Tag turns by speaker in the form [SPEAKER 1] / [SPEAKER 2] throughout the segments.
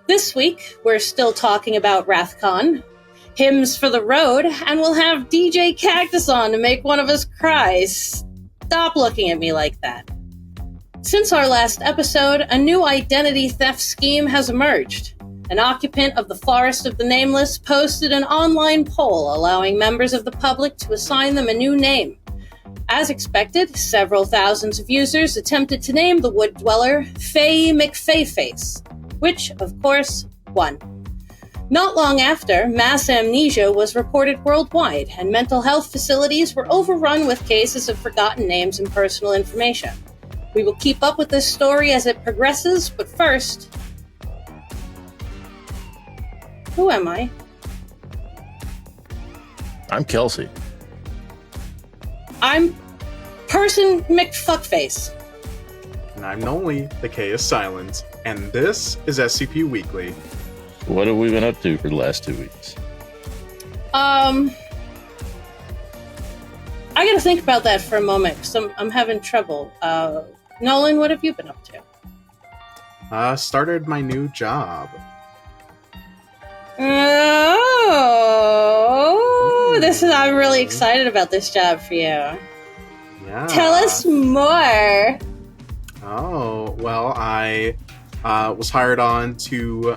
[SPEAKER 1] This week, we're still talking about Wrathcon, hymns for the road, and we'll have DJKaktus on to make one of us cry. Stop looking at me like that. Since our last episode, a new identity theft scheme has emerged. An occupant of the Forest of the Nameless posted an online poll allowing members of the public to assign them a new name. As expected, several thousands of users attempted to name the wood dweller Faye McFayface, which, of course, won. Not long after, mass amnesia was reported worldwide, and mental health facilities were overrun with cases of forgotten names and personal information. We will keep up with this story as it progresses, but first... Who am I?
[SPEAKER 2] I'm Kelsey.
[SPEAKER 1] I'm Person McFuckface.
[SPEAKER 3] And I'm Noli, the K is silent, and this is SCP Weekly.
[SPEAKER 2] What have we been up to for the last 2 weeks?
[SPEAKER 1] I gotta think about that for a moment, because I'm having trouble. Nolan, what have you been up to?
[SPEAKER 3] Started my new job.
[SPEAKER 1] Oh, I'm really excited about this job for you.
[SPEAKER 3] Yeah.
[SPEAKER 1] Tell us more.
[SPEAKER 3] Oh, well, I was hired on to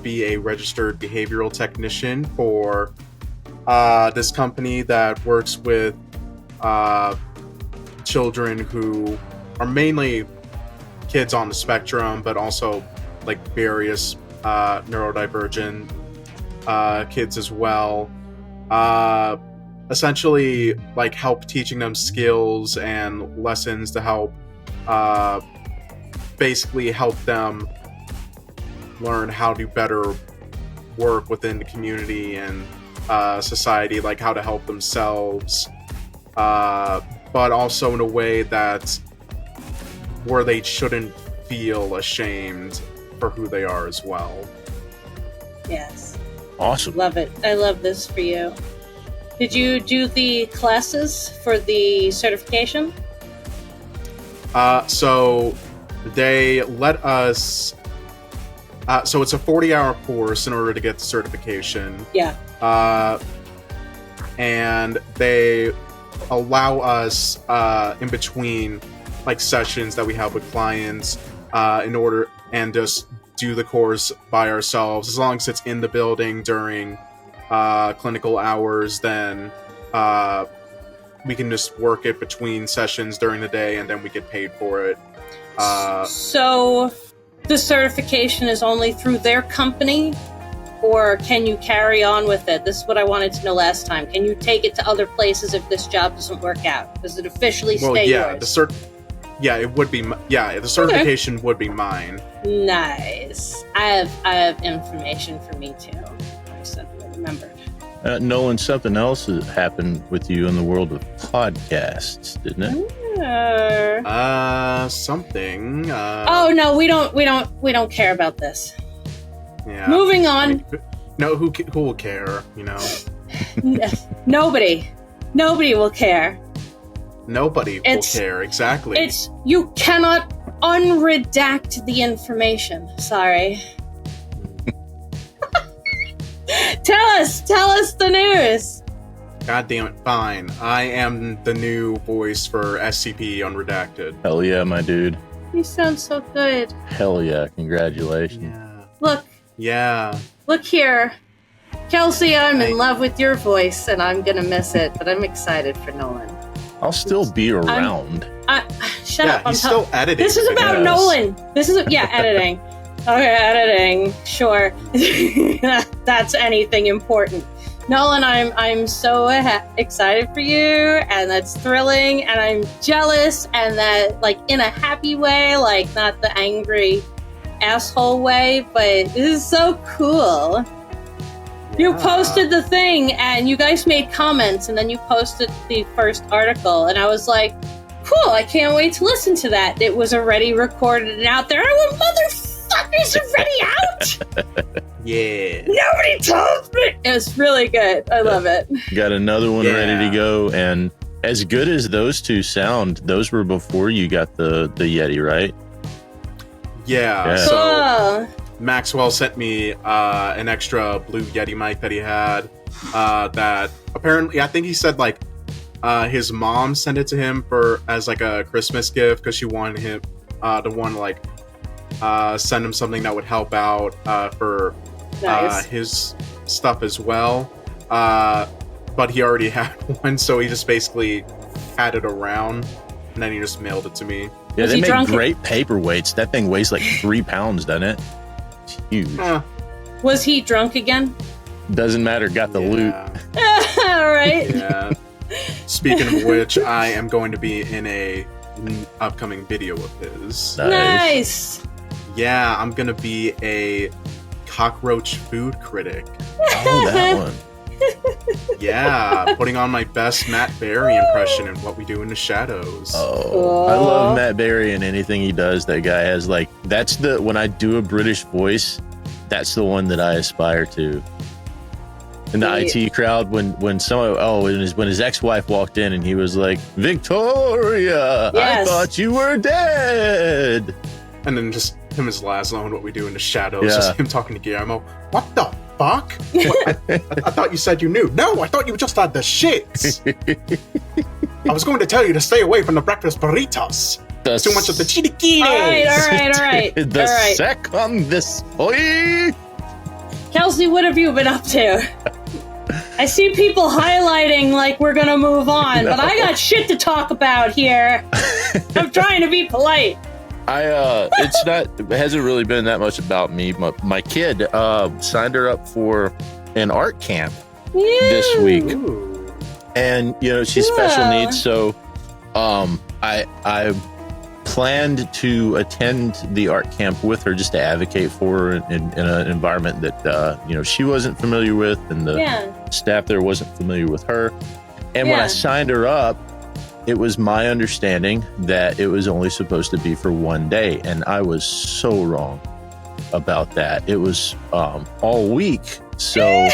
[SPEAKER 3] be a registered behavioral technician for this company that works with children who are mainly kids on the spectrum, but also like various neurodivergent kids as well. Essentially, like, help teaching them skills and lessons to help basically help them learn how to better work within the community and society, like how to help themselves, but also in a way that where they shouldn't feel ashamed for who they are as well.
[SPEAKER 1] Yes.
[SPEAKER 2] Awesome.
[SPEAKER 1] Love it. I love this for you. Did you do the classes for the certification?
[SPEAKER 3] So they let us... so it's a 40-hour course in order to get the certification.
[SPEAKER 1] Yeah.
[SPEAKER 3] And they allow us in between like sessions that we have with clients in order and just do the course by ourselves. As long as it's in the building during clinical hours, then we can just work it between sessions during the day, and then we get paid for it.
[SPEAKER 1] So the certification is only through their company, or can you carry on with it? This is what I wanted to know last time. Can you take it to other places if this job doesn't work out? Does it officially stay yours?
[SPEAKER 3] It would be. The certification would be mine.
[SPEAKER 1] Nice. I have information for me too. I suddenly remembered.
[SPEAKER 2] Nolan, something else has happened with you in the world of podcasts, didn't it?
[SPEAKER 3] Something.
[SPEAKER 1] Oh no, we don't care about this.
[SPEAKER 3] Yeah.
[SPEAKER 1] Moving on.
[SPEAKER 3] I mean, no, who will care? You know.
[SPEAKER 1] Nobody will care.
[SPEAKER 3] Nobody will care. Exactly.
[SPEAKER 1] You cannot unredact the information. Sorry. Tell us the news.
[SPEAKER 3] God damn it, fine. I am the new voice for SCP Unredacted.
[SPEAKER 2] Hell yeah, my dude.
[SPEAKER 1] You sound so good.
[SPEAKER 2] Hell yeah, congratulations.
[SPEAKER 3] Yeah.
[SPEAKER 1] Look.
[SPEAKER 3] Yeah.
[SPEAKER 1] Look here. Kelsey, I'm in love with your voice, and I'm gonna miss it, but I'm excited for Nolan.
[SPEAKER 2] I'll still be around.
[SPEAKER 1] Shut up.
[SPEAKER 3] He's still editing.
[SPEAKER 1] This is about Nolan. This is editing. Okay, editing. Sure. That's anything important. Nolan, I'm so excited for you, and that's thrilling, and I'm jealous, and that, like, in a happy way, like, not the angry asshole way, but this is so cool. You posted the thing, and you guys made comments, and then you posted the first article, and I was like, cool, I can't wait to listen to that. It was already recorded and out there. I went, motherfuckers, already out?
[SPEAKER 3] Yeah.
[SPEAKER 1] Nobody told me. It was really good. I love it.
[SPEAKER 2] Got another one ready to go, and as good as those two sound, those were before you got the Yeti, right?
[SPEAKER 3] Yeah.
[SPEAKER 1] Cool.
[SPEAKER 3] Maxwell sent me an extra Blue Yeti mic that he had. That apparently, I think he said like his mom sent it to him as like a Christmas gift because she wanted him to want to like send him something that would help out for his stuff as well. But he already had one, so he just basically had it around, and then he just mailed it to me.
[SPEAKER 2] Yeah, they make great paperweights. That thing weighs like 3 pounds, doesn't it? It's huge.
[SPEAKER 1] Was he drunk again?
[SPEAKER 2] Doesn't matter. Got the loot.
[SPEAKER 1] All right.
[SPEAKER 3] Yeah. Speaking of which, I am going to be in a upcoming video of his.
[SPEAKER 1] Nice.
[SPEAKER 3] Yeah, I'm gonna be a cockroach food critic.
[SPEAKER 2] Oh, that one.
[SPEAKER 3] Yeah, putting on my best Matt Berry impression in What We Do in the Shadows.
[SPEAKER 2] Oh, I love Matt Berry and anything he does. That guy has like, that's when I do a British voice, that's the one that I aspire to. In the IT crowd, when his ex-wife walked in and he was like, Victoria, yes. I thought you were dead.
[SPEAKER 3] And then just him as Laszlo and What We Do in the Shadows, just him talking to Guillermo. What the fuck? I thought you said you knew. No, I thought you just had the shits. I was going to tell you to stay away from the breakfast burritos. Too much of the chilaquiles.
[SPEAKER 1] All right.
[SPEAKER 2] The sec on this boy.
[SPEAKER 1] Kelsey, what have you been up to? I see people highlighting like we're gonna move on, but I got shit to talk about here. I'm trying to be polite.
[SPEAKER 2] It hasn't really been that much about me. My kid signed her up for an art camp this week. Ooh. And she's special needs, so I planned to attend the art camp with her just to advocate for her in an environment that she wasn't familiar with, and the staff there wasn't familiar with her. And when I signed her up, it was my understanding that it was only supposed to be for one day, and I was so wrong about that. It was all week, so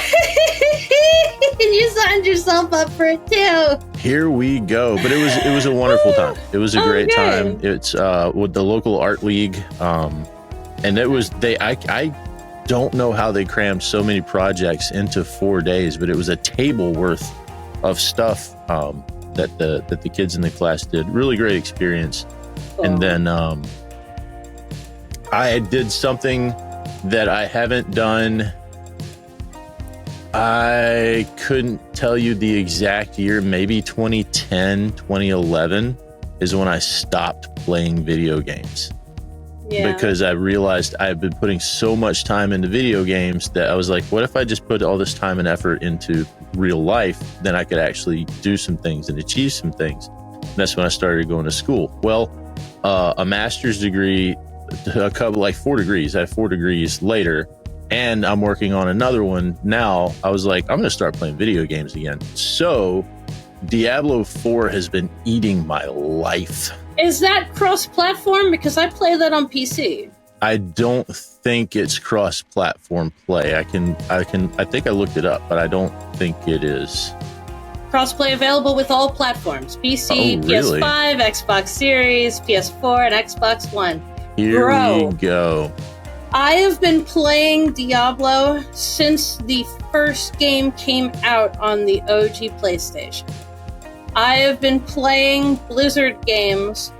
[SPEAKER 1] you signed yourself up for it too.
[SPEAKER 2] Here we go. But it was a wonderful time. It was a great time. It's with the local art league, and it was I don't know how they crammed so many projects into 4 days, but it was a table worth of stuff that the kids in the class did. Really great experience. And then I did something that I haven't done. I couldn't tell you the exact year. Maybe 2010, 2011 is when I stopped playing video games. Yeah. Because I realized I've been putting so much time into video games that I was like, what if I just put all this time and effort into real life? Then I could actually do some things and achieve some things. And that's when I started going to school. Well, a master's degree, a couple, like 4 degrees. I have 4 degrees later, and I'm working on another one now. I was like, I'm going to start playing video games again. So Diablo 4 has been eating my life.
[SPEAKER 1] Is that cross-platform? Because I play that on PC.
[SPEAKER 2] I don't think it's cross-platform play. I think I looked it up, but I don't think it is.
[SPEAKER 1] Crossplay available with all platforms: PC, really? PS5, Xbox Series, PS4, and Xbox One.
[SPEAKER 2] Here we go.
[SPEAKER 1] I have been playing Diablo since the first game came out on the OG PlayStation. I have been playing Blizzard games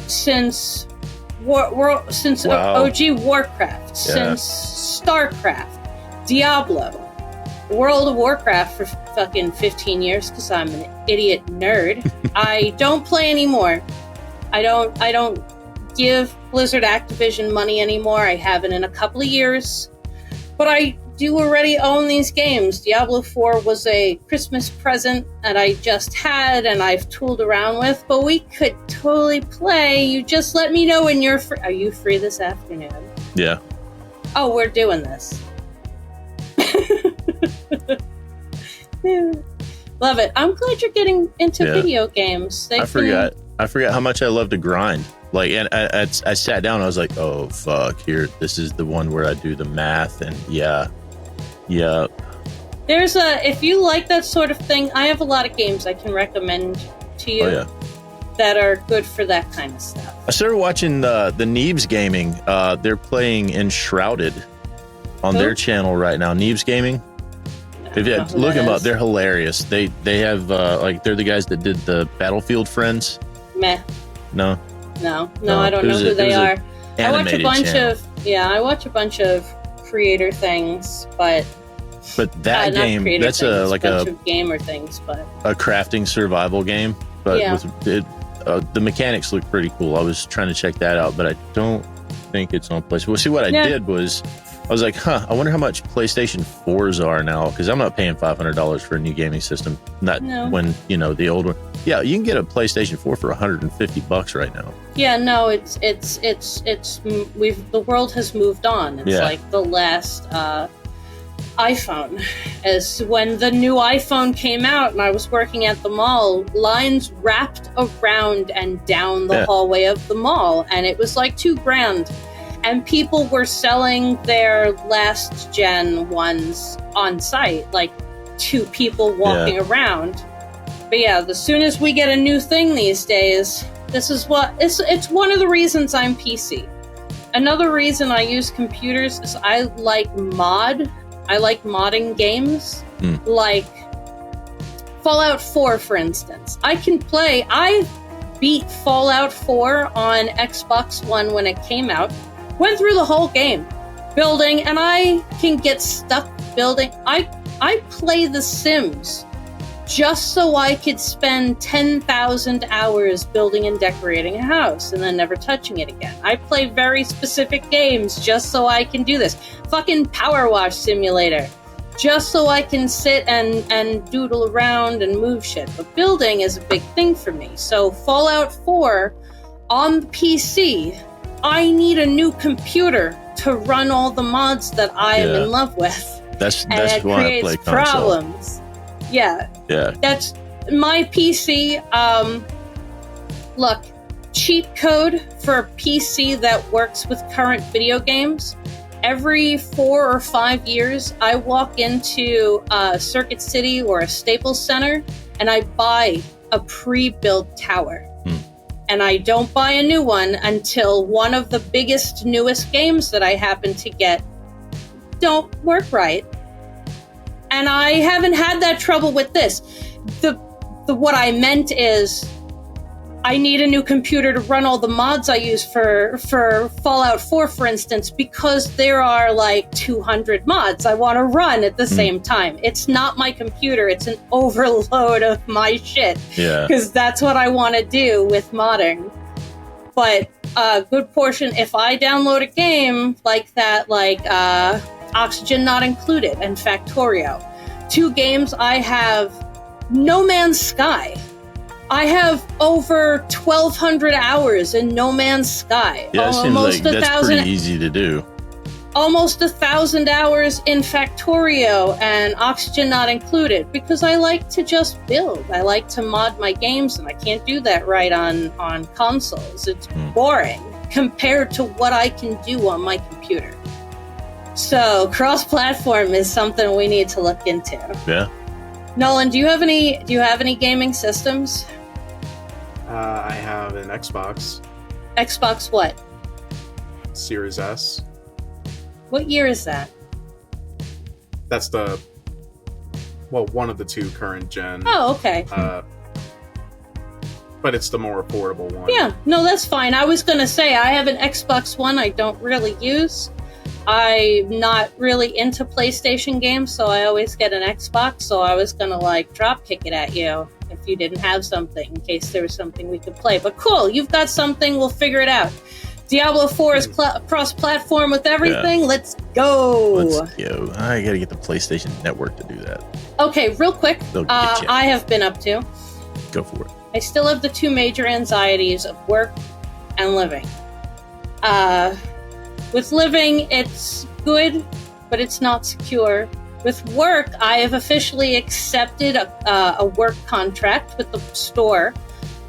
[SPEAKER 1] since OG Warcraft, since StarCraft, Diablo, World of Warcraft for fucking 15 years because I'm an idiot nerd. I don't play anymore. I don't give Blizzard Activision money anymore. I haven't in a couple of years. But I do already own these games. Diablo 4 was a Christmas present that I just had and I've tooled around with, but we could totally play. You just let me know when you're free. Are you free this afternoon?
[SPEAKER 2] Yeah.
[SPEAKER 1] Oh, we're doing this. Love it. I'm glad you're getting into video games.
[SPEAKER 2] I forgot how much I love to grind. Like, and I sat down, I was like, oh, fuck, this is the one where I do the math, and yeah.
[SPEAKER 1] If you like that sort of thing, I have a lot of games I can recommend to you.
[SPEAKER 2] Oh, yeah.
[SPEAKER 1] that are good for that kind of stuff.
[SPEAKER 2] I started watching the Neebs Gaming. They're playing Enshrouded on their channel right now. Neebs Gaming. Look them up. They're hilarious. They have they're the guys that did the Battlefield Friends.
[SPEAKER 1] Meh.
[SPEAKER 2] No,
[SPEAKER 1] I don't know who they are. I watch a bunch of creator things, but
[SPEAKER 2] that game, that's a bunch
[SPEAKER 1] of gamer things, but
[SPEAKER 2] a crafting survival game. But the mechanics look pretty cool. I was trying to check that out, but I don't think it's on PlayStation. Well, see, what I did was, I was like, I wonder how much PlayStation 4s are now, because I'm not paying $500 for a new gaming system. When, the old one. Yeah, you can get a PlayStation 4 for $150 right now.
[SPEAKER 1] Yeah, no, the world has moved on. It's like the last iPhone. As when the new iPhone came out and I was working at the mall, lines wrapped around and down the hallway of the mall, and it was like $2,000. And people were selling their last gen ones on site, like to people walking around. But as soon as we get a new thing these days, this is it's one of the reasons I'm PC. Another reason I use computers is I like modding games, like Fallout 4, for instance. I beat Fallout 4 on Xbox One when it came out. Went through the whole game building, and I can get stuck building. I play The Sims just so I could spend 10,000 hours building and decorating a house and then never touching it again. I play very specific games just so I can do this. Fucking Power Wash Simulator. Just so I can sit and doodle around and move shit. But building is a big thing for me. So Fallout 4 on the PC, I need a new computer to run all the mods that I am in love with.
[SPEAKER 2] That's why I play console.
[SPEAKER 1] Problems. Yeah. That's my PC. Look, cheat code for a PC that works with current video games. Every 4 or 5 years, I walk into Circuit City or a Staples Center and I buy a pre-built tower. And I don't buy a new one until one of the biggest, newest games that I happen to get don't work right. And I haven't had that trouble with this. What I meant is I need a new computer to run all the mods I use for Fallout 4, for instance, because there are like 200 mods I want to run at the same time. It's not my computer. It's an overload of my shit. Yeah. Because that's what I want to do with modding. But a good portion, if I download a game like that, like Oxygen Not Included and Factorio, 2 games I have, No Man's Sky. I have over 1,200 hours in No Man's Sky.
[SPEAKER 2] Yeah, it seems like that's pretty easy to do.
[SPEAKER 1] Almost 1,000 hours in Factorio and Oxygen Not Included, because I like to just build. I like to mod my games, and I can't do that right on consoles. It's boring compared to what I can do on my computer. So cross-platform is something we need to look into.
[SPEAKER 2] Yeah.
[SPEAKER 1] Nolan, do you have any gaming systems?
[SPEAKER 3] I have an Xbox.
[SPEAKER 1] Xbox what?
[SPEAKER 3] Series S.
[SPEAKER 1] What year is that?
[SPEAKER 3] That's one of the 2 current gen.
[SPEAKER 1] Oh, okay.
[SPEAKER 3] But it's the more affordable one.
[SPEAKER 1] Yeah, no, that's fine. I was going to say, I have an Xbox One I don't really use. I'm not really into PlayStation games, so I always get an Xbox, so I was going to, drop kick it at you if you didn't have something, in case there was something we could play. But cool, you've got something, we'll figure it out. Diablo 4 is cross-platform with everything. Yeah. Let's go.
[SPEAKER 2] Let's go. I got to get the PlayStation Network to do that.
[SPEAKER 1] Okay, real quick, I have been up to.
[SPEAKER 2] Go for it.
[SPEAKER 1] I still have the 2 major anxieties of work and living. With living, it's good, but it's not secure. With work, I have officially accepted a work contract with the store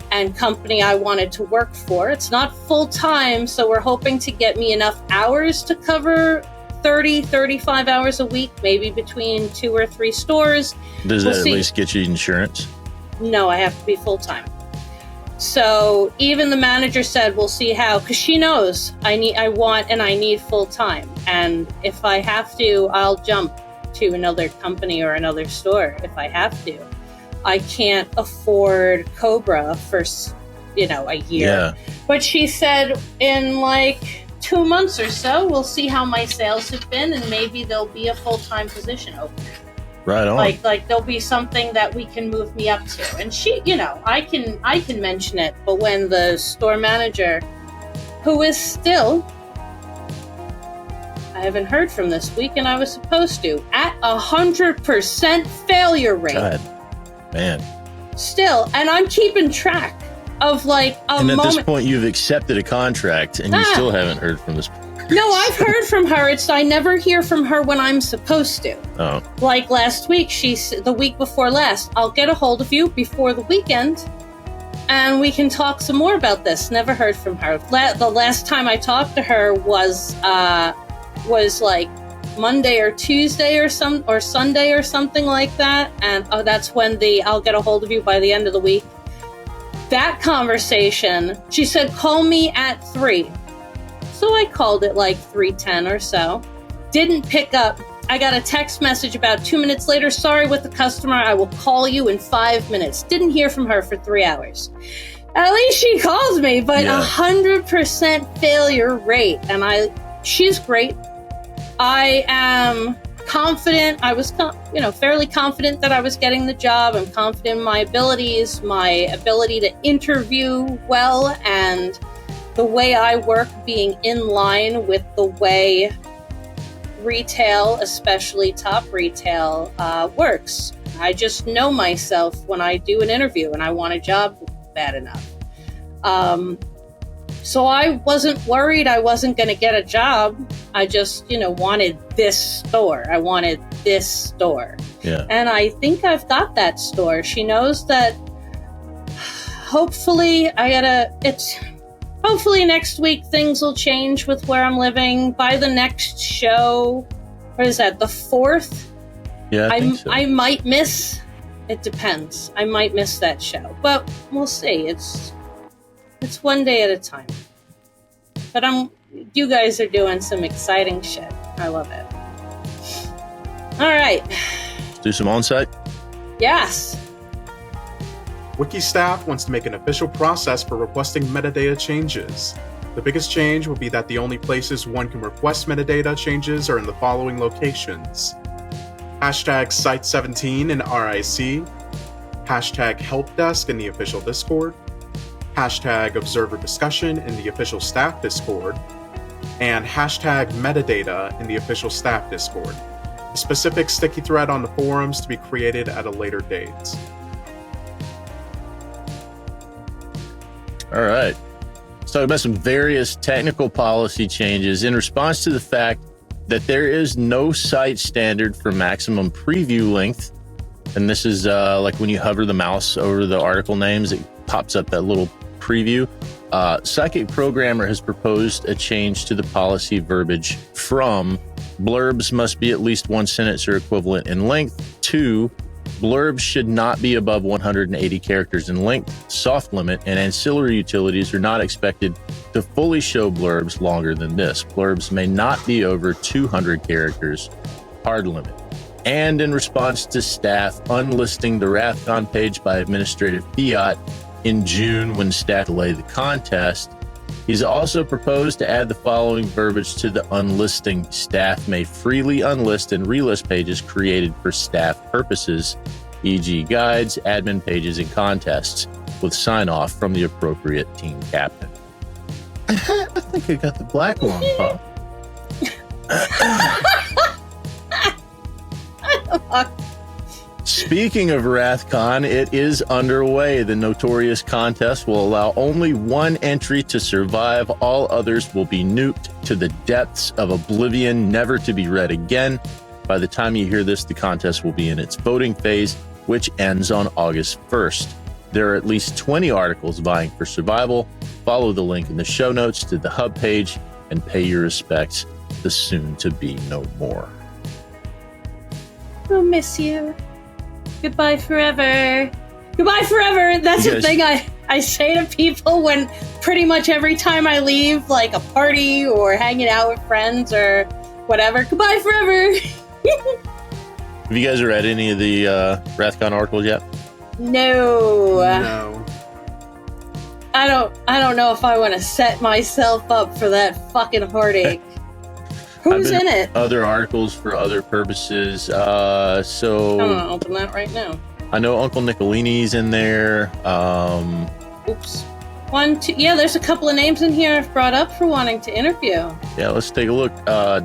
[SPEAKER 1] and company I wanted to work for. It's not full-time, so we're hoping to get me enough hours to cover 30, 35 hours a week, maybe between 2 or 3 stores.
[SPEAKER 2] Does that at least get you insurance?
[SPEAKER 1] No, I have to be full-time. So even the manager said, we'll see how, because she knows I need full time. And if I have to, I'll jump to another company or another store if I have to. I can't afford Cobra for, a year.
[SPEAKER 2] Yeah.
[SPEAKER 1] But she said in like 2 months or so, we'll see how my sales have been, and maybe there'll be a full-time position open.
[SPEAKER 2] Right on.
[SPEAKER 1] Like there'll be something that we can move me up to. And she, I can mention it, but when the store manager, who is still, I haven't heard from this week, and I was supposed to, at 100% failure rate.
[SPEAKER 2] God, man.
[SPEAKER 1] Still, and I'm keeping track of like a
[SPEAKER 2] moment. And at
[SPEAKER 1] moment.
[SPEAKER 2] this point, you've accepted a contract, and you still haven't heard from this.
[SPEAKER 1] No, I've heard from her. I never hear from her when I'm supposed to.
[SPEAKER 2] Oh.
[SPEAKER 1] Like last week, the week before last, I'll get a hold of you before the weekend, and we can talk some more about this. Never heard from her. The last time I talked to her was like Monday or Tuesday or Sunday or something like that. And that's when I'll get a hold of you by the end of the week. That conversation, she said, call me at 3. So I called it like 3:10 or so. Didn't pick up. I got a text message about 2 minutes later. Sorry with the customer. I will call you in 5 minutes. Didn't hear from her for 3 hours. At least she calls me, but 100% failure rate. And she's great. I am confident. I was, fairly confident that I was getting the job. I'm confident in my abilities, my ability to interview well, and the way I work being in line with the way retail, especially top retail, works. I just know myself when I do an interview and I want a job bad enough. So I wasn't worried I wasn't going to get a job. I just, wanted this store. I wanted this store.
[SPEAKER 2] Yeah.
[SPEAKER 1] And I think I've got that store. She knows that hopefully hopefully next week things will change with where I'm living. By the next show, what is that, the 4th?
[SPEAKER 2] Yeah, I think so.
[SPEAKER 1] I might miss. It depends. I might miss that show, but we'll see. It's one day at a time. But you guys are doing some exciting shit. I love it. All right.
[SPEAKER 2] Let's do some on-site?
[SPEAKER 1] Yes.
[SPEAKER 3] Wiki staff wants to make an official process for requesting metadata changes. The biggest change will be that the only places one can request metadata changes are in the following locations: hashtag Site17 in RIC, hashtag helpdesk in the official Discord, hashtag observer discussion in the official staff Discord, and hashtag metadata in the official staff Discord. A specific sticky thread on the forums to be created at a later date.
[SPEAKER 2] All right. Let's talk about some various technical policy changes in response to the fact that there is no site standard for maximum preview length. And this is like when you hover the mouse over the article names, it pops up that little preview. Psychic Programmer has proposed a change to the policy verbiage from blurbs must be at least 1 sentence or equivalent in length to blurbs should not be above 180 characters in length, soft limit, and ancillary utilities are not expected to fully show blurbs longer than this. Blurbs may not be over 200 characters, hard limit. And in response to staff unlisting the Wrathcon page by administrative fiat in June when staff delayed the contest, he's also proposed to add the following verbiage to the unlisting. Staff may freely unlist and relist pages created for staff purposes, e.g. guides, admin pages, and contests, with sign-off from the appropriate team captain. I think I got the black one, Pop. Speaking of Wrathcon, it is underway. The notorious contest will allow only one entry to survive. All others will be nuked to the depths of oblivion, never to be read again. By the time you hear this, the contest will be in its voting phase, which ends on August 1st. There are at least 20 articles vying for survival. Follow the link in the show notes to the hub page and pay your respects to the soon-to-be no more.
[SPEAKER 1] We'll miss you. Goodbye forever. Goodbye forever. That's the thing I say to people when pretty much every time I leave, like a party or hanging out with friends or whatever, goodbye forever.
[SPEAKER 2] Have you guys read any of the Wrathcon articles yet?
[SPEAKER 1] No. I don't know if I want to set myself up for that fucking heartache. Who's in it?
[SPEAKER 2] Other articles for other purposes. So
[SPEAKER 1] I'm gonna open that right now.
[SPEAKER 2] I know Uncle Nicolini's in there.
[SPEAKER 1] Oops. 1, 2. Yeah, there's a couple of names in here I've brought up for wanting to interview.
[SPEAKER 2] Yeah, let's take a look.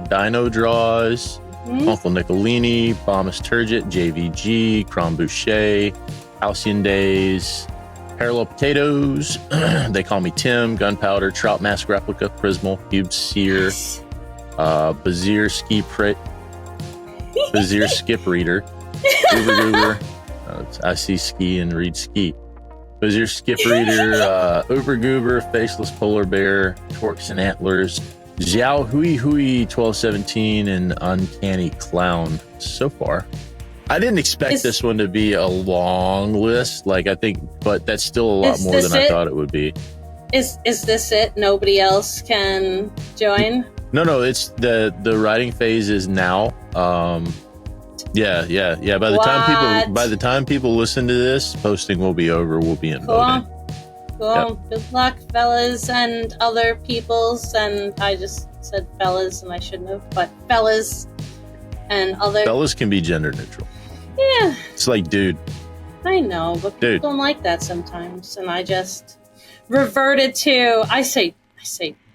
[SPEAKER 2] Dino Draws, Uncle Nicolini, Bombus Turgid, JVG, Crom Boucher, Halcyon Days, Parallel Potatoes, They Call Me Tim, Gunpowder, Trout Mask Replica, Prismal, Cube Seer, Bazir Bazir Skip Reader, Goober Goober. I see ski and read ski. Bazir Skip Reader, Uber Goober, Faceless Polar Bear, Torques and Antlers, Xiao Hui Hui 1217, and Uncanny Clown so far. I didn't expect this one to be a long list, like I think, but that's still a lot more than I thought it would be.
[SPEAKER 1] Is this it? Nobody else can join?
[SPEAKER 2] No, it's the writing phase is now. Yeah. By the time people listen to this, posting will be over. We'll be in voting.
[SPEAKER 1] Cool.
[SPEAKER 2] Yep.
[SPEAKER 1] Good luck, fellas and other peoples. And I just said fellas, and I shouldn't have, but fellas and other.
[SPEAKER 2] Fellas can be gender neutral.
[SPEAKER 1] Yeah.
[SPEAKER 2] It's like dude.
[SPEAKER 1] I know, but people don't like that sometimes, and I just reverted to I say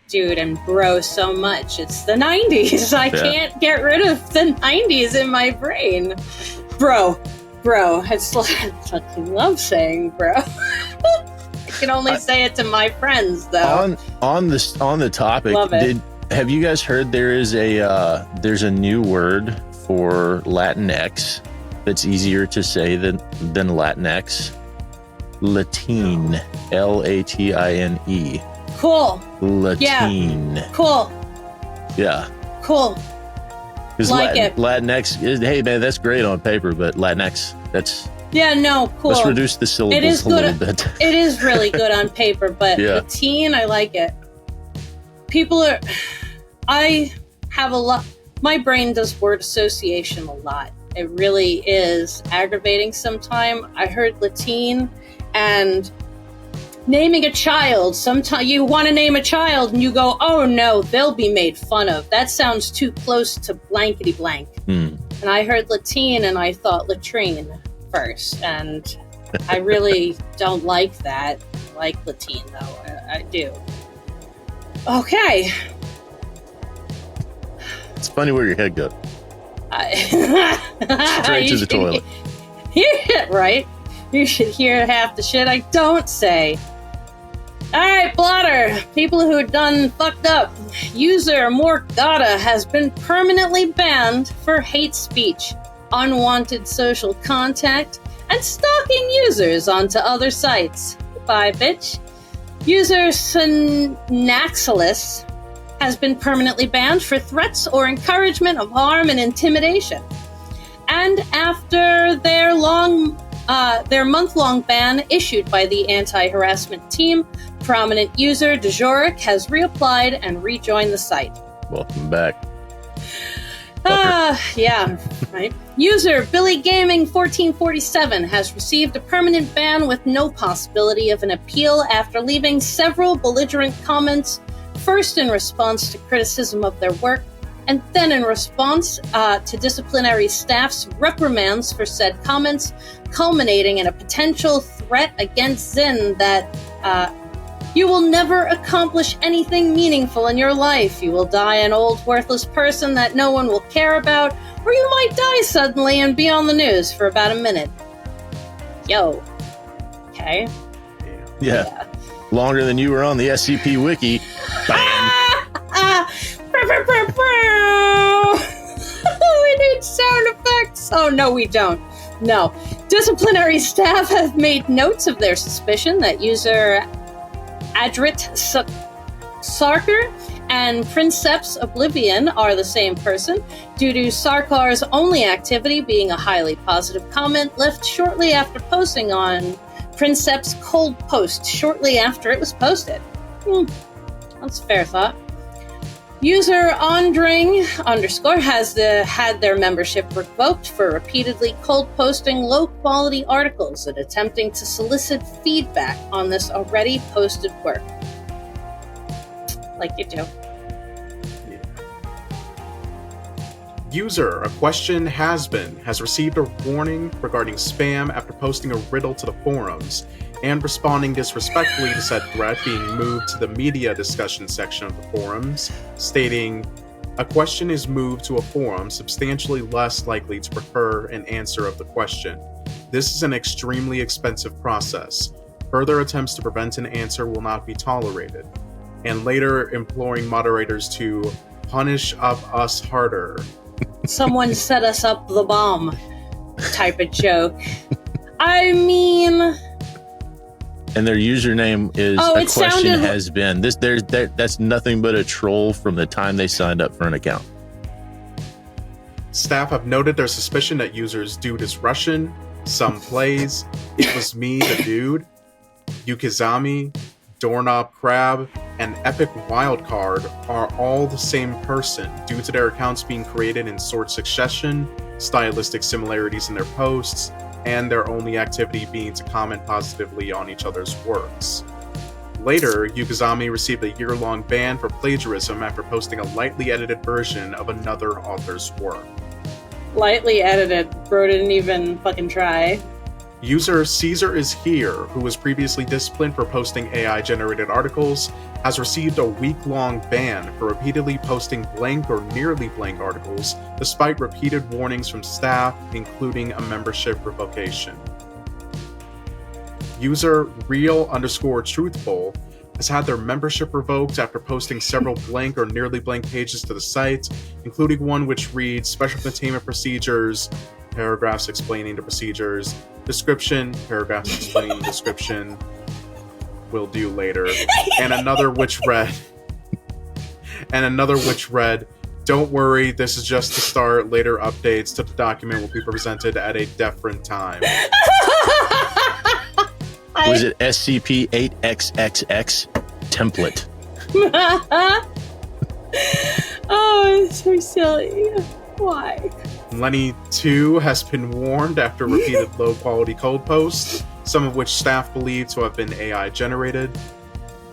[SPEAKER 1] dude and bro so much. It's the 90s. I can't get rid of the 90s in my brain. Bro. It's like, I fucking love saying bro. I can only say it to my friends, though.
[SPEAKER 2] On the topic, have you guys heard there's a new word for Latinx that's easier to say than Latinx? Latine. Latine.
[SPEAKER 1] Cool.
[SPEAKER 2] Latine.
[SPEAKER 1] Yeah. Cool.
[SPEAKER 2] Yeah.
[SPEAKER 1] Cool. Like it.
[SPEAKER 2] Latinx is, hey man, that's great on paper, but Latinx, that's...
[SPEAKER 1] Yeah, no, cool.
[SPEAKER 2] Let's reduce the syllables a little bit.
[SPEAKER 1] It is really good on paper, but Latine, I like it. I have a lot... My brain does word association a lot. It really is aggravating sometimes. I heard Latine and... Naming a child, sometimes you want to name a child and you go, oh no, they'll be made fun of. That sounds too close to blankety blank. And I heard Latine and I thought latrine first. And I really don't like that. I like Latine though. I do. Okay.
[SPEAKER 2] It's funny where your head goes. Straight to the toilet.
[SPEAKER 1] Right? You should hear half the shit I don't say. Alright, Blotter. People who done fucked up. User Morgata has been permanently banned for hate speech, unwanted social contact, and stalking users onto other sites. Bye, bitch. User Synaxilus has been permanently banned for threats or encouragement of harm and intimidation. And after their month-long ban issued by the anti-harassment team, prominent user Dejoric has reapplied and rejoined the site.
[SPEAKER 2] Welcome back.
[SPEAKER 1] Yeah, right. User Billy Gaming 1447 has received a permanent ban with no possibility of an appeal after leaving several belligerent comments, first in response to criticism of their work, and then in response to disciplinary staff's reprimands for said comments, culminating in a potential threat against Zin that you will never accomplish anything meaningful in your life. You will die an old, worthless person that no one will care about, or you might die suddenly and be on the news for about a minute. Yo. Okay.
[SPEAKER 2] Yeah. Longer than you were on the SCP Wiki. Bam.
[SPEAKER 1] We need sound effects. Oh, no, we don't. No. Disciplinary staff have made notes of their suspicion that user Adrit Sarkar and Princeps Oblivion are the same person, due to Sarkar's only activity being a highly positive comment left shortly after posting on Princeps cold post shortly after it was posted. That's a fair thought. User Andring _ has had their membership revoked for repeatedly cold posting low-quality articles and attempting to solicit feedback on this already posted work. Like you do.
[SPEAKER 3] User, a question has received a warning regarding spam after posting a riddle to the forums and responding disrespectfully to said threat being moved to the media discussion section of the forums, stating, a question is moved to a forum substantially less likely to prefer an answer of the question. This is an extremely expensive process. Further attempts to prevent an answer will not be tolerated. And later imploring moderators to punish us harder.
[SPEAKER 1] Someone set us up the bomb type of joke. I mean...
[SPEAKER 2] And their username is a question has been. That's nothing but a troll from the time they signed up for an account.
[SPEAKER 3] Staff have noted their suspicion that users dude is Russian, some plays, it was me, the dude, Yukizami, Doorknob Crab, and Epic Wildcard are all the same person due to their accounts being created in short succession, stylistic similarities in their posts, and their only activity being to comment positively on each other's works. Later, Yukizami received a year-long ban for plagiarism after posting a lightly edited version of another author's work.
[SPEAKER 1] Lightly edited. Bro didn't even fucking try.
[SPEAKER 3] User Caesar is Here, who was previously disciplined for posting AI-generated articles, has received a week-long ban for repeatedly posting blank or nearly blank articles, despite repeated warnings from staff, including a membership revocation. User Real_Truthful has had their membership revoked after posting several blank or nearly blank pages to the site, including one which reads Special Containment Procedures, paragraphs explaining the procedures, description, paragraphs explaining the description, will do later, and another which read, don't worry, this is just the start, later updates to the document will be presented at a different time.
[SPEAKER 2] Was it SCP-8XXX template?
[SPEAKER 1] Oh, it's so silly. Why?
[SPEAKER 3] Lenny 2 has been warned after repeated low-quality code posts, some of which staff believe to have been AI-generated.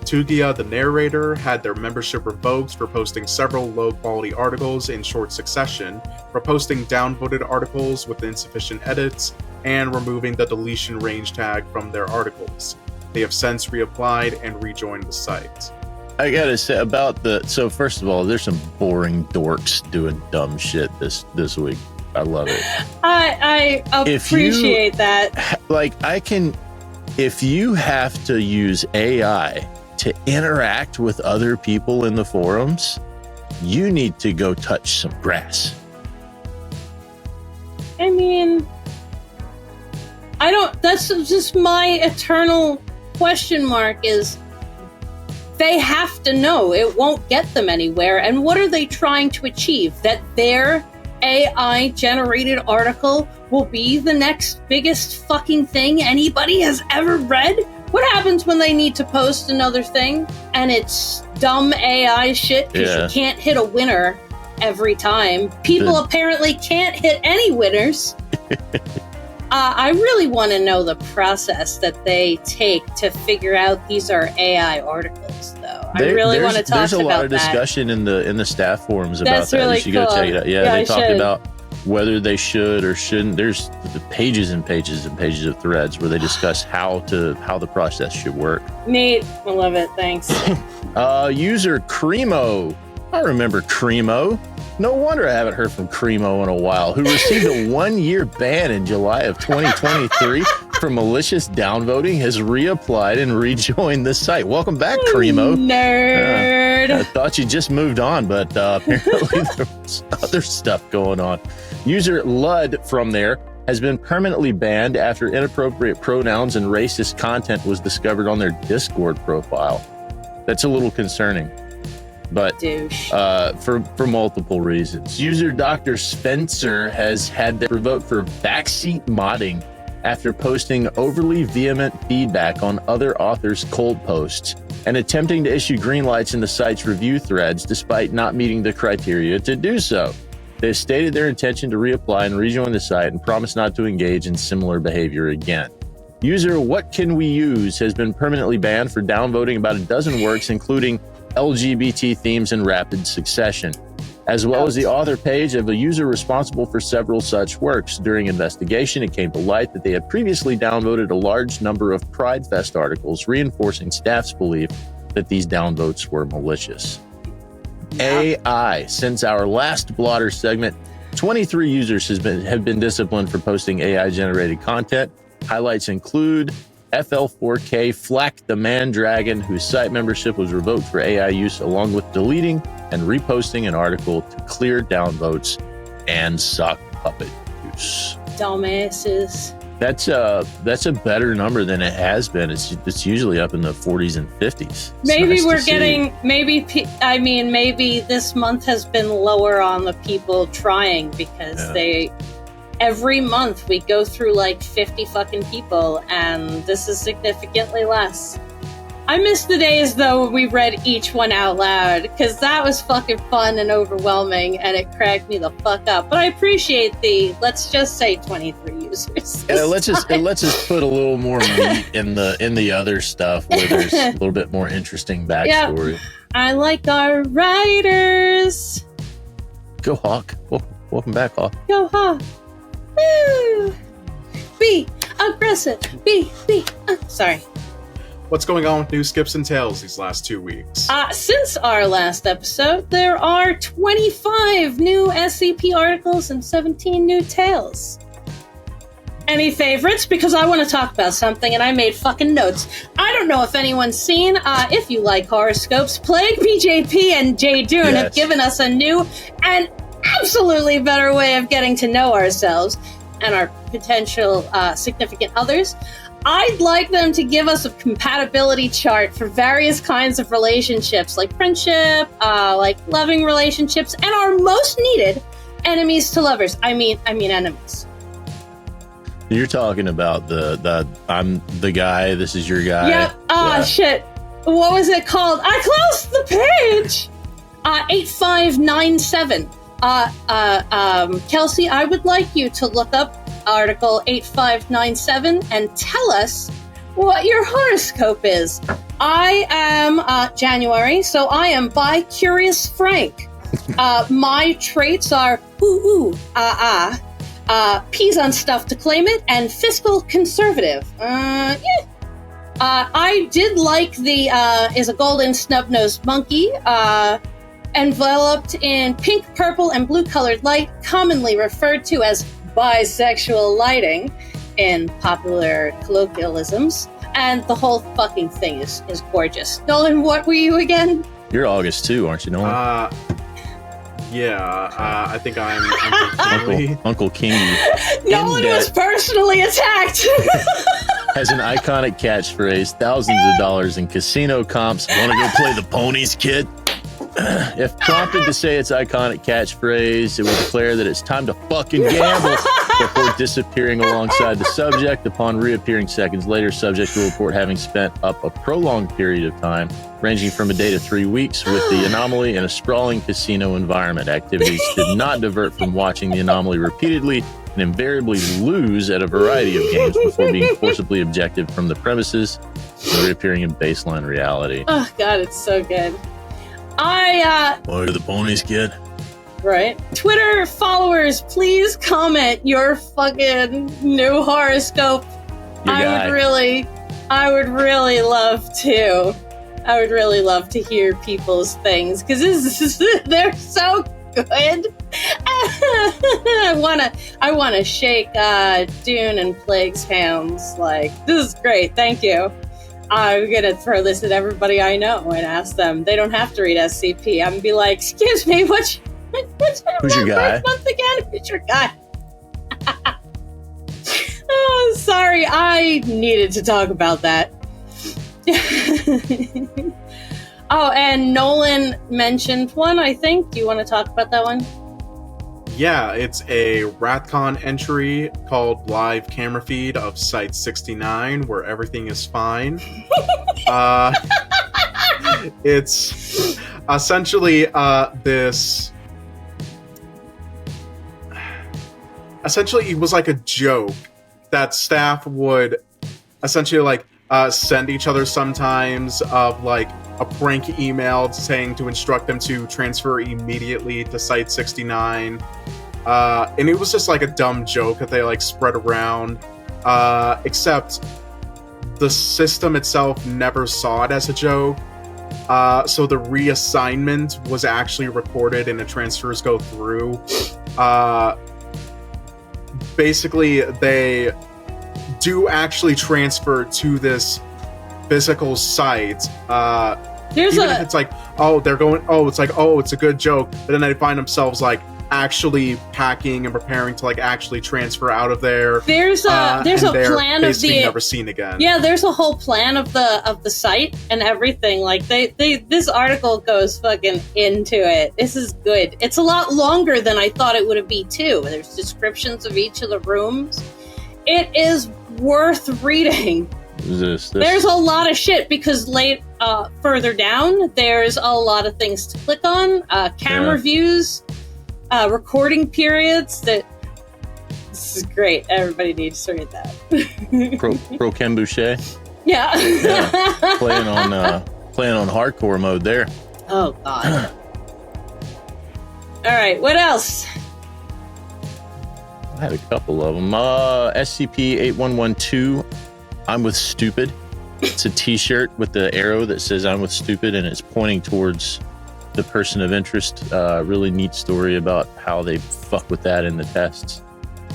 [SPEAKER 3] Tugia, the narrator, had their membership revoked for posting several low-quality articles in short succession, for posting downvoted articles with insufficient edits, and removing the deletion range tag from their articles. They have since reapplied and rejoined the site.
[SPEAKER 2] I gotta say so first of all, there's some boring dorks doing dumb shit this week. I love it.
[SPEAKER 1] I appreciate that.
[SPEAKER 2] If you have to use AI to interact with other people in the forums, you need to go touch some grass.
[SPEAKER 1] I mean, that's just my eternal question mark is, they have to know it won't get them anywhere. And what are they trying to achieve? That their AI-generated article will be the next biggest fucking thing anybody has ever read? What happens when they need to post another thing and it's dumb AI shit because you can't hit a winner every time? People apparently can't hit any winners. I really want to know the process that they take to figure out these are AI articles, though. I really want to talk about that. There's a lot of
[SPEAKER 2] discussion in the staff forums about
[SPEAKER 1] That's
[SPEAKER 2] that.
[SPEAKER 1] really
[SPEAKER 2] you should
[SPEAKER 1] cool.
[SPEAKER 2] go check it out. Yeah, they talk
[SPEAKER 1] should.
[SPEAKER 2] about whether they should or shouldn't. There's pages and pages and pages of threads where they discuss how the process should work.
[SPEAKER 1] Neat. I love it. Thanks.
[SPEAKER 2] User Cremo. I remember Cremo. No wonder I haven't heard from Cremo in a while, who received a 1-year ban in July of 2023 for malicious downvoting, has reapplied and rejoined the site. Welcome back, Cremo.
[SPEAKER 1] Nerd.
[SPEAKER 2] I thought you just moved on, but apparently there was other stuff going on. User Lud from there has been permanently banned after inappropriate pronouns and racist content was discovered on their Discord profile. That's a little concerning. But for multiple reasons. User Dr. Spencer has had that revoked for backseat modding after posting overly vehement feedback on other authors' cold posts and attempting to issue green lights in the site's review threads despite not meeting the criteria to do so. They stated their intention to reapply and rejoin the site and promise not to engage in similar behavior again. User What Can We Use has been permanently banned for downvoting about a dozen works, including LGBT themes in rapid succession, as well as the author page of a user responsible for several such works. During investigation, it came to light that they had previously downvoted a large number of Pride Fest articles, reinforcing staff's belief that these downvotes were malicious. AI. Since our last Blotter segment, 23 users have been disciplined for posting AI-generated content. Highlights include FL4K Flack the Man-Dragon, whose site membership was revoked for AI use, along with deleting and reposting an article to clear downvotes, and Sock Puppet use.
[SPEAKER 1] Dumbasses.
[SPEAKER 2] That's a better number than it has been. It's usually up in the 40s and 50s.
[SPEAKER 1] Maybe we're getting, maybe this month has been lower on the people trying because every month we go through like 50 fucking people, and this is significantly less. I miss the days, though, when we read each one out loud, because that was fucking fun and overwhelming, and it cracked me the fuck up. But I appreciate let's just say 23 users.
[SPEAKER 2] Yeah, let's just put a little more meat in the other stuff where there's a little bit more interesting backstory.
[SPEAKER 1] Yep. I like our writers.
[SPEAKER 2] Go Hawk. Welcome back, Hawk.
[SPEAKER 1] Go Hawk. Woo! Be aggressive. Sorry.
[SPEAKER 3] What's going on with new skips and tales these last 2 weeks?
[SPEAKER 1] Since our last episode, there are 25 new SCP articles and 17 new tales. Any favorites? Because I want to talk about something and I made fucking notes. I don't know if anyone's seen, if you like horoscopes, Plague, BJP, and Jay Dune have given us a new and absolutely better way of getting to know ourselves and our potential significant others. I'd like them to give us a compatibility chart for various kinds of relationships, like friendship, like loving relationships, and our most needed enemies to lovers. I mean enemies.
[SPEAKER 2] You're talking about the I'm the guy, this is your guy.
[SPEAKER 1] Yep. Shit. What was it called? I closed the page. 8597. Kelsey, I would like you to look up Article 8597 and tell us what your horoscope is. I am January, so I am bi-curious Frank. My traits are peas on stuff to claim it, and fiscal conservative. I did like the is a golden snub-nosed monkey, enveloped in pink, purple, and blue-colored light, commonly referred to as bisexual lighting in popular colloquialisms, and the whole fucking thing is gorgeous. Nolan, what were you again?
[SPEAKER 2] You're August too, aren't you, Nolan?
[SPEAKER 3] I think I'm
[SPEAKER 2] Uncle Kingy.
[SPEAKER 1] Nolan was personally attacked.
[SPEAKER 2] Has an iconic catchphrase, thousands of dollars in casino comps. Wanna go play the ponies, kid? If prompted to say its iconic catchphrase, it will declare that it's time to fucking gamble before disappearing alongside the subject. Upon reappearing seconds later, subject will report having spent up a prolonged period of time, ranging from a day to 3 weeks, with the anomaly in a sprawling casino environment. Activities did not divert from watching the anomaly repeatedly and invariably lose at a variety of games before being forcibly ejected from the premises and reappearing in baseline reality.
[SPEAKER 1] Oh god, it's so good.
[SPEAKER 2] What are the ponies, kid?
[SPEAKER 1] Right. Twitter followers, please comment your fucking new horoscope. I would really love to. I would really love to hear people's things, because they're so good. I wanna shake Dune and Plague's hands. Like, this is great, thank you. I'm gonna throw this at everybody I know and ask them. They don't have to read SCP. I'm gonna be like, excuse me, who's
[SPEAKER 2] your guy?
[SPEAKER 1] Month again? Who's your guy? Oh, sorry, I needed to talk about that. Oh, and Nolan mentioned one, I think. Do you want to talk about that one?
[SPEAKER 3] Yeah, it's a Wrathcon entry called Live Camera Feed of Site 69, where everything is fine. It's essentially this... Essentially, it was like a joke that staff would essentially like send each other sometimes of like a prank email saying to instruct them to transfer immediately to Site 69. And it was just like a dumb joke that they like spread around, except the system itself never saw it as a joke. So the reassignment was actually recorded and the transfers go through. Basically, they do transfer to this physical site. Even if it's like, it's a good joke, but then they find themselves like actually packing and preparing to like actually transfer out of there.
[SPEAKER 1] There's a plan of the
[SPEAKER 3] never seen again.
[SPEAKER 1] Yeah, there's a whole plan of the site and everything. Like this article goes fucking into it. This is good. It's a lot longer than I thought it would be too. There's descriptions of each of the rooms. It is worth reading.
[SPEAKER 2] This.
[SPEAKER 1] There's a lot of shit because further down there's a lot of things to click on. Camera views. Recording periods. This is great. Everybody needs to read that.
[SPEAKER 2] Pro Boucher.
[SPEAKER 1] Yeah.
[SPEAKER 2] Playing on hardcore mode there.
[SPEAKER 1] Oh god. All right. What else?
[SPEAKER 2] I had a couple of them. SCP-8112. I'm with stupid. It's a T-shirt with the arrow that says "I'm with stupid" and it's pointing towards the person of interest. Really neat story about how they fuck with that in the tests.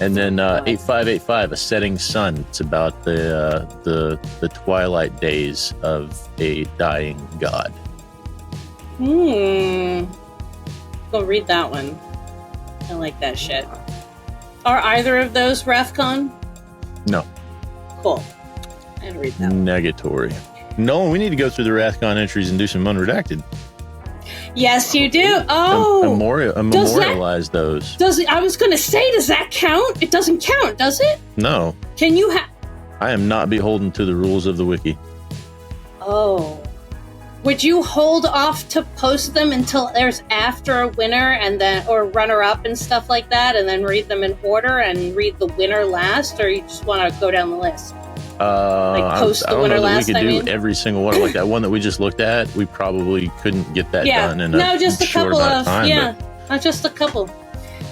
[SPEAKER 2] And then 8585, a setting sun. It's about the twilight days of a dying god.
[SPEAKER 1] Go read that one. I like that shit. Are either of those Wrathcon?
[SPEAKER 2] No.
[SPEAKER 1] Cool. I'd read that.
[SPEAKER 2] Negatory. No, we need to go through the Wrathcon entries and do some unredacted.
[SPEAKER 1] Yes, you do. Oh,
[SPEAKER 2] memorialize those.
[SPEAKER 1] I was going to say, does that count? It doesn't count, does it?
[SPEAKER 2] No.
[SPEAKER 1] Can you
[SPEAKER 2] I am not beholden to the rules of the wiki.
[SPEAKER 1] Oh. Would you hold off to post them until there's after a winner and then, or runner-up and stuff like that, and then read them in order and read the winner last, or you just want to go down the list? Post the winner last.
[SPEAKER 2] We could do every single one. Like that one that we just looked at, we probably couldn't get that done in
[SPEAKER 1] just a
[SPEAKER 2] short
[SPEAKER 1] couple
[SPEAKER 2] amount of time.
[SPEAKER 1] Not just a couple.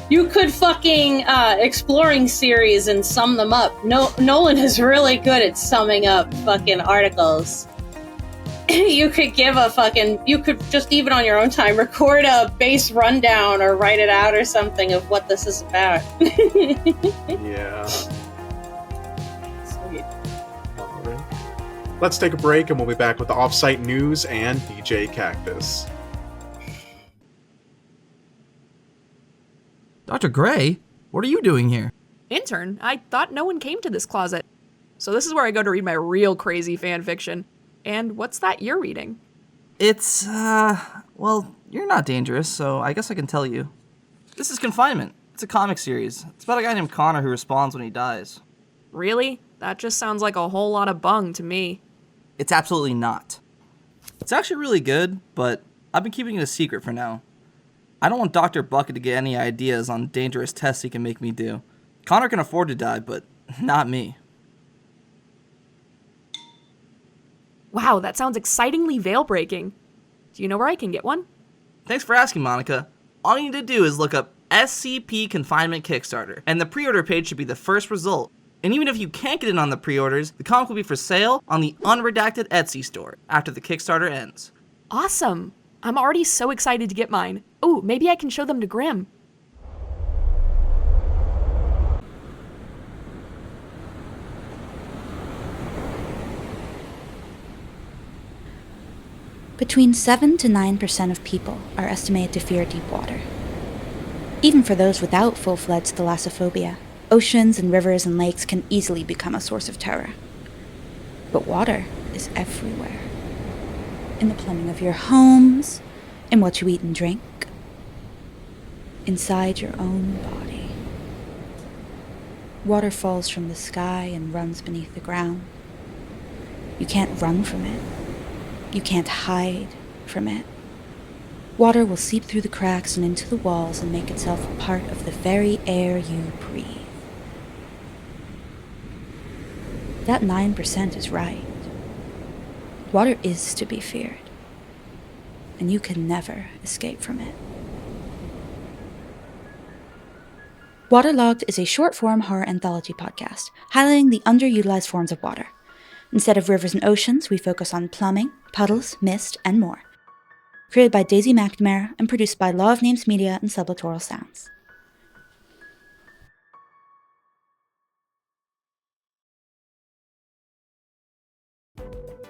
[SPEAKER 1] You could fucking exploring series and sum them up. Nolan is really good at summing up fucking articles. You could you could just even on your own time record a base rundown or write it out or something of what this is about.
[SPEAKER 3] Yeah.
[SPEAKER 1] Sweet.
[SPEAKER 3] All right. Let's take a break and we'll be back with the offsite news and DJKaktus.
[SPEAKER 4] Dr. Gray, what are you doing here?
[SPEAKER 5] Intern? I thought no one came to this closet. So this is where I go to read my real crazy fan fiction. And what's that you're reading?
[SPEAKER 4] It's, well, you're not dangerous, so I guess I can tell you. This is Confinement. It's a comic series. It's about a guy named Connor who respawns when he dies.
[SPEAKER 5] Really? That just sounds like a whole lot of bung to me.
[SPEAKER 4] It's absolutely not. It's actually really good, but I've been keeping it a secret for now. I don't want Dr. Bucket to get any ideas on dangerous tests he can make me do. Connor can afford to die, but not me.
[SPEAKER 5] Wow, that sounds excitingly veil-breaking. Do you know where I can get one?
[SPEAKER 4] Thanks for asking, Monica. All you need to do is look up SCP Confinement Kickstarter, and the pre-order page should be the first result. And even if you can't get in on the pre-orders, the comic will be for sale on the unredacted Etsy store after the Kickstarter ends.
[SPEAKER 5] Awesome! I'm already so excited to get mine. Ooh, maybe I can show them to Grim.
[SPEAKER 6] Between 7 to 9% of people are estimated to fear deep water. Even for those without full-fledged thalassophobia, oceans and rivers and lakes can easily become a source of terror. But water is everywhere. In the plumbing of your homes, in what you eat and drink, inside your own body. Water falls from the sky and runs beneath the ground. You can't run from it. You can't hide from it. Water will seep through the cracks and into the walls and make itself a part of the very air you breathe. That 9% is right. Water is to be feared, and you can never escape from it. Waterlogged is a short-form horror anthology podcast highlighting the underutilized forms of water. Instead of rivers and oceans, we focus on plumbing, puddles, mist, and more. Created by Daisy McNamara and produced by Law of Names Media and Sublittoral Sounds.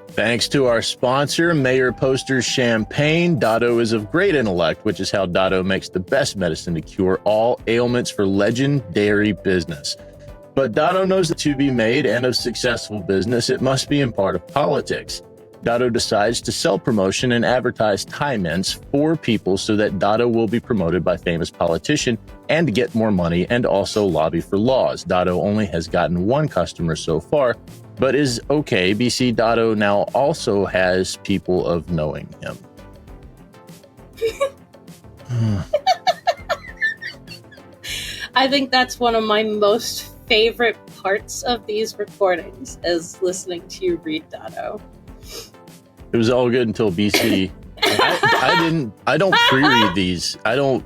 [SPEAKER 2] Thanks to our sponsor, Mayor Poster's Champagne. Dotto is of great intellect, which is how Dotto makes the best medicine to cure all ailments for legendary business. But Dotto knows that to be made and of successful business, it must be in part of politics. Dotto decides to sell promotion and advertise tie mints for people so that Dotto will be promoted by famous politician and get more money and also lobby for laws. Dotto only has gotten one customer so far, but is okay. BC Dotto now also has people of knowing him.
[SPEAKER 1] I think that's one of my most favorite parts of these recordings is listening to you read Dotto.
[SPEAKER 2] It was all good until BC. I don't pre-read these. I go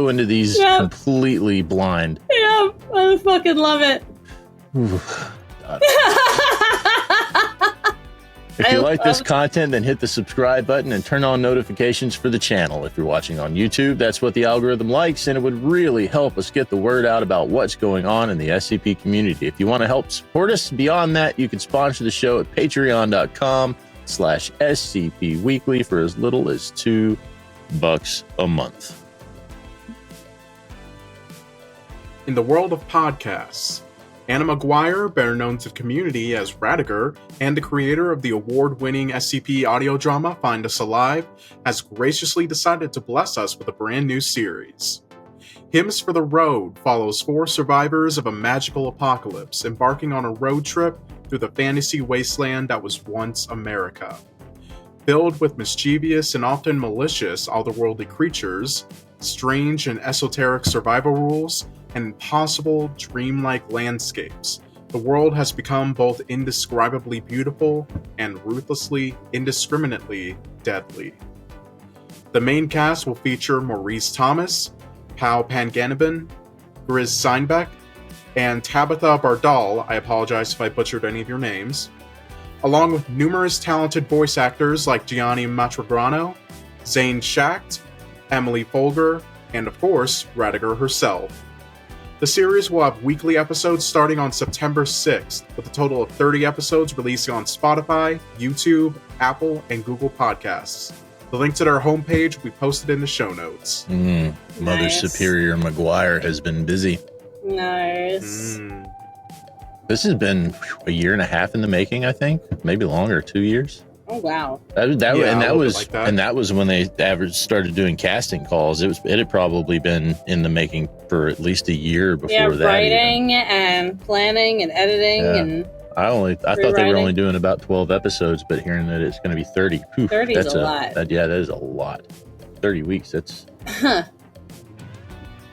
[SPEAKER 2] into these completely blind.
[SPEAKER 1] Yeah, I fucking love it.
[SPEAKER 2] If you like this content, then hit the subscribe button and turn on notifications for the channel. If you're watching on YouTube, that's what the algorithm likes, and it would really help us get the word out about what's going on in the SCP community. If you want to help support us beyond that, you can sponsor the show at patreon.com/SCP Weekly for as little as $2 a month.
[SPEAKER 3] In the world of podcasts, Anna McGuire, better known to the community as Radiger, and the creator of the award-winning SCP audio drama Find Us Alive, has graciously decided to bless us with a brand new series. Hymns for the Road follows 4 survivors of a magical apocalypse embarking on a road trip through the fantasy wasteland that was once America. Filled with mischievous and often malicious otherworldly creatures, strange and esoteric survival rules, and impossible, dreamlike landscapes, the world has become both indescribably beautiful and ruthlessly, indiscriminately deadly. The main cast will feature Maurice Thomas, Pau Panganiban, Grizz Seinbeck, and Tabitha Bardal, I apologize if I butchered any of your names, along with numerous talented voice actors like Gianni Matrograno, Zane Schacht, Emily Folger, and of course, Radiger herself. The series will have weekly episodes starting on September 6th, with a total of 30 episodes releasing on Spotify, YouTube, Apple, and Google Podcasts. The link to their homepage will be posted in the show notes.
[SPEAKER 2] Mother Superior McGuire has been busy.
[SPEAKER 1] Nice.
[SPEAKER 2] This has been a year and a half in the making, I think. Maybe longer, 2 years.
[SPEAKER 1] Oh wow!
[SPEAKER 2] That was when they started doing casting calls. It had probably been in the making for at least a year before that.
[SPEAKER 1] Writing and planning and editing and.
[SPEAKER 2] I thought they were only doing about 12 episodes, but hearing that it's going to be 30.
[SPEAKER 1] 30 is a lot.
[SPEAKER 2] That is a lot. 30 weeks. That's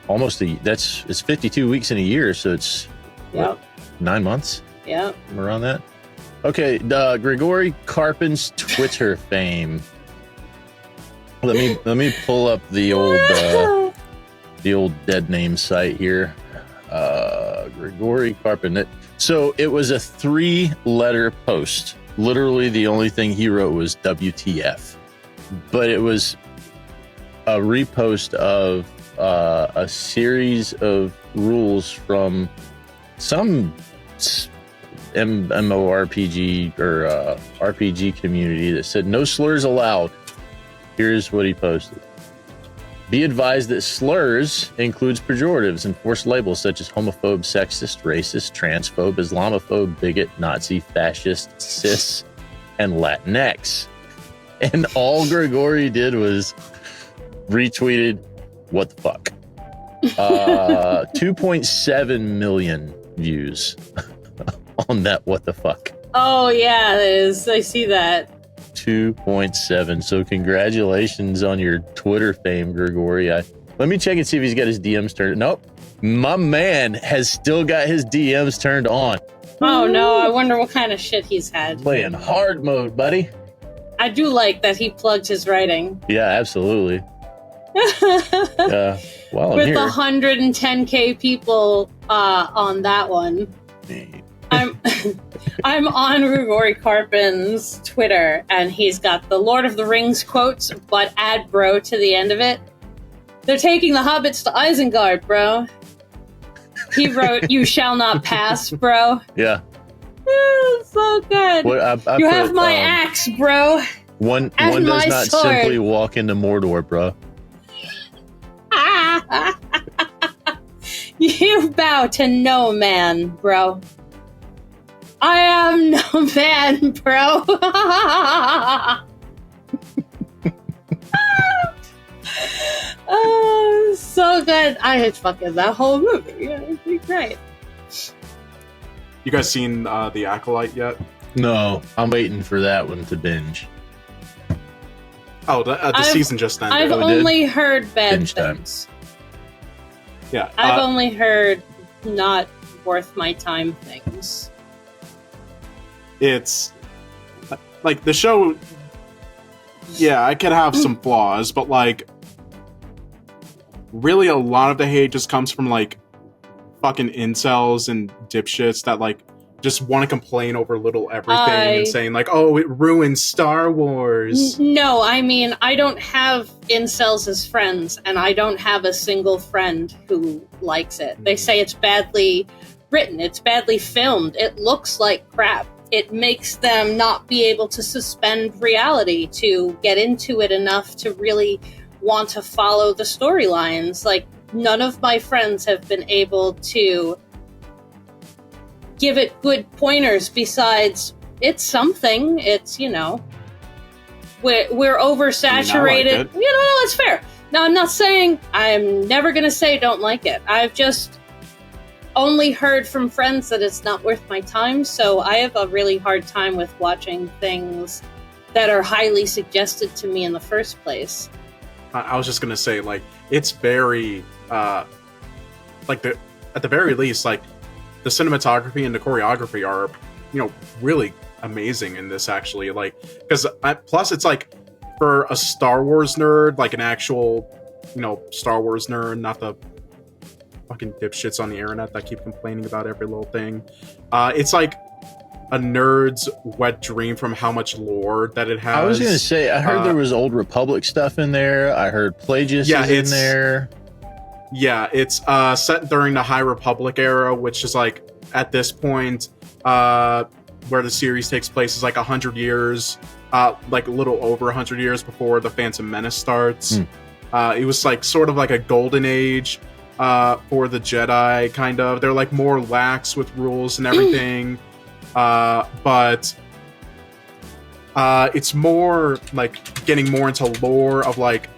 [SPEAKER 2] almost it's 52 weeks in a year, so it's 9 months.
[SPEAKER 1] Yeah,
[SPEAKER 2] around that. Okay, Grigory Karpin's Twitter fame. Let me pull up the old dead name site here. Grigory Karpin. So it was a 3-letter post. Literally, the only thing he wrote was WTF, but it was a repost of a series of rules from some MMORPG or RPG community that said no slurs allowed. Here's what he posted. Be advised that slurs includes pejoratives and forced labels such as homophobe, sexist, racist, transphobe, Islamophobe, bigot, Nazi, fascist, cis, and Latinx. And all Grigory did was retweeted, what the fuck? 2.7 million views on that. What the fuck?
[SPEAKER 1] Oh yeah, it is. I see that.
[SPEAKER 2] 2.7. So congratulations on your Twitter fame, Grigori. Let me check and see if he's got his DMs turned. Nope. My man has still got his DMs turned on.
[SPEAKER 1] Oh no, I wonder what kind of shit he's had.
[SPEAKER 2] Playing hard mode, buddy.
[SPEAKER 1] I do like that he plugged his writing.
[SPEAKER 2] Yeah, absolutely. Well,
[SPEAKER 1] with 110K people on that one. I'm on Grigori Karpin's Twitter, and he's got the Lord of the Rings quotes, but add bro to the end of it. They're taking the hobbits to Isengard, bro. He wrote, "You shall not pass, bro."
[SPEAKER 2] Yeah.
[SPEAKER 1] So good.
[SPEAKER 2] Well, I
[SPEAKER 1] you have my axe, bro.
[SPEAKER 2] One does not
[SPEAKER 1] sword.
[SPEAKER 2] simply walk into Mordor, bro.
[SPEAKER 1] You bow to no man, bro. I am no man, bro. Oh, so good. I hate fucking that whole movie. Yeah, it's great.
[SPEAKER 3] You guys seen The Acolyte yet?
[SPEAKER 2] No, I'm waiting for that one to binge.
[SPEAKER 3] Oh, the season just ended.
[SPEAKER 1] I've only heard bad
[SPEAKER 2] Binge time.
[SPEAKER 1] things.
[SPEAKER 3] Yeah,
[SPEAKER 1] I've only heard not worth my time things.
[SPEAKER 3] It's like the show. Yeah, it could have some flaws, but like, really, a lot of the hate just comes from like fucking incels and dipshits that like just want to complain over little everything and saying like, "Oh, it ruins Star Wars."
[SPEAKER 1] No, I mean, I don't have incels as friends, and I don't have a single friend who likes it. They say it's badly written, it's badly filmed, it looks like crap. It makes them not be able to suspend reality to get into it enough to really want to follow the storylines. Like, none of my friends have been able to give it good pointers besides it's something. It's, you know, we're oversaturated.
[SPEAKER 3] I like it.
[SPEAKER 1] You know, it's fair. Now, I'm not saying, I'm never going to say don't like it. I've just only heard from friends that it's not worth my time, so I have a really hard time with watching things that are highly suggested to me in the first place.
[SPEAKER 3] I was just gonna say, like, it's very, at the very least, like, the cinematography and the choreography are, you know, really amazing in this, actually. Like, because plus it's like, for a Star Wars nerd, like an actual, you know, Star Wars nerd, not the fucking dipshits on the internet that keep complaining about every little thing. It's like a nerd's wet dream from how much lore that it has.
[SPEAKER 2] I was gonna say, I heard there was Old Republic stuff in there. I heard Plagius is in there.
[SPEAKER 3] Yeah, it's set during the High Republic era, which is like at this point where the series takes place is like 100 years, like a little over 100 years before the Phantom Menace starts. It was like sort of like a golden age for the Jedi, kind of. They're like more lax with rules and everything. But it's more like getting more into lore of like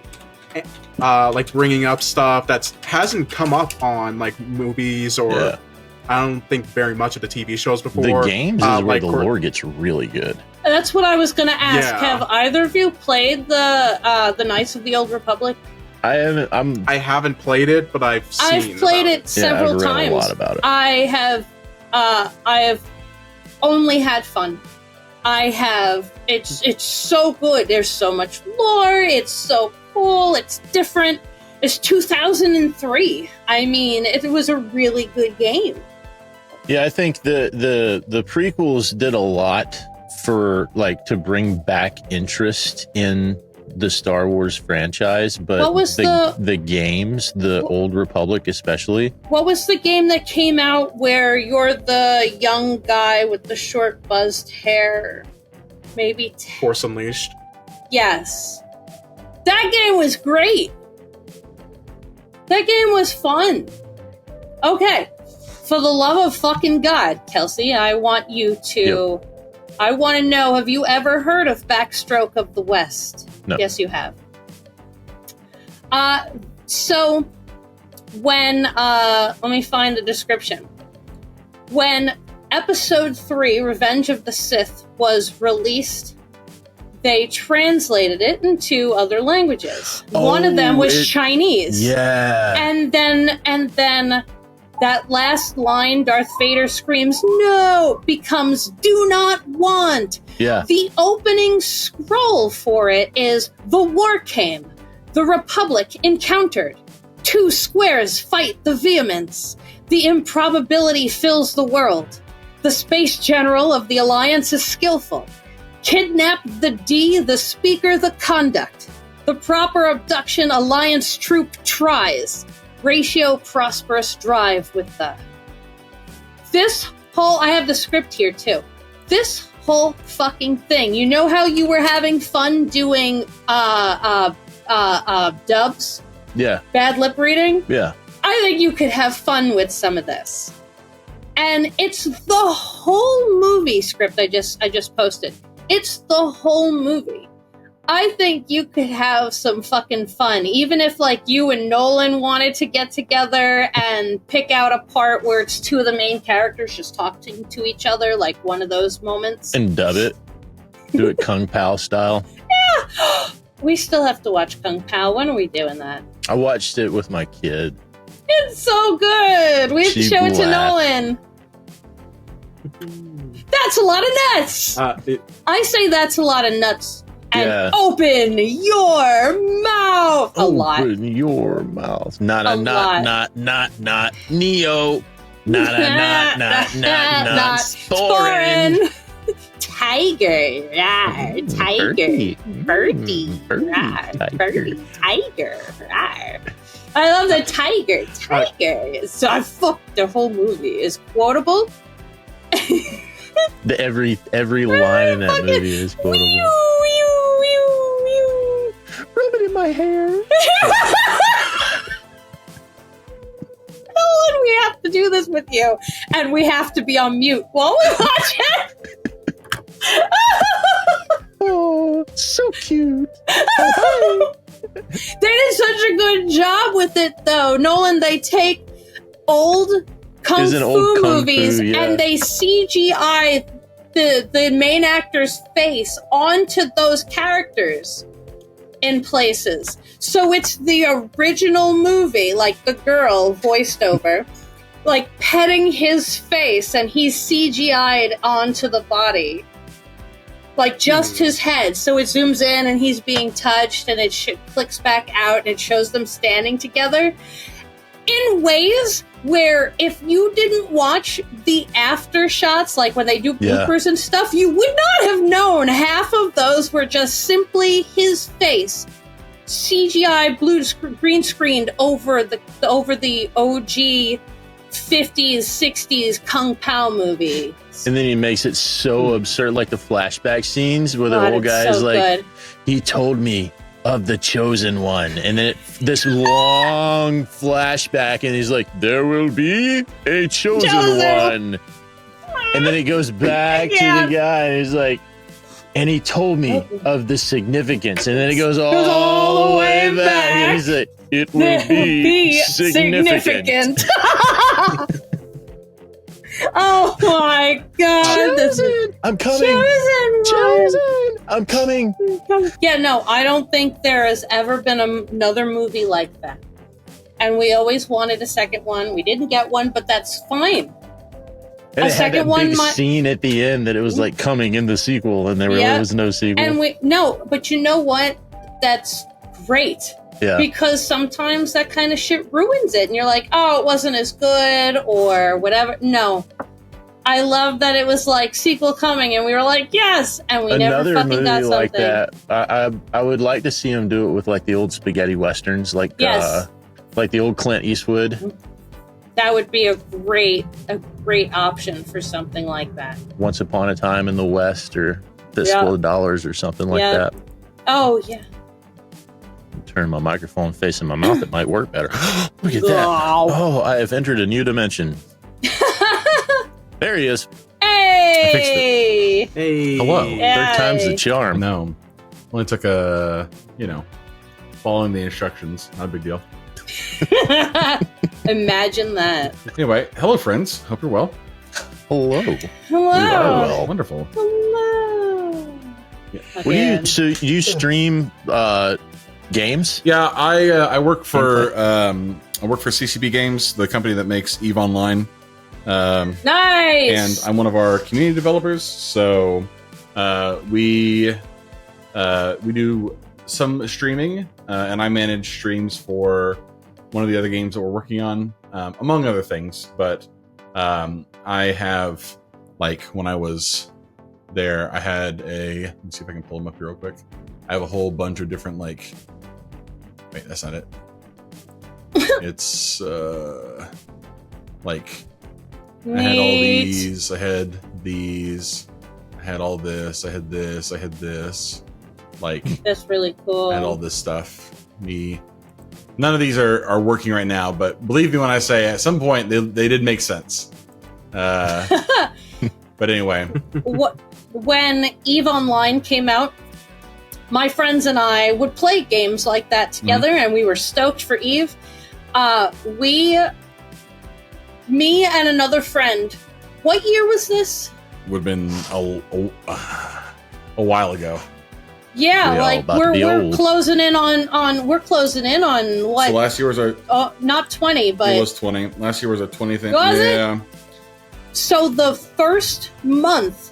[SPEAKER 3] bringing up stuff that hasn't come up on like movies or I don't think very much of the TV shows before.
[SPEAKER 2] The games is where the lore gets really good.
[SPEAKER 1] That's what I was going to ask.
[SPEAKER 3] Yeah.
[SPEAKER 1] Have either of you played the Knights of the Old Republic?
[SPEAKER 3] I haven't played it, but I've
[SPEAKER 1] played it several
[SPEAKER 2] I've read
[SPEAKER 1] times.
[SPEAKER 2] a lot about it.
[SPEAKER 1] I have only had fun. It's so good. There's so much lore. It's so cool. It's different. It's 2003. I mean, it was a really good game.
[SPEAKER 2] Yeah, I think the prequels did a lot for like to bring back interest in the Star Wars franchise, but
[SPEAKER 1] what was
[SPEAKER 2] the games, the Old Republic especially.
[SPEAKER 1] What was the game that came out where you're the young guy with the short buzzed hair? Maybe
[SPEAKER 3] Force Unleashed.
[SPEAKER 1] Yes. That game was great. That game was fun. Okay. For the love of fucking God, Kelsey, I want you to... Yep. I want to know, have you ever heard of Backstroke of the West?
[SPEAKER 2] No.
[SPEAKER 1] Yes, you have. So, when let me find the description. When Episode 3, Revenge of the Sith, was released, they translated it into other languages. One of them was Chinese.
[SPEAKER 2] Yeah.
[SPEAKER 1] And then that last line, Darth Vader screams, "No!" becomes "do not want."
[SPEAKER 2] Yeah.
[SPEAKER 1] The opening scroll for it is, "The war came. The Republic encountered. Two squares fight the vehemence. The improbability fills the world. The space general of the Alliance is skillful. Kidnap the D, the speaker, the conduct. The proper abduction Alliance troop tries. Ratio prosperous drive with the..." This whole... I have the script here, too. This whole fucking thing. You know how you were having fun doing dubs?
[SPEAKER 2] Yeah.
[SPEAKER 1] Bad lip reading?
[SPEAKER 2] Yeah.
[SPEAKER 1] I think you could have fun with some of this. And it's the whole movie script I just posted. It's the whole movie. I think you could have some fucking fun, even if like you and Nolan wanted to get together and pick out a part where it's two of the main characters just talking to each other, like one of those moments.
[SPEAKER 2] And dub it. Do it Kung Pao style.
[SPEAKER 1] Yeah. We still have to watch Kung Pao. When are we doing that?
[SPEAKER 2] I watched it with my kid.
[SPEAKER 1] It's so good. We have to show it to Nolan. That's a lot of nuts. I say that's a lot of nuts. And open your mouth. A lot.
[SPEAKER 2] Open your mouth. Not Neo. Not Thorin.
[SPEAKER 1] Tiger. Tiger. Birdie. Tiger. I love the tiger. So I fucked the whole movie. Is quotable.
[SPEAKER 2] Every line in that movie is quotable. Rub it in my hair.
[SPEAKER 1] Nolan, we have to do this with you, and we have to be on mute while we watch it.
[SPEAKER 2] Oh, so cute.
[SPEAKER 1] They did such a good job with it, though. Nolan, they take old kung fu movies and they CGI the main actor's face onto those characters in places. So it's the original movie, like the girl voiced over, like petting his face, and he's CGI'd onto the body. Like just his head. So it zooms in and he's being touched, and it clicks back out and it shows them standing together in ways where if you didn't watch the after shots, like when they do bloopers and stuff, you would not have known half of those were just simply his face CGI green screened over the OG 50s, 60s Kung Pao movie.
[SPEAKER 2] And then he makes it so absurd, like the flashback scenes where the old guy is like, he told me of the chosen one. And then this long flashback, and he's like, there will be a chosen one. And then it goes back to the guy, and he's like, and he told me of the significance. And then it goes all the way back. And he's like, it will be significant.
[SPEAKER 1] Oh my God.
[SPEAKER 2] Chosen. I'm coming. Chosen. I'm coming.
[SPEAKER 1] Yeah, no, I don't think there has ever been another movie like that. And we always wanted a second one. We didn't get one, but that's fine.
[SPEAKER 2] And it had that big scene at the end that it was like coming in the sequel, and there really was no sequel.
[SPEAKER 1] And but you know what? That's great. Yeah. Because sometimes that kind of shit ruins it, and you're like, oh, it wasn't as good, or whatever. No. I love that it was like sequel coming, and we were like, yes, and we never fucking got something
[SPEAKER 2] like that. I would like to see him do it with like the old spaghetti westerns, like the old Clint Eastwood.
[SPEAKER 1] That would be a great option for something like that.
[SPEAKER 2] Once Upon a Time in the West, or Fistful of Dollars, or something like that.
[SPEAKER 1] Oh yeah.
[SPEAKER 2] Turn my microphone facing my mouth, it might work better. Look at that. Oh, I have entered a new dimension. There he is.
[SPEAKER 1] Hey!
[SPEAKER 2] I fixed it.
[SPEAKER 3] Hey.
[SPEAKER 2] Hello. Third time's the charm.
[SPEAKER 3] No. Only took following the instructions. Not a big deal.
[SPEAKER 1] Imagine that.
[SPEAKER 7] Anyway, hello, friends. Hope you're well.
[SPEAKER 2] Hello.
[SPEAKER 1] Hello.
[SPEAKER 2] We are well.
[SPEAKER 7] Wonderful.
[SPEAKER 1] Hello.
[SPEAKER 7] Yeah.
[SPEAKER 2] What do you? So you stream games?
[SPEAKER 7] Yeah, I work for CCP Games, the company that makes EVE Online.
[SPEAKER 1] Nice.
[SPEAKER 7] And I'm one of our community developers. So we do some streaming, and I manage streams for one of the other games that we're working on, among other things. But I have, like, when I was there, I had let me see if I can pull them up here real quick. I have a whole bunch of different, like, wait, that's not it. It's like, I had all these, I had these, I had all this, I had this, I had this. Like,
[SPEAKER 1] that's really cool.
[SPEAKER 7] I had all this stuff. None of these are working right now, but believe me when I say at some point they did make sense. But anyway.
[SPEAKER 1] When EVE Online came out, my friends and I would play games like that together, and we were stoked for EVE. Me and another friend, what year was this?
[SPEAKER 7] Would have been a while ago.
[SPEAKER 1] Yeah, like we're closing in on what?
[SPEAKER 7] So last year was our
[SPEAKER 1] not 20, but
[SPEAKER 7] it was 20. Last year was our 20th.
[SPEAKER 1] Was
[SPEAKER 7] yeah.
[SPEAKER 1] it? So the first month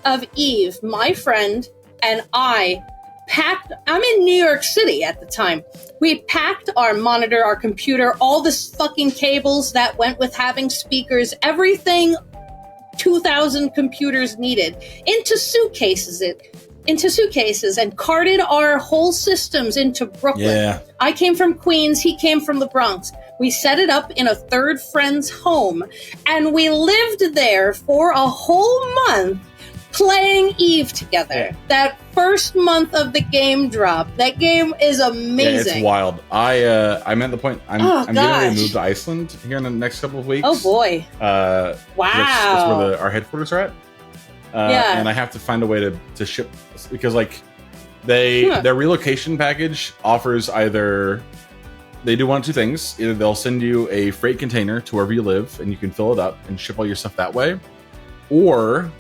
[SPEAKER 1] of EVE, my friend and I packed. I'm in New York City at the time. We packed our monitor, our computer, all the fucking cables that went with having speakers, everything 2,000 computers needed into suitcases and carted our whole systems into Brooklyn.
[SPEAKER 7] Yeah.
[SPEAKER 1] I came from Queens, he came from the Bronx. We set it up in a third friend's home, and we lived there for a whole month playing EVE together. That first month of the game drop. That game is amazing.
[SPEAKER 7] Yeah, it's wild. I'm at the point I'm getting ready to move to Iceland here in the next couple of weeks.
[SPEAKER 1] Oh boy.
[SPEAKER 7] Wow. That's where our headquarters are at.
[SPEAKER 1] Yeah.
[SPEAKER 7] And I have to find a way to ship, because like their relocation package offers either they do one of two things. Either they'll send you a freight container to wherever you live and you can fill it up and ship all your stuff that way, or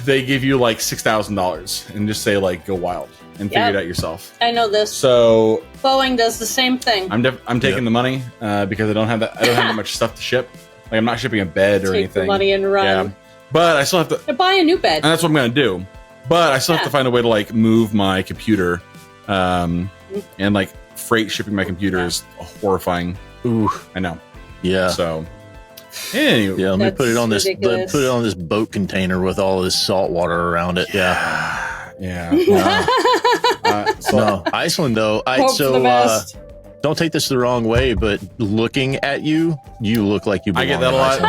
[SPEAKER 7] they give you like $6,000 and just say like go wild and figure it out yourself.
[SPEAKER 1] I know this.
[SPEAKER 7] So
[SPEAKER 1] Boeing does the same thing.
[SPEAKER 7] I'm taking the money because I don't have that much stuff to ship. Like I'm not shipping a bed or anything.
[SPEAKER 1] Take the money and run.
[SPEAKER 7] Yeah. But I still have to
[SPEAKER 1] buy a new bed.
[SPEAKER 7] And that's what I'm going to do. But I still have to find a way to like move my computer, and like freight shipping my computer is horrifying.
[SPEAKER 2] Ooh,
[SPEAKER 7] I know.
[SPEAKER 2] Yeah.
[SPEAKER 7] So anyway,
[SPEAKER 2] yeah, let me put it on
[SPEAKER 1] ridiculous.
[SPEAKER 2] this boat container with all this salt water around it. Yeah. No, Iceland though. Don't take this the wrong way, but looking at you look like you belong.
[SPEAKER 7] I get that a lot.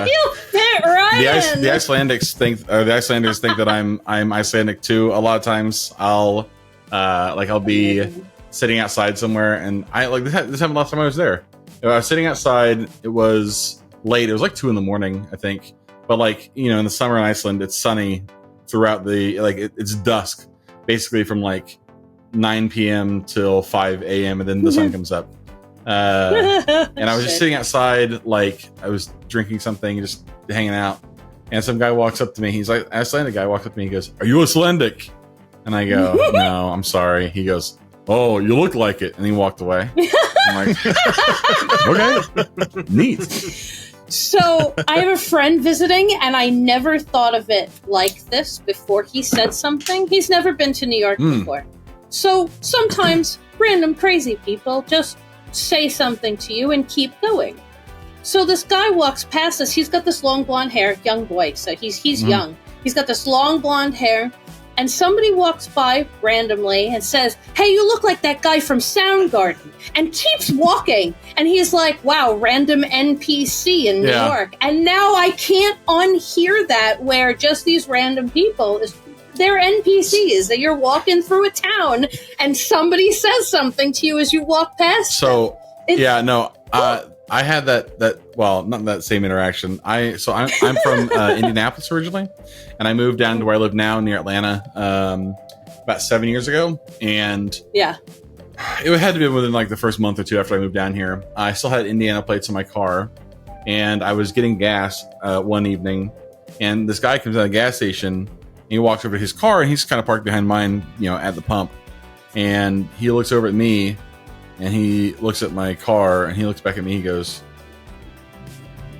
[SPEAKER 1] You fit right in.
[SPEAKER 7] The Icelanders think that I'm Icelandic too. A lot of times I'll be sitting outside somewhere, and I like this happened last time I was there. I was sitting outside. It was late. It was like 2 a.m, I think. But like, you know, in the summer in Iceland, it's sunny throughout it's dusk, basically from like 9 p.m. till 5 a.m. and then the sun comes up. And I was just sitting outside, like I was drinking something, just hanging out. And some guy walks up to me. He's like, Icelandic guy walks up to me. He goes, "Are you Icelandic?" And I go, "No, I'm sorry." He goes, "Oh, you look like it." And he walked away. I'm like, okay, neat.
[SPEAKER 1] So I have a friend visiting, and I never thought of it like this before he said something. He's never been to New York before. So sometimes random crazy people just say something to you and keep going. So this guy walks past us. He's got this long blonde hair, young boy. So he's young. He's got this long blonde hair. And somebody walks by randomly and says, "Hey, you look like that guy from Soundgarden," and keeps walking. And he's like, "Wow, random NPC in New York." And now I can't unhear that, where just these random people, they're NPCs, that you're walking through a town and somebody says something to you as you walk past them.
[SPEAKER 7] I had well, not that same interaction. I'm from Indianapolis originally, and I moved down to where I live now near Atlanta about 7 years ago. And it had to be within like the first month or two after I moved down here. I still had Indiana plates on my car, and I was getting gas one evening, and this guy comes out of the gas station, and he walks over to his car, and he's kind of parked behind mine, at the pump, and he looks over at me, and he looks at my car, and he looks back at me, he goes,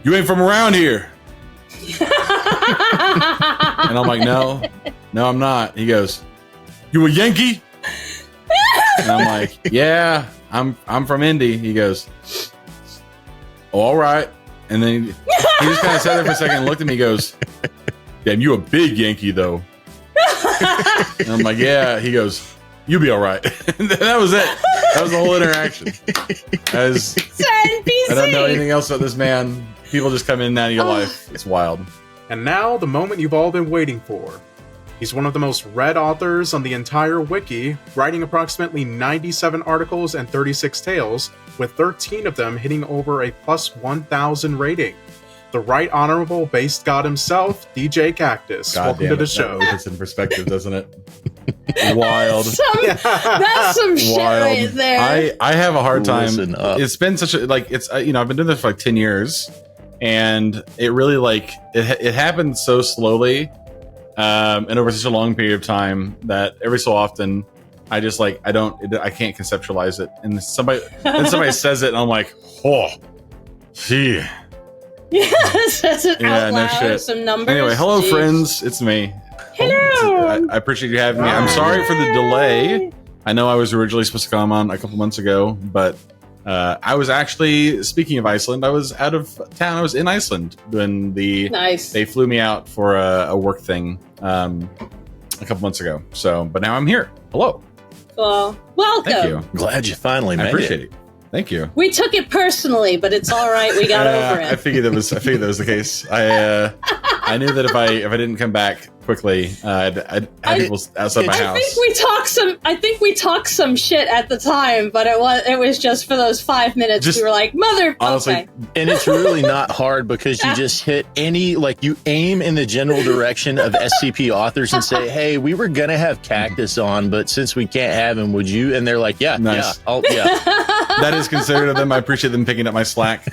[SPEAKER 7] "You ain't from around here." And I'm like, no, I'm not. He goes, "You a Yankee?" And I'm like, "Yeah, I'm from Indy." He goes, "Oh, all right." And then he just kind of sat there for a second and looked at me. He goes, "Damn, you a big Yankee though." And I'm like, "Yeah." He goes, "You be all right." And that was it. That was the whole interaction. I don't know anything else about this man. People just come in and out of your life. It's wild.
[SPEAKER 3] And now, the moment you've all been waiting for. He's one of the most read authors on the entire wiki, writing approximately 97 articles and 36 tales, with 13 of them hitting over a plus 1,000 rating. The Right Honorable Based God himself, DJKaktus. Welcome to the show.
[SPEAKER 7] That puts in perspective, doesn't it? Wild.
[SPEAKER 1] That's some shit right there.
[SPEAKER 7] I have a hard time.
[SPEAKER 2] Listen up.
[SPEAKER 7] It's been such a I've been doing this for like 10 years, and it really it happened so slowly, and over such a long period of time that every so often I just I can't conceptualize it, and somebody says it, and I'm like, oh, gee.
[SPEAKER 1] Yeah, says it out loud.
[SPEAKER 7] No shit.
[SPEAKER 1] Some numbers.
[SPEAKER 7] Anyway, hello,
[SPEAKER 1] Jeez.
[SPEAKER 7] friends. It's me.
[SPEAKER 1] Hello.
[SPEAKER 7] I appreciate you having me. I'm sorry for the delay. I know I was originally supposed to come on a couple months ago, but I was actually, speaking of Iceland, I was out of town. I was in Iceland when they flew me out for a work thing a couple months ago. So, but now I'm here. Hello.
[SPEAKER 1] Well, welcome.
[SPEAKER 7] Thank you.
[SPEAKER 2] Glad you finally made
[SPEAKER 7] I appreciate
[SPEAKER 2] it.
[SPEAKER 7] it. Thank you.
[SPEAKER 1] We took it personally, but it's all right. We got over it.
[SPEAKER 7] I figured that was the case. I knew that if I didn't come back quickly, I'd have people outside my house.
[SPEAKER 1] I think we talked some shit at the time, but it was just for those 5 minutes. We were like,
[SPEAKER 7] honestly,
[SPEAKER 1] okay.
[SPEAKER 2] And it's really not hard because you just hit you aim in the general direction of SCP authors and say, "Hey, we were gonna have Cactus on, but since we can't have him, would you?" And they're like, "Yeah,
[SPEAKER 7] nice.
[SPEAKER 2] yeah."
[SPEAKER 7] That is considerate of them. I appreciate them picking up my slack.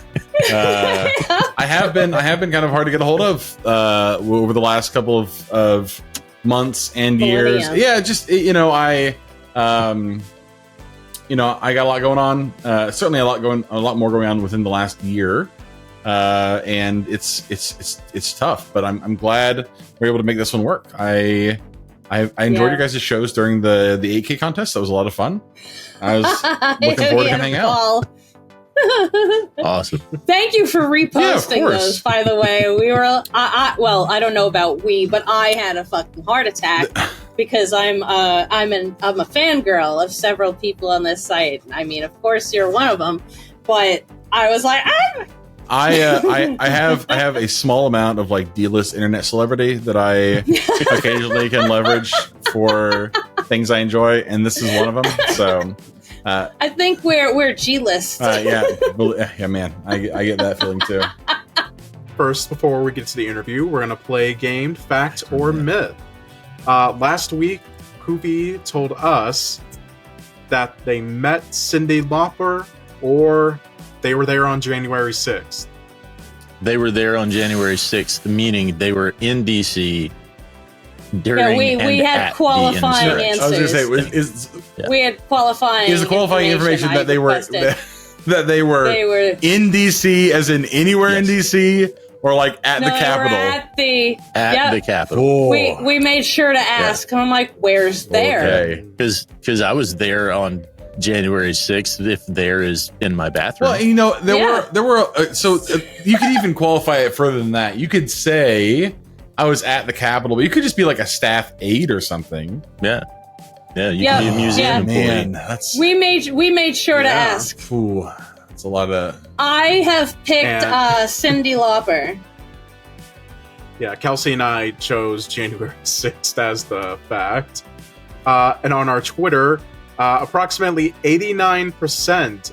[SPEAKER 7] I have been kind of hard to get a hold of over the last couple of months and years. Yeah, just I got a lot going on. Certainly a lot more going on within the last year, and it's tough. But I'm glad we're able to make this one work. I enjoyed your guys' shows during the 8K contest. That was a lot of fun. I was looking forward to hanging out.
[SPEAKER 2] Awesome.
[SPEAKER 1] Thank you for reposting those, by the way. We were, I don't know about but I had a fucking heart attack because I'm a fangirl of several people on this site. I mean, of course you're one of them, but I was like,
[SPEAKER 7] I have a small amount of D-list internet celebrity that I occasionally can leverage for things I enjoy, and this is one of them. So
[SPEAKER 1] I think we're G-list.
[SPEAKER 7] Yeah, man, I get that feeling too.
[SPEAKER 3] First, before we get to the interview, we're gonna play a game, Fact or Myth. Last week, Poopy told us that they met Cyndi Lauper, or they were there on January 6th.
[SPEAKER 2] They were there on January 6th, meaning they were in DC during
[SPEAKER 1] we had qualifying answers.
[SPEAKER 7] I was going to say,
[SPEAKER 1] we had qualifying.
[SPEAKER 7] Is the qualifying information that they were in DC, as in anywhere in DC, or at the Capitol?
[SPEAKER 2] At the Capitol.
[SPEAKER 7] Oh.
[SPEAKER 1] We made sure to ask. And I'm like, where's there?
[SPEAKER 2] Okay, because I was there on January 6th, if there is in my bathroom.
[SPEAKER 7] Well, there were you could even qualify it further than that. You could say I was at the Capitol, but you could just be like a staff aide or something.
[SPEAKER 2] Yeah, you can be a museum employee.
[SPEAKER 7] Man,
[SPEAKER 1] we made sure to ask.
[SPEAKER 7] Ooh, that's a lot of.
[SPEAKER 1] I have picked Cyndi Lauper.
[SPEAKER 3] Yeah, Kelsey and I chose January 6th as the fact. And on our Twitter, approximately 89%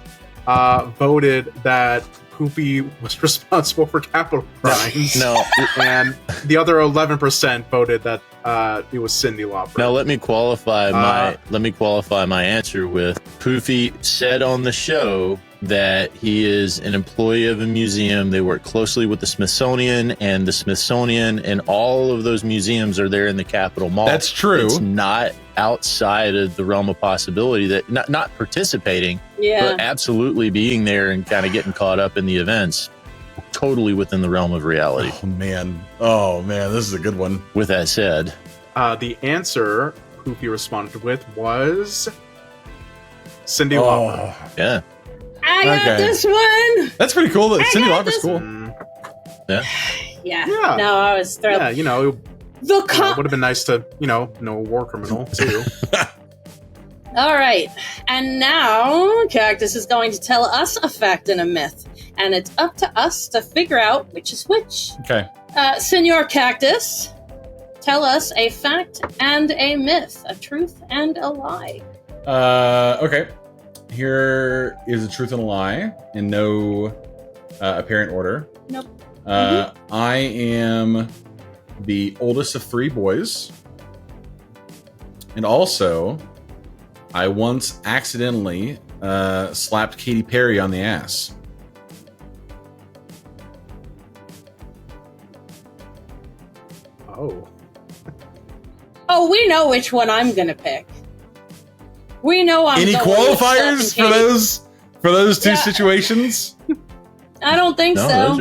[SPEAKER 3] voted that Poopy was responsible for capital crimes.
[SPEAKER 2] No.
[SPEAKER 3] And the other 11% voted that it was Cindy Lauper.
[SPEAKER 2] Now let me qualify my answer with Poofy said on the show that he is an employee of a museum. They work closely with the Smithsonian, and the Smithsonian and all of those museums are there in the Capitol Mall.
[SPEAKER 7] That's true.
[SPEAKER 2] It's not outside of the realm of possibility that not participating, but absolutely being there and kind of getting caught up in the events. Totally within the realm of reality.
[SPEAKER 7] Oh man, this is a good one.
[SPEAKER 2] With that said,
[SPEAKER 3] the answer Poofy responded with was Cindy Lauper.
[SPEAKER 2] Yeah.
[SPEAKER 1] I got this one.
[SPEAKER 7] That's pretty cool. That Cindy Lauper's cool.
[SPEAKER 1] Yeah. No, I was thrilled.
[SPEAKER 3] Yeah, it would have been nice to, know a war criminal too.
[SPEAKER 1] All right. And now Cactus is going to tell us a fact and a myth. And it's up to us to figure out which is which.
[SPEAKER 7] Okay.
[SPEAKER 1] Senor Cactus, tell us a fact and a myth, a truth and a lie.
[SPEAKER 7] Okay. Here is a truth and a lie in no apparent order.
[SPEAKER 1] Nope.
[SPEAKER 7] I am the oldest of 3 boys. And also, I once accidentally slapped Katy Perry on the ass.
[SPEAKER 1] Oh, we know which one I'm going to pick. We know I'm
[SPEAKER 7] Any
[SPEAKER 1] going
[SPEAKER 7] qualifiers for those two situations?
[SPEAKER 1] I don't think so.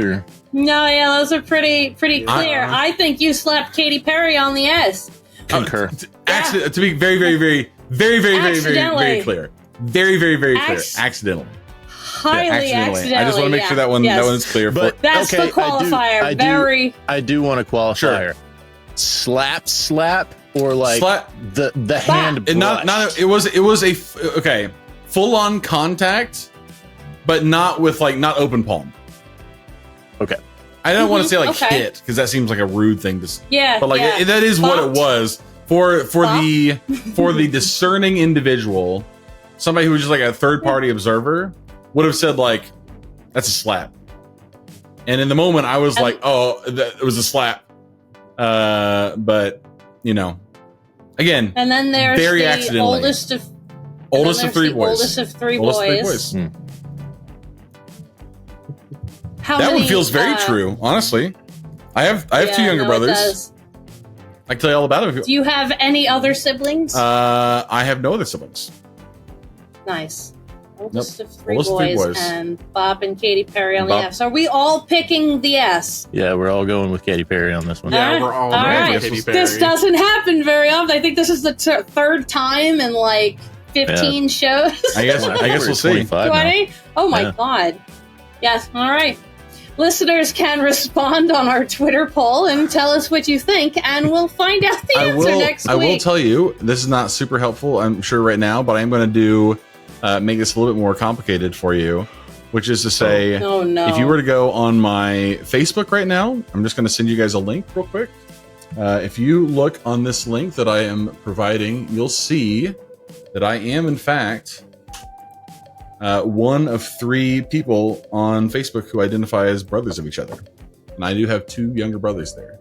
[SPEAKER 2] Those
[SPEAKER 1] are pretty clear. I think you slapped Katy Perry on the ass.
[SPEAKER 2] Concur.
[SPEAKER 7] To be very, very, very, very, very, very, very, very clear. Very, very, very clear. Accidentally.
[SPEAKER 1] Highly accidentally.
[SPEAKER 7] I just want to make sure that one is clear.
[SPEAKER 2] But
[SPEAKER 1] that's the qualifier.
[SPEAKER 2] I do want a qualifier.
[SPEAKER 7] Sure.
[SPEAKER 2] Slap, or like the hand.
[SPEAKER 7] It was a full on contact, but not with not open palm.
[SPEAKER 2] Okay.
[SPEAKER 7] I don't want to say hit because that seems like a rude thing to. But that is
[SPEAKER 1] Bumped.
[SPEAKER 7] what it was for the discerning individual, somebody who was just like a third party observer would have said that's a slap. And in the moment, I was like, oh, it was a slap. But again,
[SPEAKER 1] and then there's
[SPEAKER 7] very
[SPEAKER 1] the
[SPEAKER 7] accidentally.
[SPEAKER 1] oldest of
[SPEAKER 7] 3 boys.
[SPEAKER 1] Oldest of 3 boys. How
[SPEAKER 7] that
[SPEAKER 1] many,
[SPEAKER 7] one feels very true, honestly. I have 2 younger brothers. I can tell you all about it.
[SPEAKER 1] Do you have any other siblings?
[SPEAKER 7] I have no other siblings.
[SPEAKER 1] Nice. Oldest of 3
[SPEAKER 7] Oldest of 3
[SPEAKER 1] boys,
[SPEAKER 7] boys.
[SPEAKER 1] And Bob and Katy Perry on the S. Are we all picking the S?
[SPEAKER 2] Yeah, we're all going with Katy Perry on this one.
[SPEAKER 3] Yeah, we're all
[SPEAKER 1] right.
[SPEAKER 3] Katy Perry.
[SPEAKER 1] This doesn't happen very often. I think this is the third time in 15 shows.
[SPEAKER 7] I guess we'll see.
[SPEAKER 1] 20? Oh my god. Yes, all right. Listeners can respond on our Twitter poll and tell us what you think, and we'll find out the answer next week.
[SPEAKER 7] I will tell you, this is not super helpful, I'm sure, right now, but I'm going to make this a little bit more complicated for you, which is to say, if you were to go on my Facebook right now, I'm just going to send you guys a link real quick. If you look on this link that I am providing, you'll see that I am, in fact, one of 3 people on Facebook who identify as brothers of each other. And I do have 2 younger brothers there.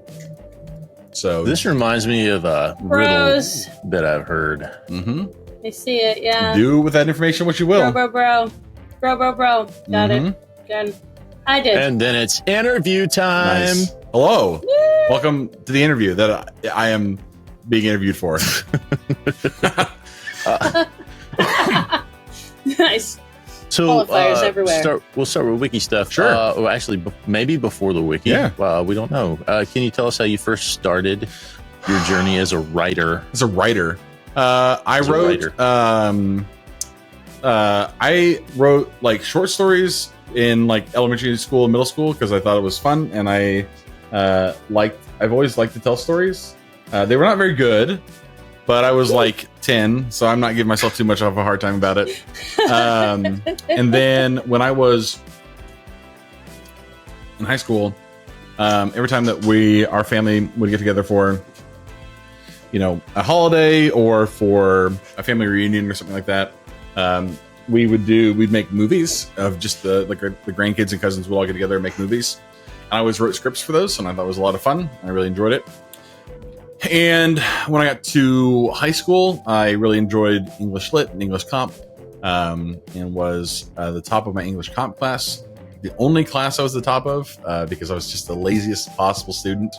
[SPEAKER 7] So
[SPEAKER 2] this reminds me of a riddle that I've heard.
[SPEAKER 7] Mm-hmm.
[SPEAKER 1] I see it, yeah.
[SPEAKER 7] Do with that information what you will.
[SPEAKER 1] Bro. Got it. Good. I did.
[SPEAKER 2] And then it's interview time.
[SPEAKER 7] Nice. Hello. Woo! Welcome to the interview that I am being interviewed for.
[SPEAKER 1] Nice.
[SPEAKER 2] So
[SPEAKER 1] qualifiers everywhere.
[SPEAKER 2] We'll start with wiki stuff.
[SPEAKER 7] Sure.
[SPEAKER 2] Well, actually, maybe before the wiki.
[SPEAKER 7] Yeah.
[SPEAKER 2] We don't know. Can you tell us how you first started your journey as a writer?
[SPEAKER 7] As a writer, I wrote short stories in elementary school and middle school because I thought it was fun, and I've always liked to tell stories. They were not very good, but I was 10, so I'm not giving myself too much of a hard time about it. And then when I was in high school, every time that our family would get together for, a holiday or for a family reunion or something like that, we'd make movies of just the grandkids and cousins would all get together and make movies. And I always wrote scripts for those, and I thought it was a lot of fun. I really enjoyed it. And when I got to high school, I really enjoyed English Lit and English Comp, and was the top of my English Comp class. The only class I was the top of, because I was just the laziest possible student.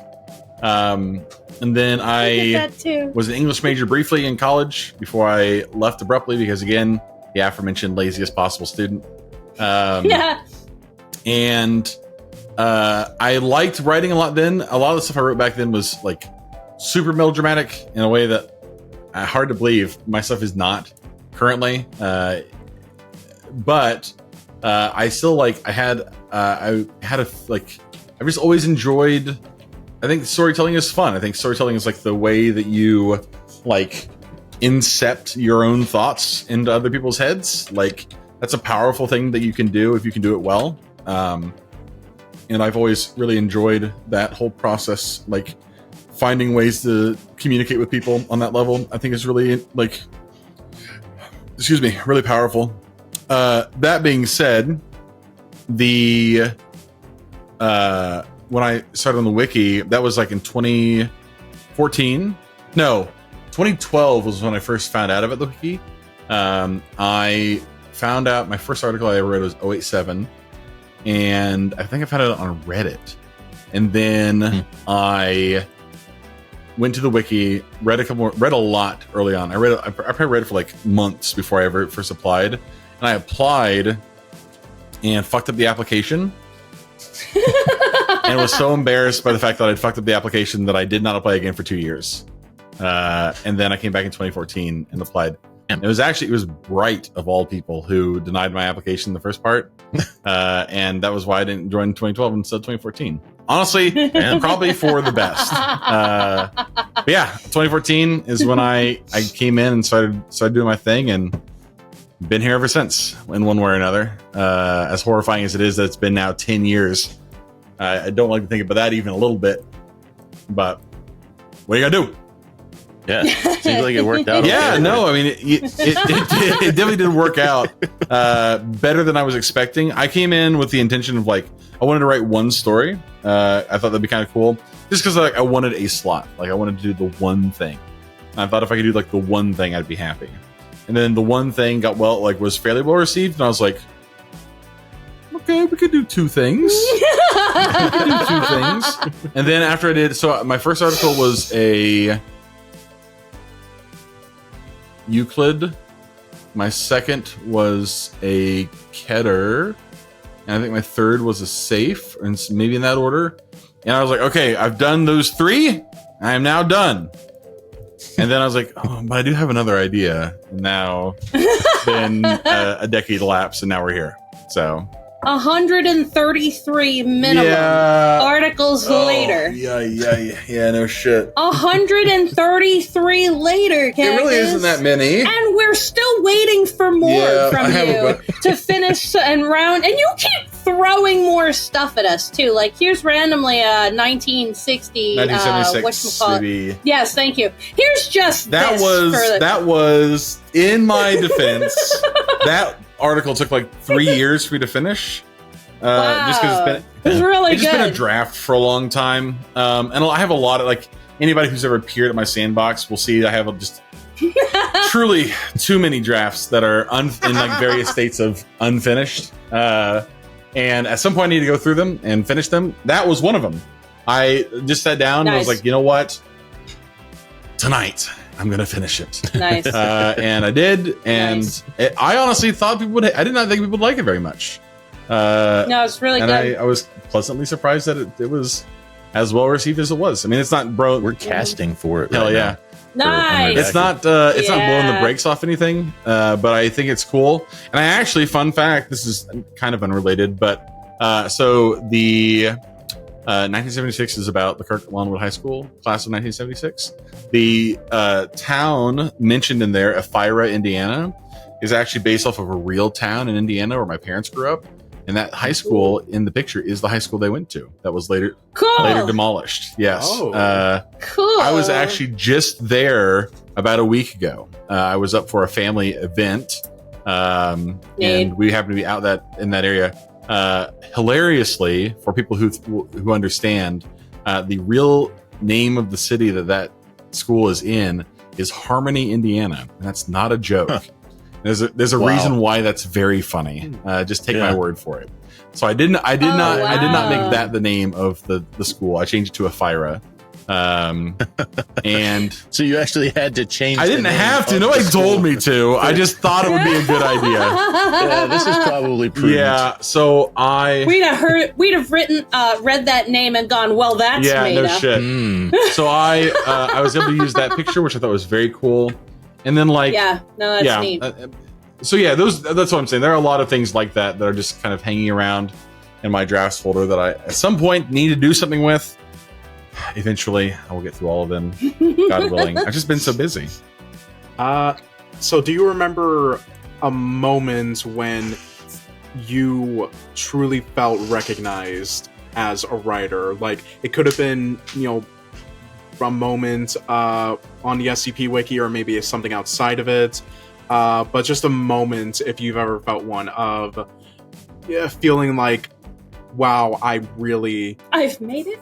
[SPEAKER 7] And then I was an English major briefly in college before I left abruptly because, again, the aforementioned laziest possible student. And I liked writing a lot then. A lot of the stuff I wrote back then was like super melodramatic in a way that hard to believe my stuff is not currently. But I still I just always enjoyed. I think storytelling is fun. I think storytelling is like the way that you like incept your own thoughts into other people's heads. Like that's a powerful thing that you can do if you can do it well. And I've always really enjoyed that whole process, like finding ways to communicate with people on that level. I think is really really powerful. That being said, when I started on the wiki, that was like in 2014. No, 2012 was when I first found out about the wiki. I found out my first article I ever read was 087, and I think I found it on Reddit. And then I went to the wiki, read a lot early on. I probably read it for like months before I ever first applied. And I applied and fucked up the application. And was so embarrassed by the fact that I'd fucked up the application that I did not apply again for 2 years. And then I came back in 2014 and applied. And it was Bright of all people who denied my application in the first part. And that was why I didn't join 2012 instead of 2014. Honestly, probably for the best. But yeah, 2014 is when I came in and started doing my thing, and been here ever since in one way or another. As horrifying as it is that it's been now 10 years. I don't like to think about that even a little bit, but what are you gonna do?
[SPEAKER 2] Yeah, seems like it worked out.
[SPEAKER 7] Yeah, okay, no, I mean, it definitely didn't work out better than I was expecting. I came in with the intention of I wanted to write one story. I thought that'd be kind of cool, just because I wanted a slot. I wanted to do the one thing. And I thought if I could do the one thing, I'd be happy. And then the one thing was fairly well received, and I was like, okay, we could do two things. And then after I did, so my first article was a Euclid. My second was a Keter. And I think my third was a Safe, and maybe in that order. And I was like, okay, I've done those three. I am now done. And then I was like, oh, but I do have another idea. And now it's been a decade elapsed, and now we're here. So
[SPEAKER 1] 133 minimum articles later.
[SPEAKER 7] Yeah, no shit.
[SPEAKER 1] 133 later, Cactus.
[SPEAKER 7] It really isn't that many.
[SPEAKER 1] And we're still waiting for more from you to finish and round. And you keep throwing more stuff at us, too. Here's randomly 1976,
[SPEAKER 7] maybe.
[SPEAKER 1] Yes, thank you. Here's just
[SPEAKER 7] that was in my defense. That article took 3 years for me to finish.
[SPEAKER 1] Wow.
[SPEAKER 7] Just because it's
[SPEAKER 1] really
[SPEAKER 7] just been a draft for a long time. And I have a lot of anybody who's ever appeared at my sandbox will see I have just truly too many drafts that are in various states of unfinished. And at some point I need to go through them and finish them. That was one of them. I just sat down and was like, you know what? Tonight I'm gonna finish it.
[SPEAKER 1] Nice.
[SPEAKER 7] And I did, and I honestly thought people would. I did not think people would like it very much.
[SPEAKER 1] No, it's really good.
[SPEAKER 7] And I was pleasantly surprised that it was as well received as it was. I mean, it's not
[SPEAKER 2] We're casting for it.
[SPEAKER 7] Hell yeah.
[SPEAKER 1] Nice.
[SPEAKER 7] It's not blowing the brakes off anything, but I think it's cool. And I actually, fun fact, this is kind of unrelated, but so the 1976 is about the Kirk Longwood High School class of 1976. The town mentioned in there, Ephyra, Indiana, is actually based off of a real town in Indiana where my parents grew up. And that high school in the picture is the high school they went to. That was later demolished. Yes.
[SPEAKER 1] Cool.
[SPEAKER 7] I was actually just there about a week ago. I was up for a family event, and we happened to be out in that area. Hilariously, for people who understand, the real name of the city that school is in is Harmony, Indiana, and that's not a joke.
[SPEAKER 2] Huh.
[SPEAKER 7] There's a
[SPEAKER 2] Wow.
[SPEAKER 7] reason why that's very funny. Just take
[SPEAKER 2] Yeah.
[SPEAKER 7] my word for it. So I did not make that the name of the school. I changed it to Ephira. And
[SPEAKER 2] So you actually had to change.
[SPEAKER 7] I didn't
[SPEAKER 2] the name
[SPEAKER 7] have to.
[SPEAKER 2] of
[SPEAKER 7] Nobody
[SPEAKER 2] the school.
[SPEAKER 7] told me to. I just thought it would be a good idea.
[SPEAKER 2] Yeah, this is probably prudent.
[SPEAKER 7] Yeah. So
[SPEAKER 1] We'd have read that name and gone, well, that's made
[SPEAKER 7] no
[SPEAKER 1] up.
[SPEAKER 7] shit. So I was able to use that picture, which I thought was very cool. And then
[SPEAKER 1] Yeah, no, that's neat.
[SPEAKER 7] So yeah, that's what I'm saying. There are a lot of things like that that are just kind of hanging around in my drafts folder that I at some point need to do something with. Eventually, I will get through all of them, God willing. I've just been so busy.
[SPEAKER 3] So do you remember a moment when you truly felt recognized as a writer? Like, it could have been, a moment on the SCP Wiki, or maybe something outside of it. But just a moment, if you've ever felt one, of feeling like, wow, I've made it.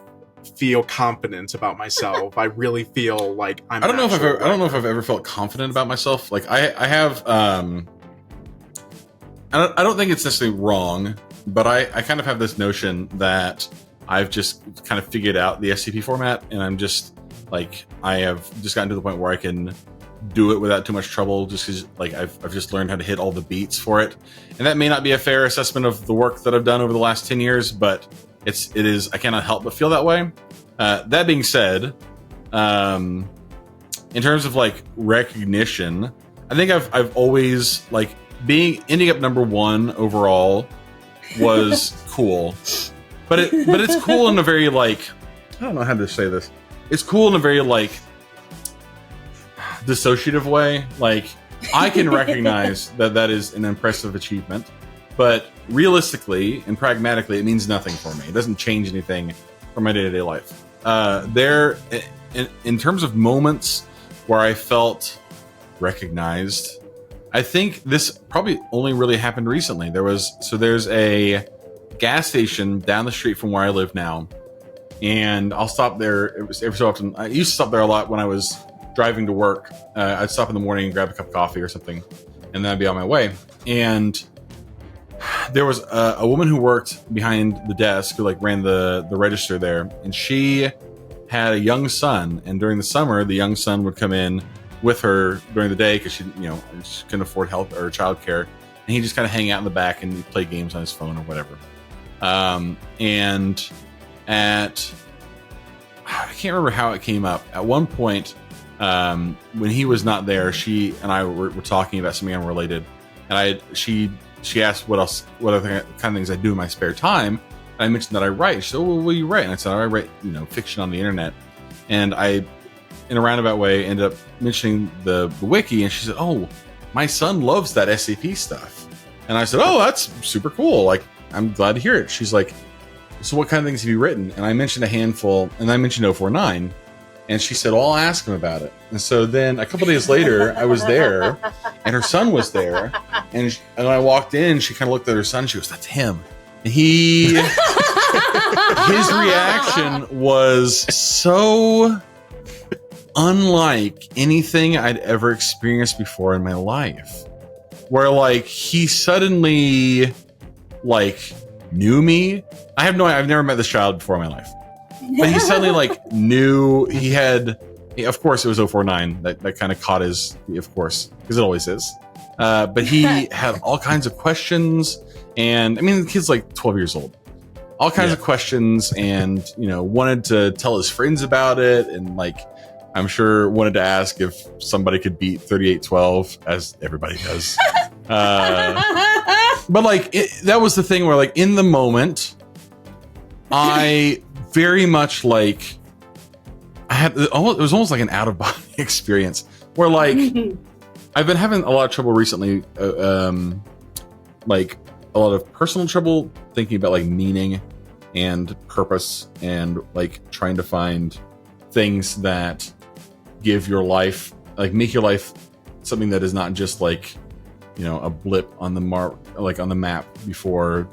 [SPEAKER 3] Feel confident about myself. I really feel like I'm.
[SPEAKER 7] I don't know if I've ever felt confident about myself. Like I have. I don't think it's necessarily wrong, but I kind of have this notion that I've just kind of figured out the SCP format, and I'm just like I have just gotten to the point where I can do it without too much trouble, just because like I've just learned how to hit all the beats for it, and that may not be a fair assessment of the work that I've done over the last 10 years, but it is. I cannot help but feel that way. That being said, in terms of like recognition, I think I've always like ending up number 1 overall was cool, but it's cool in a very like, I don't know how to say this. It's cool in a very like dissociative way. Like I can recognize that is an impressive achievement, but realistically and pragmatically, it means nothing for me. It doesn't change anything for my day-to-day life. In terms of moments where I felt recognized, I think this probably only really happened recently. There's a gas station down the street from where I live now, and I'll stop there every so often. I used to stop there a lot when I was driving to work. I'd stop in the morning and grab a cup of coffee or something, and then I'd be on my way. And there was a woman who worked behind the desk who like ran the register there, and she had a young son, and during the summer the young son would come in with her during the day because she couldn't afford help or childcare, and he'd just kind of hang out in the back and play games on his phone or whatever. And at I can't remember how it came up. At one point, when he was not there, she and I were talking about something unrelated, and she asked what other kind of things I do in my spare time. And I mentioned that I write. She said, "Oh, well, what do you write?" And I said, "I write, fiction on the internet." And I, in a roundabout way, ended up mentioning the wiki. And she said, "Oh, my son loves that SCP stuff." And I said, "Oh, that's super cool. Like, I'm glad to hear it." She's like, "So what kind of things have you written?" And I mentioned a handful, and I mentioned 049. And she said, "Well, I'll ask him about it." And so then a couple days later, I was there, and her son was there. And when I walked in, she kind of looked at her son. She goes, "That's him." And his reaction was so unlike anything I'd ever experienced before in my life. Where like he suddenly like knew me. I've never met this child before in my life. But he suddenly like knew he had, of course it was 049 that kind of caught his, of course, because it always is. But he had all kinds of questions, and I mean the kid's like 12 years old. All kinds of questions, and wanted to tell his friends about it, and like I'm sure wanted to ask if somebody could beat 3812, as everybody does. But like that was the thing where like in the moment, I very much like it was almost like an out of body experience where like I've been having a lot of trouble recently, like a lot of personal trouble thinking about like meaning and purpose and like trying to find things that give your life, like make your life something that is not just like a blip on the map before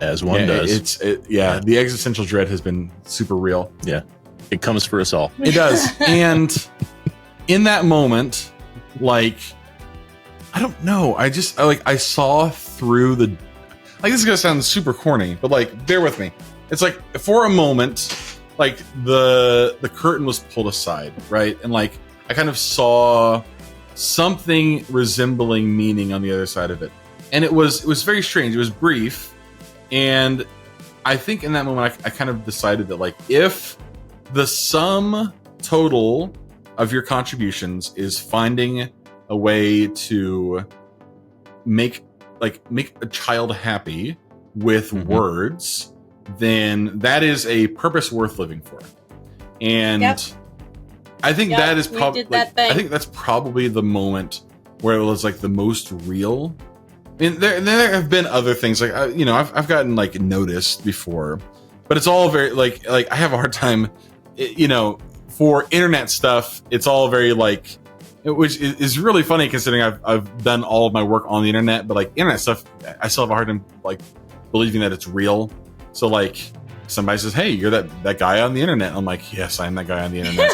[SPEAKER 2] as one does.
[SPEAKER 7] The existential dread has been super real.
[SPEAKER 2] Yeah. It comes for us all.
[SPEAKER 7] It does. And in that moment, like, I don't know. I saw through the, like, this is gonna sound super corny, but like, bear with me. It's like, for a moment, like the curtain was pulled aside, right? And like, I kind of saw something resembling meaning on the other side of it. And it was very strange. It was brief. And I think in that moment, I kind of decided that, like, if the sum total of your contributions is finding a way to make a child happy with words, then that is a purpose worth living for. And I think that is probably, I think that's probably the moment where it was like the most real. I mean, there have been other things, like, I've gotten like noticed before, but it's all very like I have a hard time, for internet stuff. It's all very like, which is really funny considering I've done all of my work on the internet, but like internet stuff, I still have a hard time like believing that it's real. So like somebody says, "Hey, you're that guy on the internet." I'm like, "Yes, I'm that guy on the internet."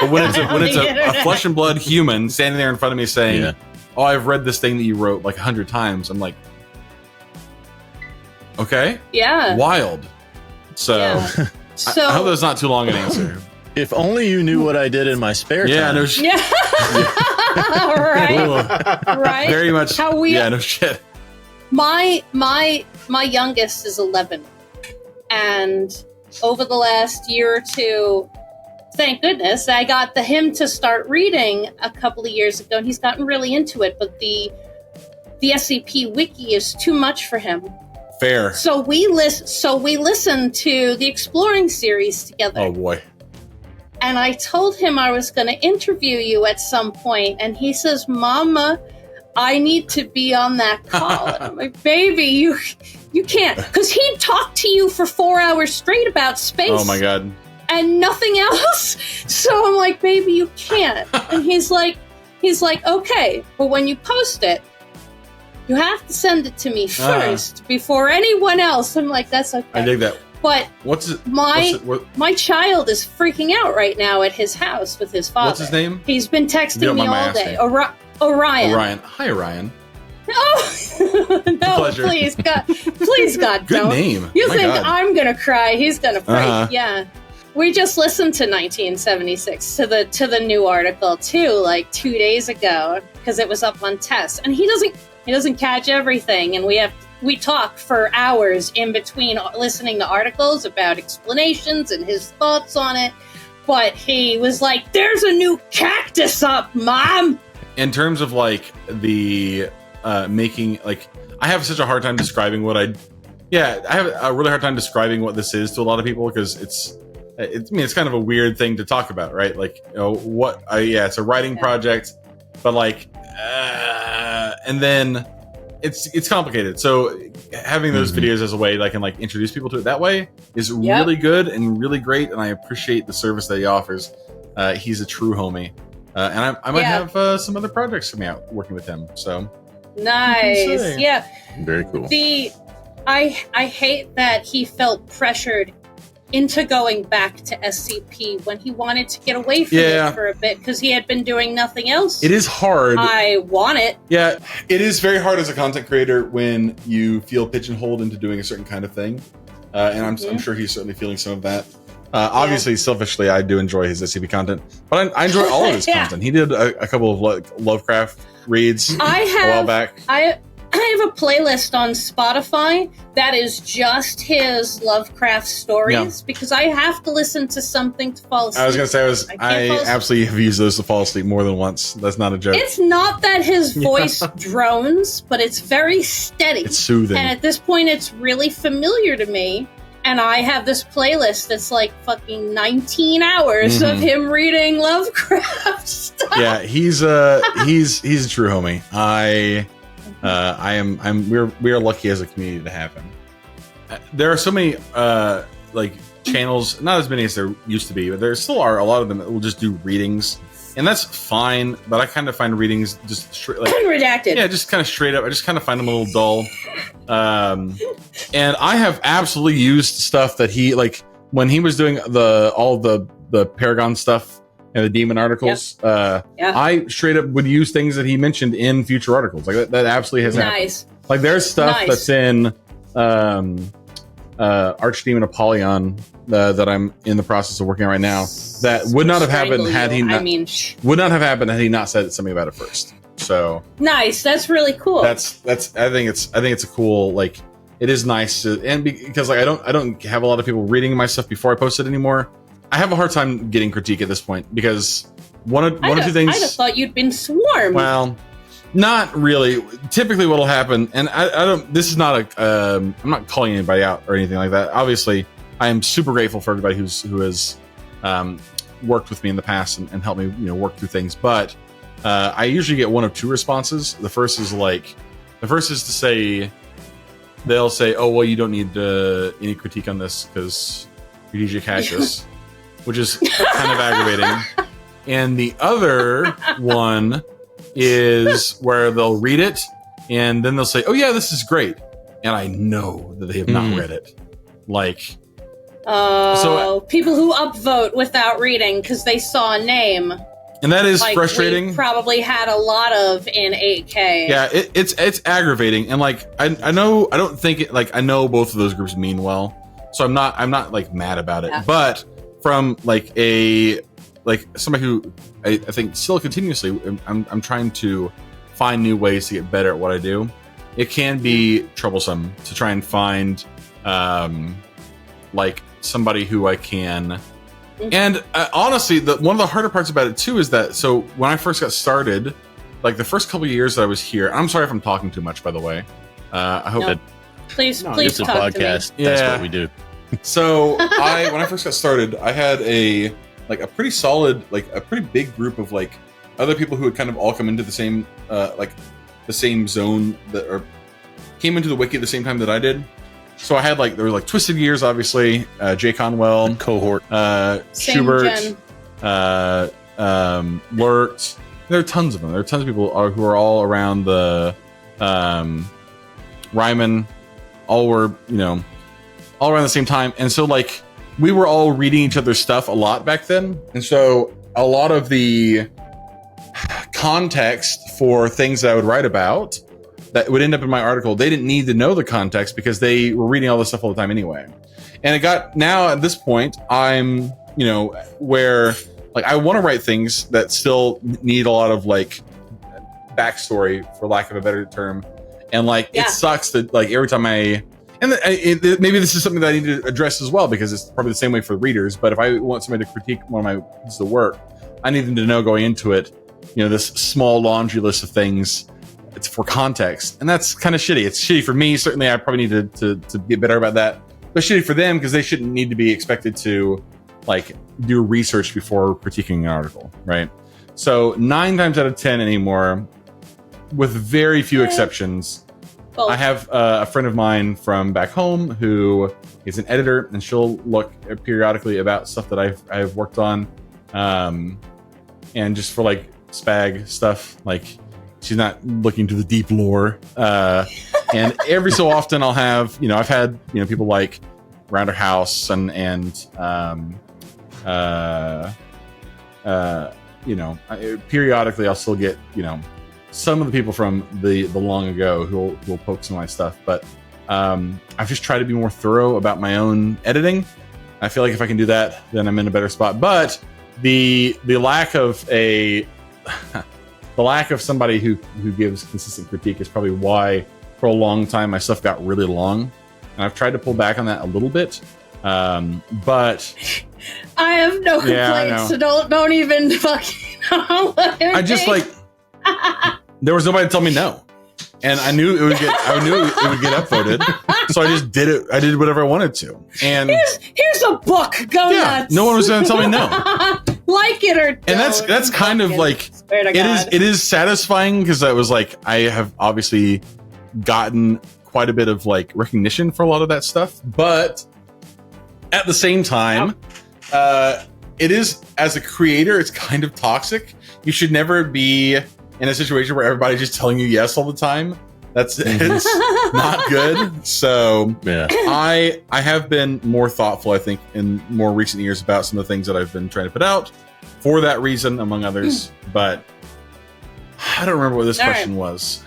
[SPEAKER 7] But when it's a flesh and blood human standing there in front of me saying, "Oh, I've read this thing that you wrote like 100 times," I'm like, "Okay, wild." So, I hope that's not too long an answer.
[SPEAKER 2] If only you knew what I did in my spare time.
[SPEAKER 7] Yeah, no shit.
[SPEAKER 1] Right.
[SPEAKER 7] Very much.
[SPEAKER 1] How we?
[SPEAKER 7] Yeah, no shit.
[SPEAKER 1] My youngest is 11, and over the last year or two, thank goodness, I got him to start reading a couple of years ago, and he's gotten really into it. But the SCP Wiki is too much for him.
[SPEAKER 7] Fair.
[SPEAKER 1] So we listened to the Exploring series together.
[SPEAKER 7] Oh boy.
[SPEAKER 1] And I told him I was going to interview you at some point, and he says, "Mama, I need to be on that call." And I'm like, "Baby, you can't," because he'd talk to you for 4 hours straight about space.
[SPEAKER 7] Oh my god.
[SPEAKER 1] And nothing else. So I'm like, "Baby, you can't." And he's like, "Okay, but when you post it, you have to send it to me first before anyone else." I'm like, "That's okay."
[SPEAKER 7] I dig that.
[SPEAKER 1] But
[SPEAKER 7] my
[SPEAKER 1] child is freaking out right now at his house with his father.
[SPEAKER 7] What's his name?
[SPEAKER 1] He's been texting me all day. Orion.
[SPEAKER 7] Orion. Hi, Orion.
[SPEAKER 1] Oh no!
[SPEAKER 7] Pleasure.
[SPEAKER 1] Please, God,
[SPEAKER 7] Good
[SPEAKER 1] don't.
[SPEAKER 7] name.
[SPEAKER 1] You
[SPEAKER 7] My
[SPEAKER 1] think
[SPEAKER 7] God.
[SPEAKER 1] I'm gonna cry? He's gonna break.
[SPEAKER 7] Uh-huh.
[SPEAKER 1] Yeah. We just listened to 1976 to the new article too, like 2 days ago, because it was up on test, and he doesn't catch everything, and we talk for hours in between listening to articles about explanations and his thoughts on it. But he was like, "There's a new cactus up, Mom."
[SPEAKER 7] In terms of like the making, like, I have such a hard time describing I have a really hard time describing what this is to a lot of people, because it's kind of a weird thing to talk about, right? Like, it's a writing project, but like, and then it's complicated. So having those videos as a way that I can like introduce people to it that way is really good and really great, and I appreciate the service that he offers. He's a true homie, and I might have some other projects coming out working with him. So
[SPEAKER 1] nice, yeah,
[SPEAKER 2] very cool.
[SPEAKER 1] I hate that he felt pressured into going back to SCP when he wanted to get away from it for a bit, because he had been doing nothing else.
[SPEAKER 7] It is hard.
[SPEAKER 1] I want it.
[SPEAKER 7] Yeah, it is very hard as a content creator when you feel pigeonholed into doing a certain kind of thing. And I'm sure he's certainly feeling some of that. Obviously, selfishly, I do enjoy his SCP content, but I enjoy all of his content. He did a couple of like Lovecraft reads a while back.
[SPEAKER 1] I have a playlist on Spotify that is just his Lovecraft stories, because I have to listen to something to fall asleep.
[SPEAKER 7] I was going to say, I absolutely have used those to fall asleep more than once. That's not a joke.
[SPEAKER 1] It's not that his voice drones, but it's very steady.
[SPEAKER 7] It's soothing.
[SPEAKER 1] And at this point, it's really familiar to me. And I have this playlist that's like fucking 19 hours of him reading Lovecraft stuff.
[SPEAKER 7] Yeah, he's a true homie. We are lucky as a community to have him. There are so many like channels, not as many as there used to be, but there still are a lot of them that will just do readings, and that's fine. But I kind of find readings just straight, like,
[SPEAKER 1] redacted.
[SPEAKER 7] Yeah, just kind of straight up. I just kind of find them a little dull. And I have absolutely used stuff that he, like, when he was doing all the the Paragon stuff and the demon articles.
[SPEAKER 1] Yeah.
[SPEAKER 7] I straight up would use things that he mentioned in future articles. Like that absolutely has
[SPEAKER 1] Nice.
[SPEAKER 7] happened. Like there's stuff that's in Archdemon Apollyon that I'm in the process of working on right now that would not have happened had he not. Would not have happened had he not said something about it first. So
[SPEAKER 1] nice. That's really cool.
[SPEAKER 7] That's. I think it's a cool, like, it is nice to, and because like I don't have a lot of people reading my stuff before I post it anymore. I have a hard time getting critique at this point because one of two things.
[SPEAKER 1] I'd have thought you'd been swarmed.
[SPEAKER 7] Well, not really. Typically, what'll happen, and I don't. This is not a. I'm not calling anybody out or anything like that. Obviously, I am super grateful for everybody who has worked with me in the past and helped me, work through things. But I usually get one of two responses. The first is to say, they'll say, "Oh, well, you don't need any critique on this because you're DJKaktus," which is kind of aggravating. And the other one is where they'll read it and then they'll say, "Oh yeah, this is great," and I know that they have not read it. Like,
[SPEAKER 1] so people who upvote without reading because they saw a name,
[SPEAKER 7] and that is
[SPEAKER 1] like
[SPEAKER 7] frustrating.
[SPEAKER 1] We probably had a lot of in 8K.
[SPEAKER 7] Yeah, it's aggravating, and like I know I don't think it, like I know both of those groups mean well, so I'm not like mad about it. Yeah. But from like somebody who I think still continuously, I'm trying to find new ways to get better at what I do. It can be troublesome to try and find like somebody who I can. And honestly, one of the harder parts about it too is that, so when I first got started, like the first couple of years that I was here, I'm sorry if I'm talking too much, by the way. I hope that.
[SPEAKER 1] Please
[SPEAKER 2] it's a
[SPEAKER 1] talk
[SPEAKER 2] podcast.
[SPEAKER 1] To me.
[SPEAKER 2] That's what we do.
[SPEAKER 7] So when I first got started, I had a pretty solid, like a pretty big group of like other people who had kind of all come into the same the same zone or came into the wiki at the same time that I did. So I had there were Twisted Gears, obviously, Jay Conwell,
[SPEAKER 2] cohort,
[SPEAKER 7] Schubert, Lurked. There are tons of them. There are tons of people who are all around the Ryman. All were all around the same time, and so we were all reading each other's stuff a lot back then, and so a lot of the context for things that I would write about that would end up in my article, they didn't need to know the context because they were reading all this stuff all the time anyway. And it got, now at this point, I'm, where I want to write things that still need a lot of backstory, for lack of a better term. And it sucks that every time maybe this is something that I need to address as well, because it's probably the same way for readers. But if I want somebody to critique one of my pieces of work, I need them to know going into it, this small laundry list of things. It's for context, and that's kind of shitty. It's shitty for me. Certainly, I probably need to get better about that. But shitty for them because they shouldn't need to be expected to do research before critiquing an article, right? So 9 times out of 10 anymore, with very few exceptions, I have a friend of mine from back home who is an editor, and she'll look periodically about stuff that I've worked on, and just for spag stuff, she's not looking to the deep lore. And every so often I'll have, I've had, people around her house and periodically I'll still get, some of the people from the long ago who will poke some of my stuff. But I've just tried to be more thorough about my own editing. I feel like if I can do that, then I'm in a better spot. But the lack of the lack of somebody who gives consistent critique is probably why for a long time my stuff got really long, and I've tried to pull back on that a little bit, but
[SPEAKER 1] I have no complaints, so don't even fucking I just
[SPEAKER 7] there was nobody to tell me no, and I knew it would get upvoted, so I just did it. I did whatever I wanted to, and
[SPEAKER 1] here's a book, go nuts.
[SPEAKER 7] No one was going to tell me no.
[SPEAKER 1] Like it or don't.
[SPEAKER 7] And that's kind of it is satisfying, because that was I have obviously gotten quite a bit of recognition for a lot of that stuff, but at the same time, it is, as a creator, it's kind of toxic. You should never be in a situation where everybody's just telling you yes all the time. That's it's not good. So
[SPEAKER 2] Yeah.
[SPEAKER 7] I have been more thoughtful, I think, in more recent years about some of the things that I've been trying to put out for that reason, among others. But I don't remember what this question was.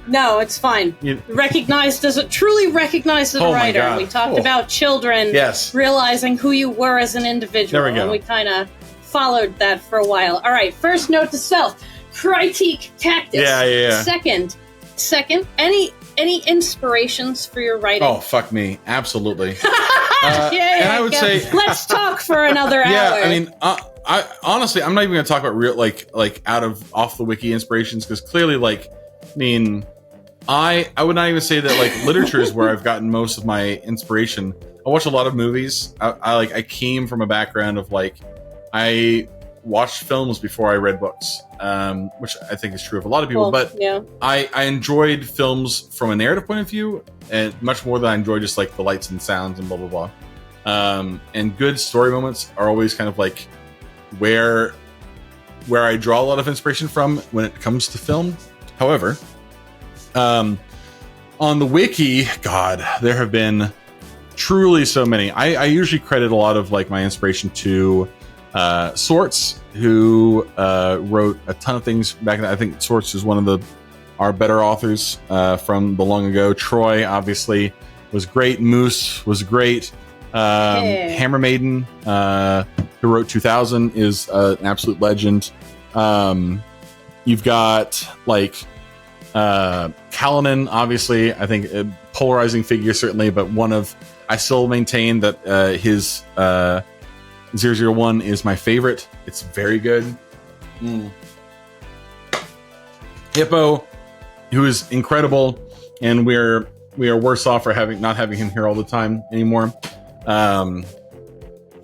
[SPEAKER 1] No, it's fine. Recognized as truly recognized as a
[SPEAKER 7] Oh my
[SPEAKER 1] writer.
[SPEAKER 7] God.
[SPEAKER 1] We talked
[SPEAKER 7] Oh.
[SPEAKER 1] about children
[SPEAKER 7] Yes.
[SPEAKER 1] realizing who you were as an individual.
[SPEAKER 7] There we go.
[SPEAKER 1] And we kind of followed that for a while. All right, first note to self. Critique Cactus.
[SPEAKER 7] Yeah.
[SPEAKER 1] Second, any inspirations for your writing?
[SPEAKER 7] Oh, fuck me. Absolutely.
[SPEAKER 1] Yeah,
[SPEAKER 7] and I would
[SPEAKER 1] go.
[SPEAKER 7] say
[SPEAKER 1] Let's talk for another
[SPEAKER 7] yeah,
[SPEAKER 1] hour.
[SPEAKER 7] I mean, I honestly, I'm not even going to talk about real like out of off the wiki inspirations, because clearly, like, I mean, I would not even say that like literature is where I've gotten most of my inspiration. I watch a lot of movies. I came from a background of like I watched films before I read books, which I think is true of a lot of people. But
[SPEAKER 1] yeah.
[SPEAKER 7] I enjoyed films from a narrative point of view, and much more than I enjoy just like the lights and sounds and blah blah blah. And good story moments are always kind of like where I draw a lot of inspiration from when it comes to film. However, on the wiki, God, there have been truly so many. I usually credit a lot of like my inspiration to Sorts, who wrote a ton of things back then. I think Sorts is one of our better authors from the long ago. Troy, obviously, was great. Moose was great. Hammer Maiden, who wrote 2000, is an absolute legend. You've got like Kalanen, obviously, I think a polarizing figure, certainly, but I still maintain that his 001 is my favorite. It's very good. Hippo, who is incredible, and we are worse off for not having him here all the time anymore.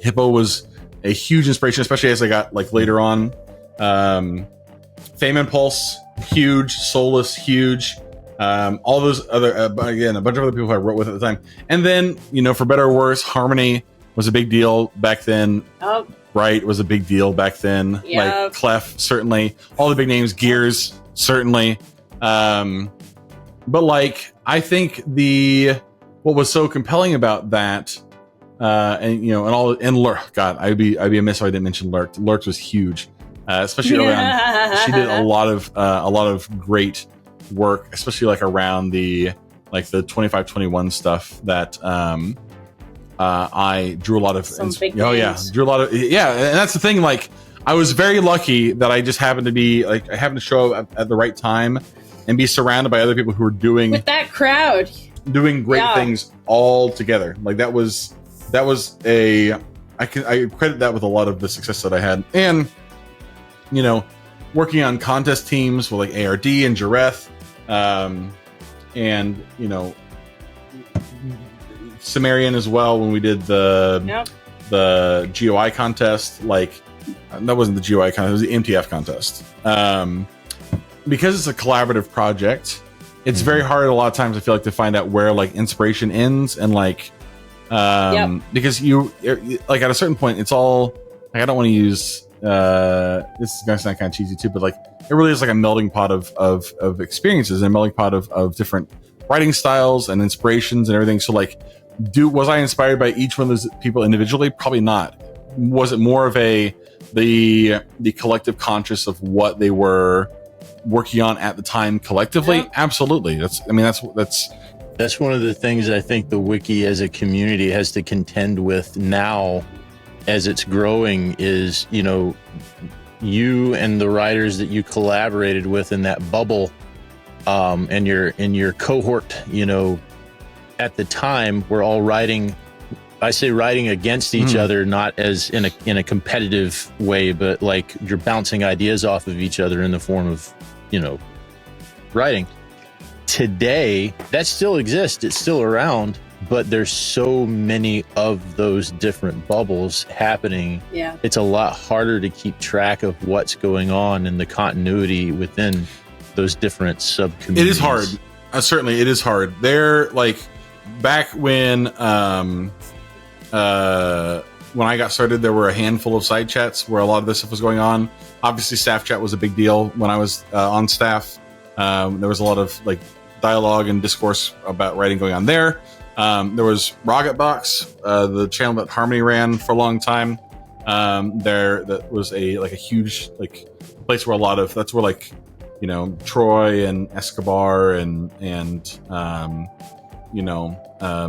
[SPEAKER 7] Hippo was a huge inspiration, especially as I got like later on. Fame Impulse, huge. Solus, huge. All those other, again, a bunch of other people I wrote with at the time. And then, for better or worse, Harmony was a big deal back then.
[SPEAKER 1] Oh.
[SPEAKER 7] Right, was a big deal back then.
[SPEAKER 1] Yep.
[SPEAKER 7] Like Clef, certainly. All the big names, Gears, certainly. But like, I think what was so compelling about that, and Lurk. God, I'd be amiss if I didn't mention Lurk. Lurk was huge, especially around. She did a lot of great work, especially like around the 25-21 stuff that I drew a lot of. Drew a lot of. Yeah, and that's the thing. Like, I was very lucky that I just happened to show up at the right time and be surrounded by other people who were doing
[SPEAKER 1] with that crowd,
[SPEAKER 7] doing great things all together. Like that was I credit that with a lot of the success that I had. And working on contest teams with like ARD and Jareth, and Sumerian as well when we did the GOI contest. Like that wasn't the GOI contest, it was the MTF contest. Because it's a collaborative project, it's very hard a lot of times, I feel like, to find out where like inspiration ends and like because you like at a certain point it's all like, I don't want to use this is gonna sound kind of cheesy too, but like it really is like a melting pot of experiences and a melting pot of different writing styles and inspirations and everything. So like, was I inspired by each one of those people individually? Probably not. Was it more of the collective conscious of what they were working on at the time collectively? Absolutely. That's
[SPEAKER 2] one of the things I think the wiki as a community has to contend with now as it's growing is, you and the writers that you collaborated with in that bubble, and your cohort, at the time we're all writing. I say writing against each other, not as in a competitive way, but like you're bouncing ideas off of each other in the form of, writing. Today, that still exists. It's still around, but there's so many of those different bubbles happening. Yeah. It's a lot harder to keep track of what's going on and the continuity within those different subcommunities.
[SPEAKER 7] It is hard. Certainly, it is hard. They're like back when I got started, there were a handful of side chats where a lot of this stuff was going on. Obviously, staff chat was a big deal when I was on staff. There was a lot of like dialogue and discourse about writing going on there. There was Rocketbox, the channel that Harmony ran for a long time. That was a huge place where that's where Troy and Escobar and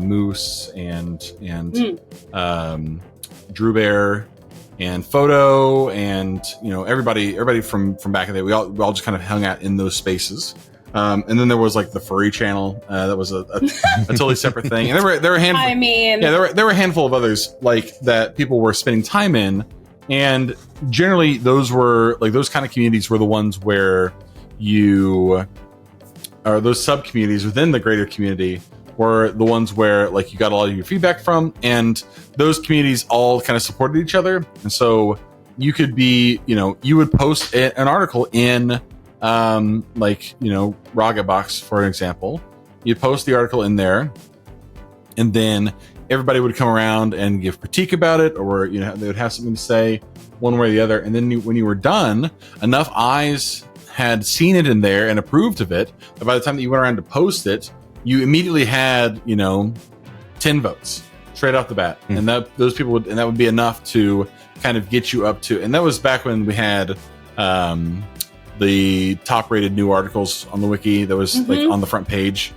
[SPEAKER 7] Moose and Drew Bear and Photo and everybody from back in the day. We all just kind of hung out in those spaces. And then there was the furry channel that was a totally separate thing. And there were a handful.
[SPEAKER 1] I mean,
[SPEAKER 7] there were a handful of others that people were spending time in, and generally those were those kind of communities were the ones where those sub communities within the greater community were the ones where you got a lot of your feedback from, and those communities all kind of supported each other. And so you could be, you would post an article in Rocketbox, for example. You'd post the article in there, and then everybody would come around and give critique about it, or they would have something to say one way or the other. And then when you were done, enough eyes had seen it in there and approved of it that by the time that you went around to post it, you immediately had 10 votes straight off the bat. And that would be enough to kind of get you up to, and that was back when we had the top rated new articles on the wiki that was on the front page.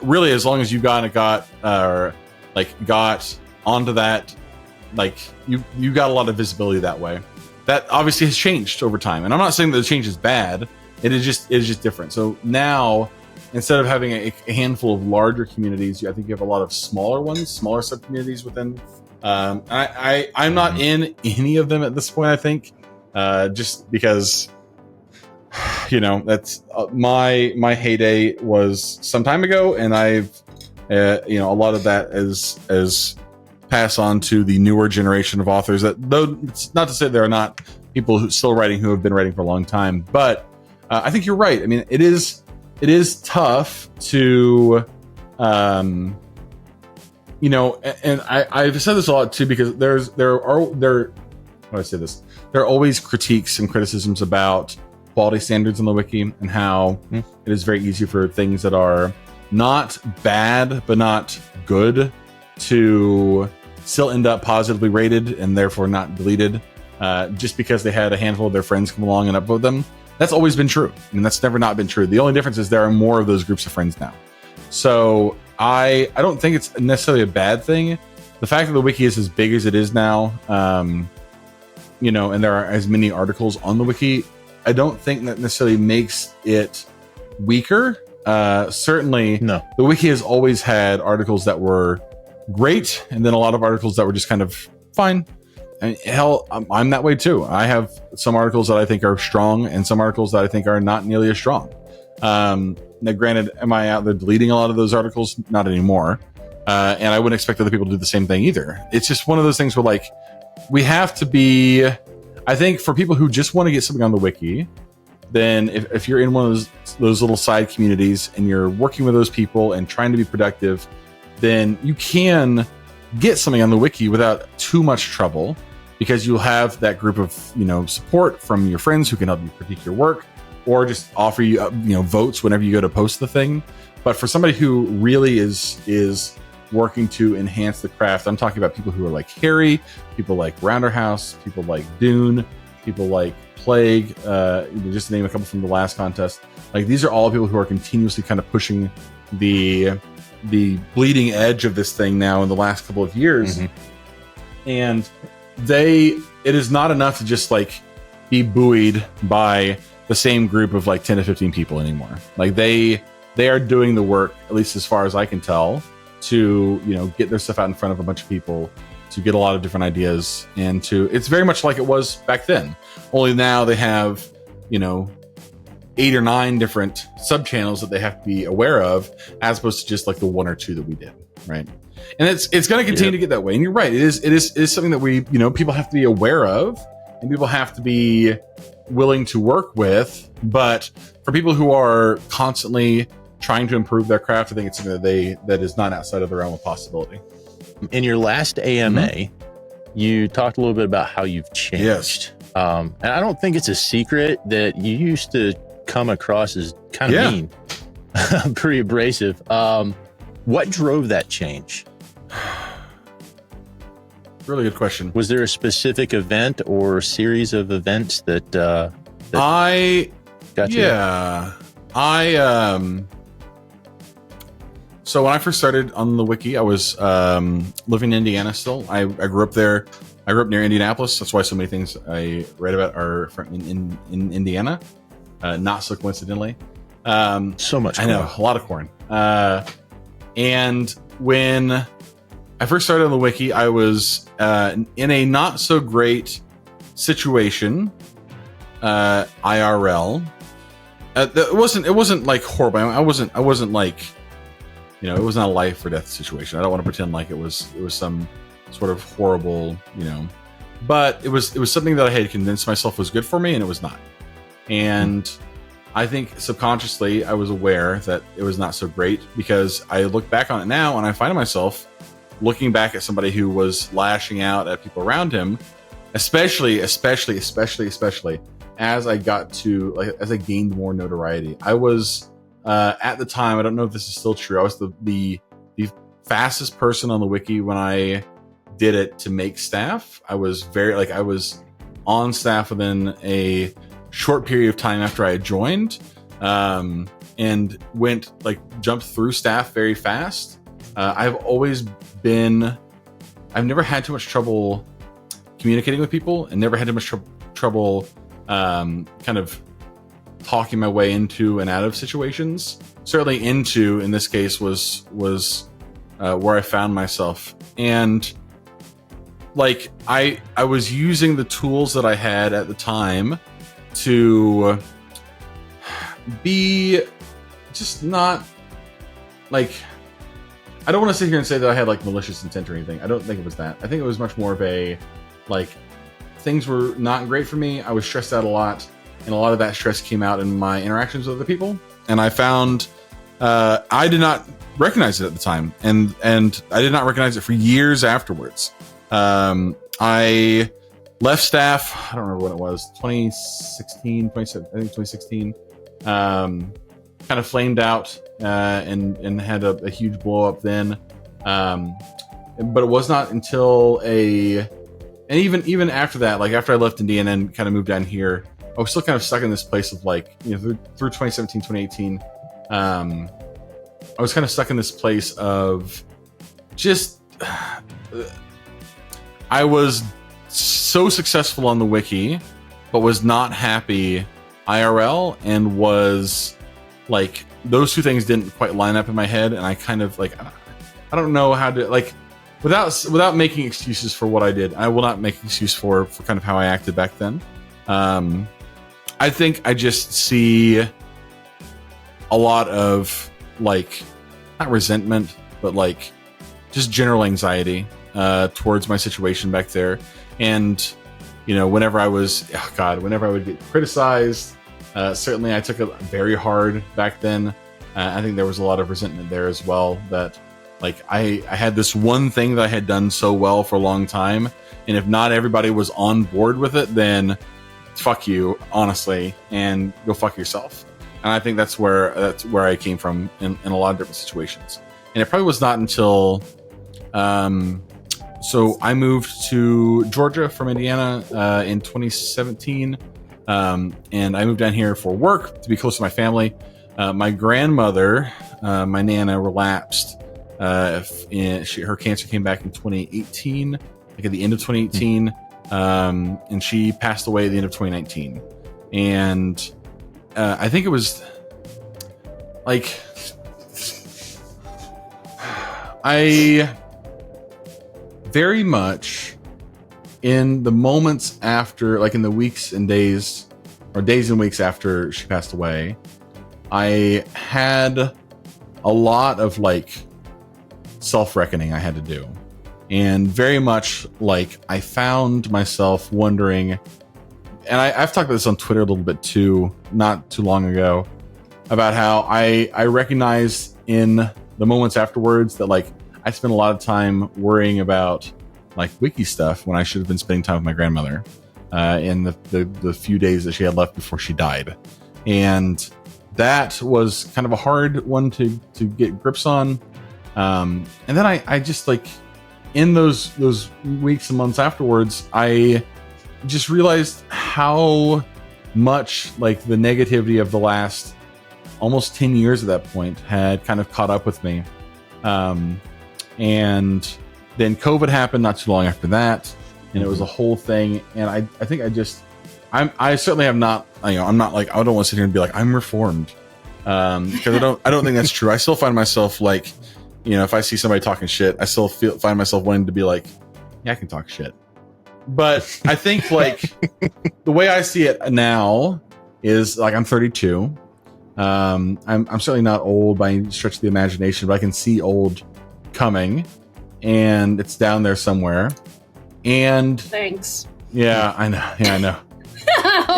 [SPEAKER 7] Really, as long as you got onto that, you got a lot of visibility that way. That obviously has changed over time, and I'm not saying that the change is bad. It is just different. So now, instead of having a handful of larger communities, I think you have a lot of smaller sub communities within. I'm not in any of them at this point. I think just because that's my heyday was some time ago, and I've a lot of that is pass on to the newer generation of authors. That, though it's not to say there are not people who have been writing for a long time, but I think you're right. I mean, it is tough to and I've said this a lot too, because there are always critiques and criticisms about quality standards on the wiki, and how it is very easy for things that are not bad but not good to still end up positively rated and therefore not deleted, just because they had a handful of their friends come along and upvote them. That's always been true. I mean, that's never not been true. The only difference is there are more of those groups of friends now. So I don't think it's necessarily a bad thing. The fact that the wiki is as big as it is now, and there are as many articles on the wiki, I don't think that necessarily makes it weaker. Certainly, no. The wiki has always had articles that were great, and then a lot of articles that were just kind of fine. And hell, I'm that way too. I have some articles that I think are strong, and some articles that I think are not nearly as strong. Now, granted, am I out there deleting a lot of those articles? Not anymore. And I wouldn't expect other people to do the same thing either. It's just one of those things where we have to be, I think, for people who just want to get something on the wiki, then if you're in one of those little side communities and you're working with those people and trying to be productive, then you can get something on the wiki without too much trouble, because you'll have that group of support from your friends who can help you critique your work, or just offer you votes whenever you go to post the thing. But for somebody who really is working to enhance the craft, I'm talking about people who are like Harry, people like Rounderhouse, people like Dune, people like Plague, just to name a couple from the last contest. These are all people who are continuously kind of pushing the bleeding edge of this thing now in the last couple of years. And it is not enough to just be buoyed by the same group of 10 to 15 people anymore. They are doing the work, at least as far as I can tell, to get their stuff out in front of a bunch of people, to get a lot of different ideas, and it's very much like it was back then, only now they have 8 or 9 different sub channels that they have to be aware of, as opposed to just the 1 or 2 that we did, right? And it's going to continue to get that way. And you're right, it is something that we people have to be aware of, and people have to be willing to work with. But for people who are constantly trying to improve their craft, I think it's something that is not outside of the realm of possibility.
[SPEAKER 2] In your last AMA, you talked a little bit about how you've changed.
[SPEAKER 7] Yes.
[SPEAKER 2] And I don't think it's a secret that you used to come across as kind of mean. pretty abrasive. What drove that change?
[SPEAKER 7] Really good question.
[SPEAKER 2] Was there a specific event or series of events that
[SPEAKER 7] I
[SPEAKER 2] got you?
[SPEAKER 7] Yeah. So when I first started on the wiki, I was living in Indiana still. I grew up there. I grew up near Indianapolis. That's why so many things I read about are from in Indiana. Not so coincidentally.
[SPEAKER 2] So much
[SPEAKER 7] corn. I know, a lot of corn. And when I first started on the wiki, I was in a not so great situation, IRL. It wasn't like horrible. I wasn't like, you know, it was not a life or death situation. I don't want to pretend like it was some sort of horrible, you know, but it was something that I had convinced myself was good for me, and it was not. And I think subconsciously I was aware that it was not so great, because I look back on it now and I find myself looking back at somebody who was lashing out at people around him, especially as I got to, like, as I gained more notoriety. I was at the time, I don't know if this is still true, I was the fastest person on the wiki when I did it to make staff. I was I was on staff within a short period of time after I had joined, and jumped through staff very fast. I've never had too much trouble communicating with people, and never had too much trouble kind of talking my way into and out of situations. Certainly into, in this case, was where I found myself. And like I was using the tools that I had at the time to be just not like, I don't want to sit here and say that I had like malicious intent or anything. I don't think it was that. I think it was much more of a, like, things were not great for me. I was stressed out a lot, and a lot of that stress came out in my interactions with other people. And I found I did not recognize it at the time, and I did not recognize it for years afterwards. I left staff, I don't remember when it was, 2016, 2016. Kind of flamed out and had a huge blow up then. But it was not until and even after that, like after I left Indiana and kind of moved down here, I was still kind of stuck in this place of, like, you know, through 2017, 2018. I was kind of stuck in this place of just, I was so successful on the wiki, but was not happy IRL, and was like, those two things didn't quite line up in my head. And I kind of like, I don't know how to, like, without making excuses for what I did. I will not make an excuse for kind of how I acted back then. I think I just see a lot of, like, not resentment, but like just general anxiety towards my situation back there. And, you know, whenever I would get criticized, certainly I took it very hard back then. I think there was a lot of resentment there as well, that, like, I had this one thing that I had done so well for a long time, and if not everybody was on board with it, then fuck you, honestly, and go fuck yourself. And I think that's where I came from in a lot of different situations. And it probably was not until so I moved to Georgia from Indiana in 2017, and I moved down here for work to be close to my family. My grandmother, my Nana, relapsed. Her cancer came back in 2018, like at the end of 2018, and she passed away at the end of 2019. And I think it was like, I very much, in the moments after, like in the weeks and days, or days and weeks after she passed away, I had a lot of, like, self-reckoning I had to do. And very much, like, I found myself wondering, and I've talked about this on Twitter a little bit too, not too long ago, about how I recognized in the moments afterwards that, like, I spent a lot of time worrying about, like, wiki stuff when I should have been spending time with my grandmother in the few days that she had left before she died. And that was kind of a hard one to get grips on. And then I just like in those weeks and months afterwards, I just realized how much like the negativity of the last almost 10 years at that point had kind of caught up with me. And then COVID happened not too long after that, and it was a whole thing. And I think I certainly have not, I'm not like, I don't want to sit here and be like, I'm reformed. Because I don't think that's true. I still find myself like, if I see somebody talking shit, I still find myself wanting to be like, yeah, I can talk shit. But I think like the way I see it now is like I'm 32. I'm certainly not old by any stretch of the imagination, but I can see old coming, and it's down there somewhere. And
[SPEAKER 1] Thanks.
[SPEAKER 7] Yeah, I know. Yeah, I know.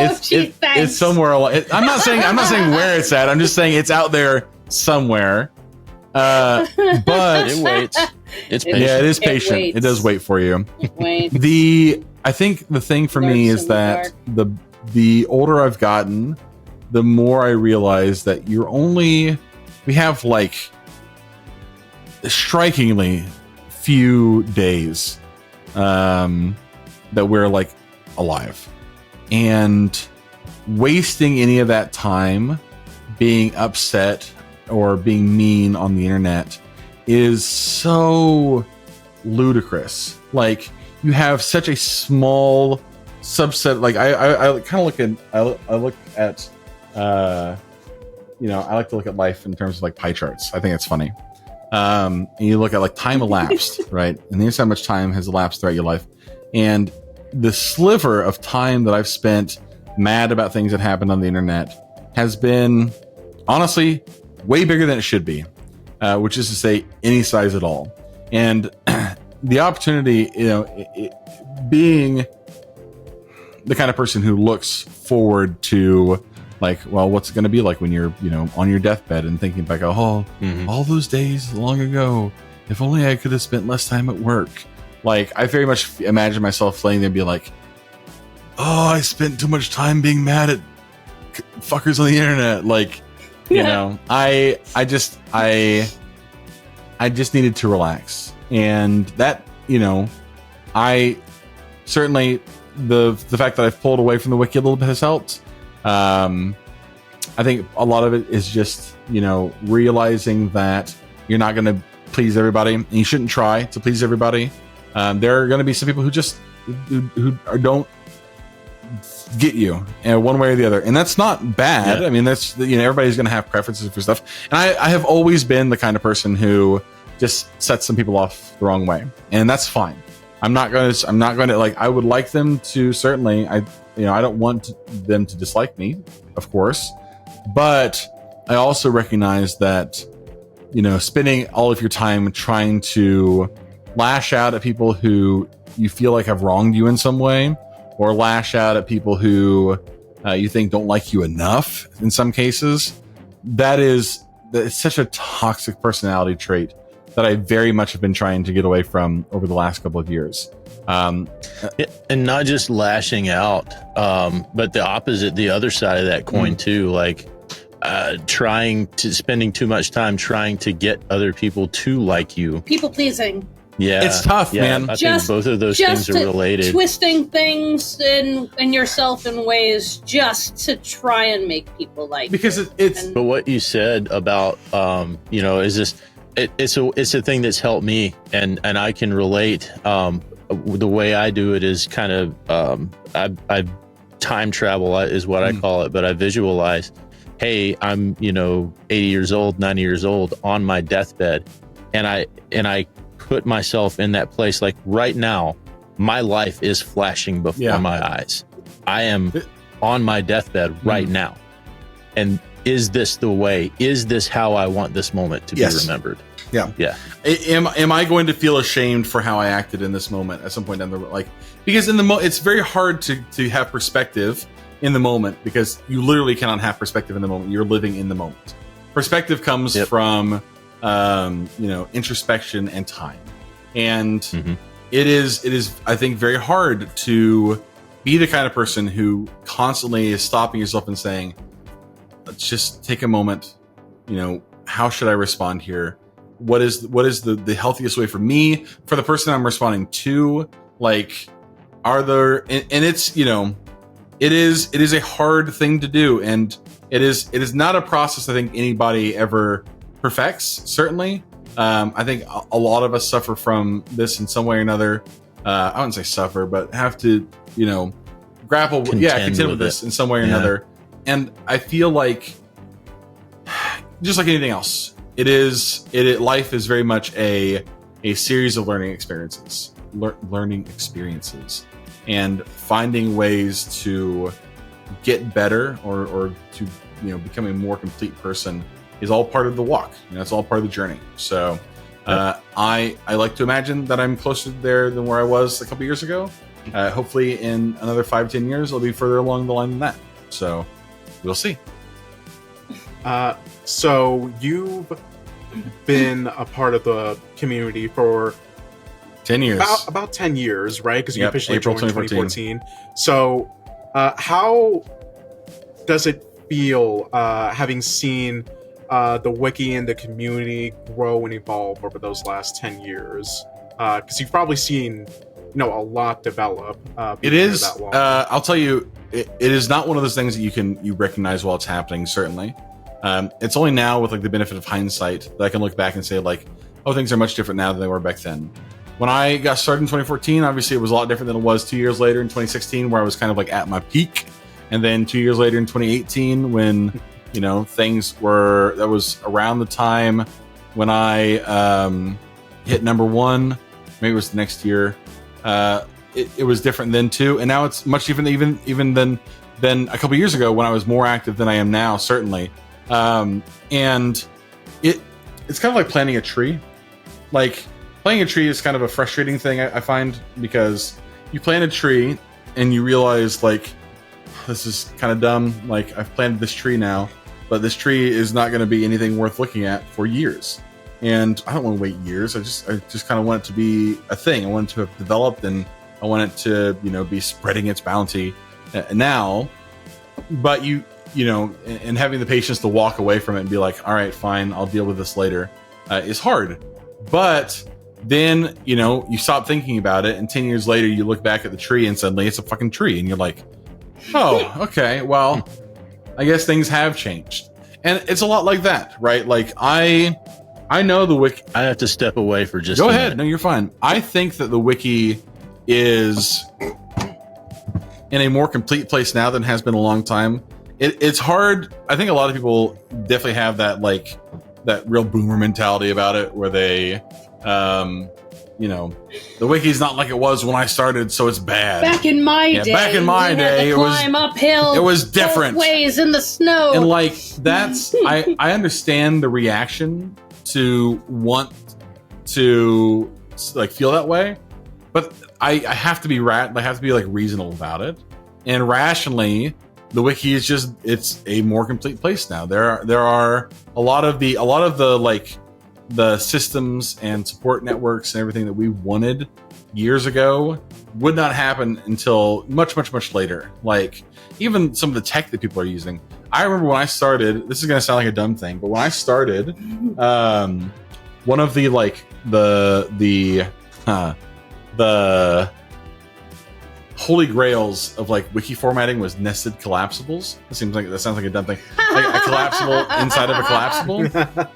[SPEAKER 1] Thanks.
[SPEAKER 7] It's somewhere. I'm not saying where it's at. I'm just saying it's out there somewhere. But
[SPEAKER 2] it waits. It's patient.
[SPEAKER 7] Yeah, it is patient. It does wait for you. I think the thing for me is that the older I've gotten, the more I realize that we have like strikingly few days that we're like alive, and wasting any of that time being upset or being mean on the internet is so ludicrous. Like, you have such a small subset. Like I kind of look at I like to look at life in terms of like pie charts. I think it's funny. And you look at like time elapsed, right? And here's how much time has elapsed throughout your life. And the sliver of time that I've spent mad about things that happened on the internet has been honestly way bigger than it should be, which is to say any size at all. And the opportunity, being the kind of person who looks forward to like, well, what's it going to be like when you're, on your deathbed and thinking back, all those days long ago, if only I could have spent less time at work. Like, I very much imagine myself laying there and be like, oh, I spent too much time being mad at fuckers on the internet. Like, I just needed to relax. And that, I certainly, the fact that I've pulled away from the wiki a little bit has helped. I think a lot of it is just, realizing that you're not going to please everybody, and you shouldn't try to please everybody. There are going to be some people who just who don't get you one way or the other, and that's not bad.
[SPEAKER 2] Yeah.
[SPEAKER 7] I mean, that's everybody's going to have preferences for stuff, and I have always been the kind of person who just sets some people off the wrong way, and that's fine. I'm not going to like, I would like them to, certainly, I don't want them to dislike me, of course, but I also recognize that, spending all of your time trying to lash out at people who you feel like have wronged you in some way, or lash out at people who you think don't like you enough in some cases, that's such a toxic personality trait that I very much have been trying to get away from over the last couple of years.
[SPEAKER 2] And not just lashing out, but the opposite, the other side of that coin too, like spending too much time trying to get other people to like you.
[SPEAKER 1] People pleasing.
[SPEAKER 2] Yeah,
[SPEAKER 7] it's tough, man.
[SPEAKER 2] I think both of those things are related.
[SPEAKER 1] Twisting things in yourself in ways just to try and make people like.
[SPEAKER 7] Because it's.
[SPEAKER 2] But what you said about is this? It's a thing that's helped me, and I can relate. The way I do it is kind of I time travel is what I call it, but I visualize, hey, I'm 80 years old, 90 years old on my deathbed, and I put myself in that place. Like right now, my life is flashing before my eyes. I am on my deathbed right now, and is this the way? Is this how I want this moment to be remembered?
[SPEAKER 7] Yeah. Am I going to feel ashamed for how I acted in this moment at some point down the road? Like, because in the it's very hard to have perspective in the moment, because you literally cannot have perspective in the moment. You're living in the moment. Perspective comes from introspection and time, and it is I think very hard to be the kind of person who constantly is stopping yourself and saying, it's just take a moment. How should I respond here? What is the healthiest way for me, for the person I'm responding to? Like, are there, and it's, it is a hard thing to do. And it is not a process I think anybody ever perfects. Certainly. I think a lot of us suffer from this in some way or another. I wouldn't say suffer, but have to, contend with this in some way or another. And I feel like, just like anything else, life is very much a series of learning experiences, and finding ways to get better or to become a more complete person is all part of the walk. It's all part of the journey. So I like to imagine that I'm closer there than where I was a couple years ago. Hopefully in another 5-10 years, I'll be further along the line than that. So we'll see.
[SPEAKER 3] So you've been a part of the community for
[SPEAKER 7] 10 years.
[SPEAKER 3] About 10 years, right? Because you officially
[SPEAKER 7] April
[SPEAKER 3] joined in 2014. So how does it feel having seen the wiki and the community grow and evolve over those last 10 years? Because you've probably seen a lot develop.
[SPEAKER 7] It is. I'll tell you, it is not one of those things that you recognize while it's happening. Certainly, it's only now with like the benefit of hindsight that I can look back and say like, oh, things are much different now than they were back then. When I got started in 2014, obviously it was a lot different than it was 2 years later in 2016, where I was kind of like at my peak, and then 2 years later in 2018, when that was around the time when I hit number one. Maybe it was the next year. It was different then too, and now it's much different even than a couple years ago when I was more active than I am now, certainly. And it's kind of like planting a tree. Like, planting a tree is kind of a frustrating thing, I find, because you plant a tree and you realize like, this is kind of dumb. Like, I've planted this tree now, but this tree is not going to be anything worth looking at for years. And I don't want to wait years. I just kind of want it to be a thing. I want it to have developed, and I want it to, be spreading its bounty now. But and having the patience to walk away from it and be like, all right, fine, I'll deal with this later, is hard. But then, you stop thinking about it, and 10 years later, you look back at the tree and suddenly it's a fucking tree. And you're like, oh, okay, well, I guess things have changed. And it's a lot like that, right? Like, I know the wiki.
[SPEAKER 2] I have to step away for just
[SPEAKER 7] Go
[SPEAKER 2] a
[SPEAKER 7] ahead.
[SPEAKER 2] minute.
[SPEAKER 7] No, you're fine. I think that the wiki is in a more complete place now than has been a long time. It's hard. I think a lot of people definitely have that, like, that real boomer mentality about it, where they, the wiki's not like it was when I started, so it's bad.
[SPEAKER 1] Back in my day,
[SPEAKER 7] back in my day,
[SPEAKER 1] it was climb uphill.
[SPEAKER 7] It was different.
[SPEAKER 1] Both ways in the snow.
[SPEAKER 7] And like, that's I understand the reaction to want to like feel that way, but I have to be like reasonable about it, and rationally, the wiki is just, it's a more complete place now. There are a lot of the like the systems and support networks and everything that we wanted years ago would not happen until much later. Like, even some of the tech that people are using. I remember when I started, this is going to sound like a dumb thing, but when I started, one of the like the holy grails of like wiki formatting was nested collapsibles. That sounds like a dumb thing. Like a collapsible inside of a collapsible.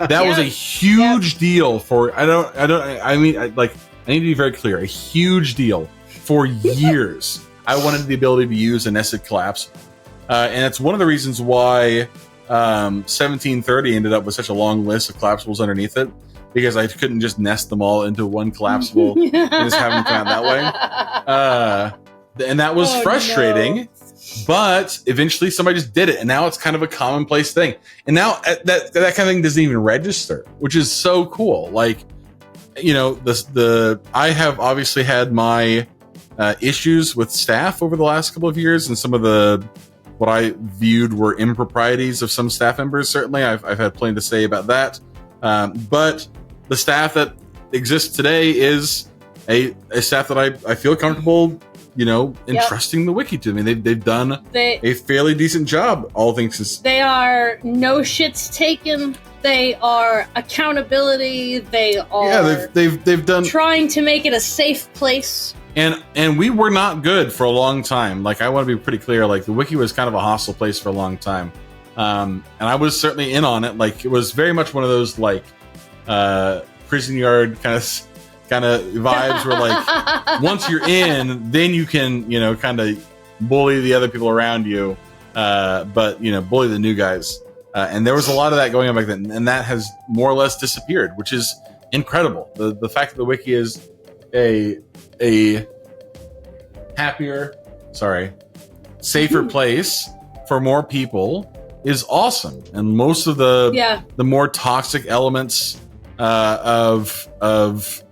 [SPEAKER 7] That was a huge deal for. I need to be very clear. A huge deal for years. I wanted the ability to use a nested collapsible, and it's one of the reasons why 1730 ended up with such a long list of collapsibles underneath it, because I couldn't just nest them all into one collapsible and just have them come out that way. And that was frustrating, no. But eventually somebody just did it, and now it's kind of a commonplace thing. And now that kind of thing doesn't even register, which is so cool. Like, I have obviously had my issues with staff over the last couple of years, and some of what I viewed were improprieties of some staff members. Certainly, I've had plenty to say about that. But the staff that exists today is a staff that I feel comfortable entrusting the wiki to me. They've done a fairly decent job, all things.
[SPEAKER 1] They are no shits taken. They are accountability. They are
[SPEAKER 7] they've done
[SPEAKER 1] trying to make it a safe place.
[SPEAKER 7] And we were not good for a long time. Like, I want to be pretty clear. Like, the wiki was kind of a hostile place for a long time, and I was certainly in on it. Like, it was very much one of those like prison yard kind of vibes where like once you're in, then you can kind of bully the other people around you, but bully the new guys. And there was a lot of that going on back then, and that has more or less disappeared, which is incredible. The fact that the wiki is a happier, safer place for more people is awesome. And most of the more toxic elements of the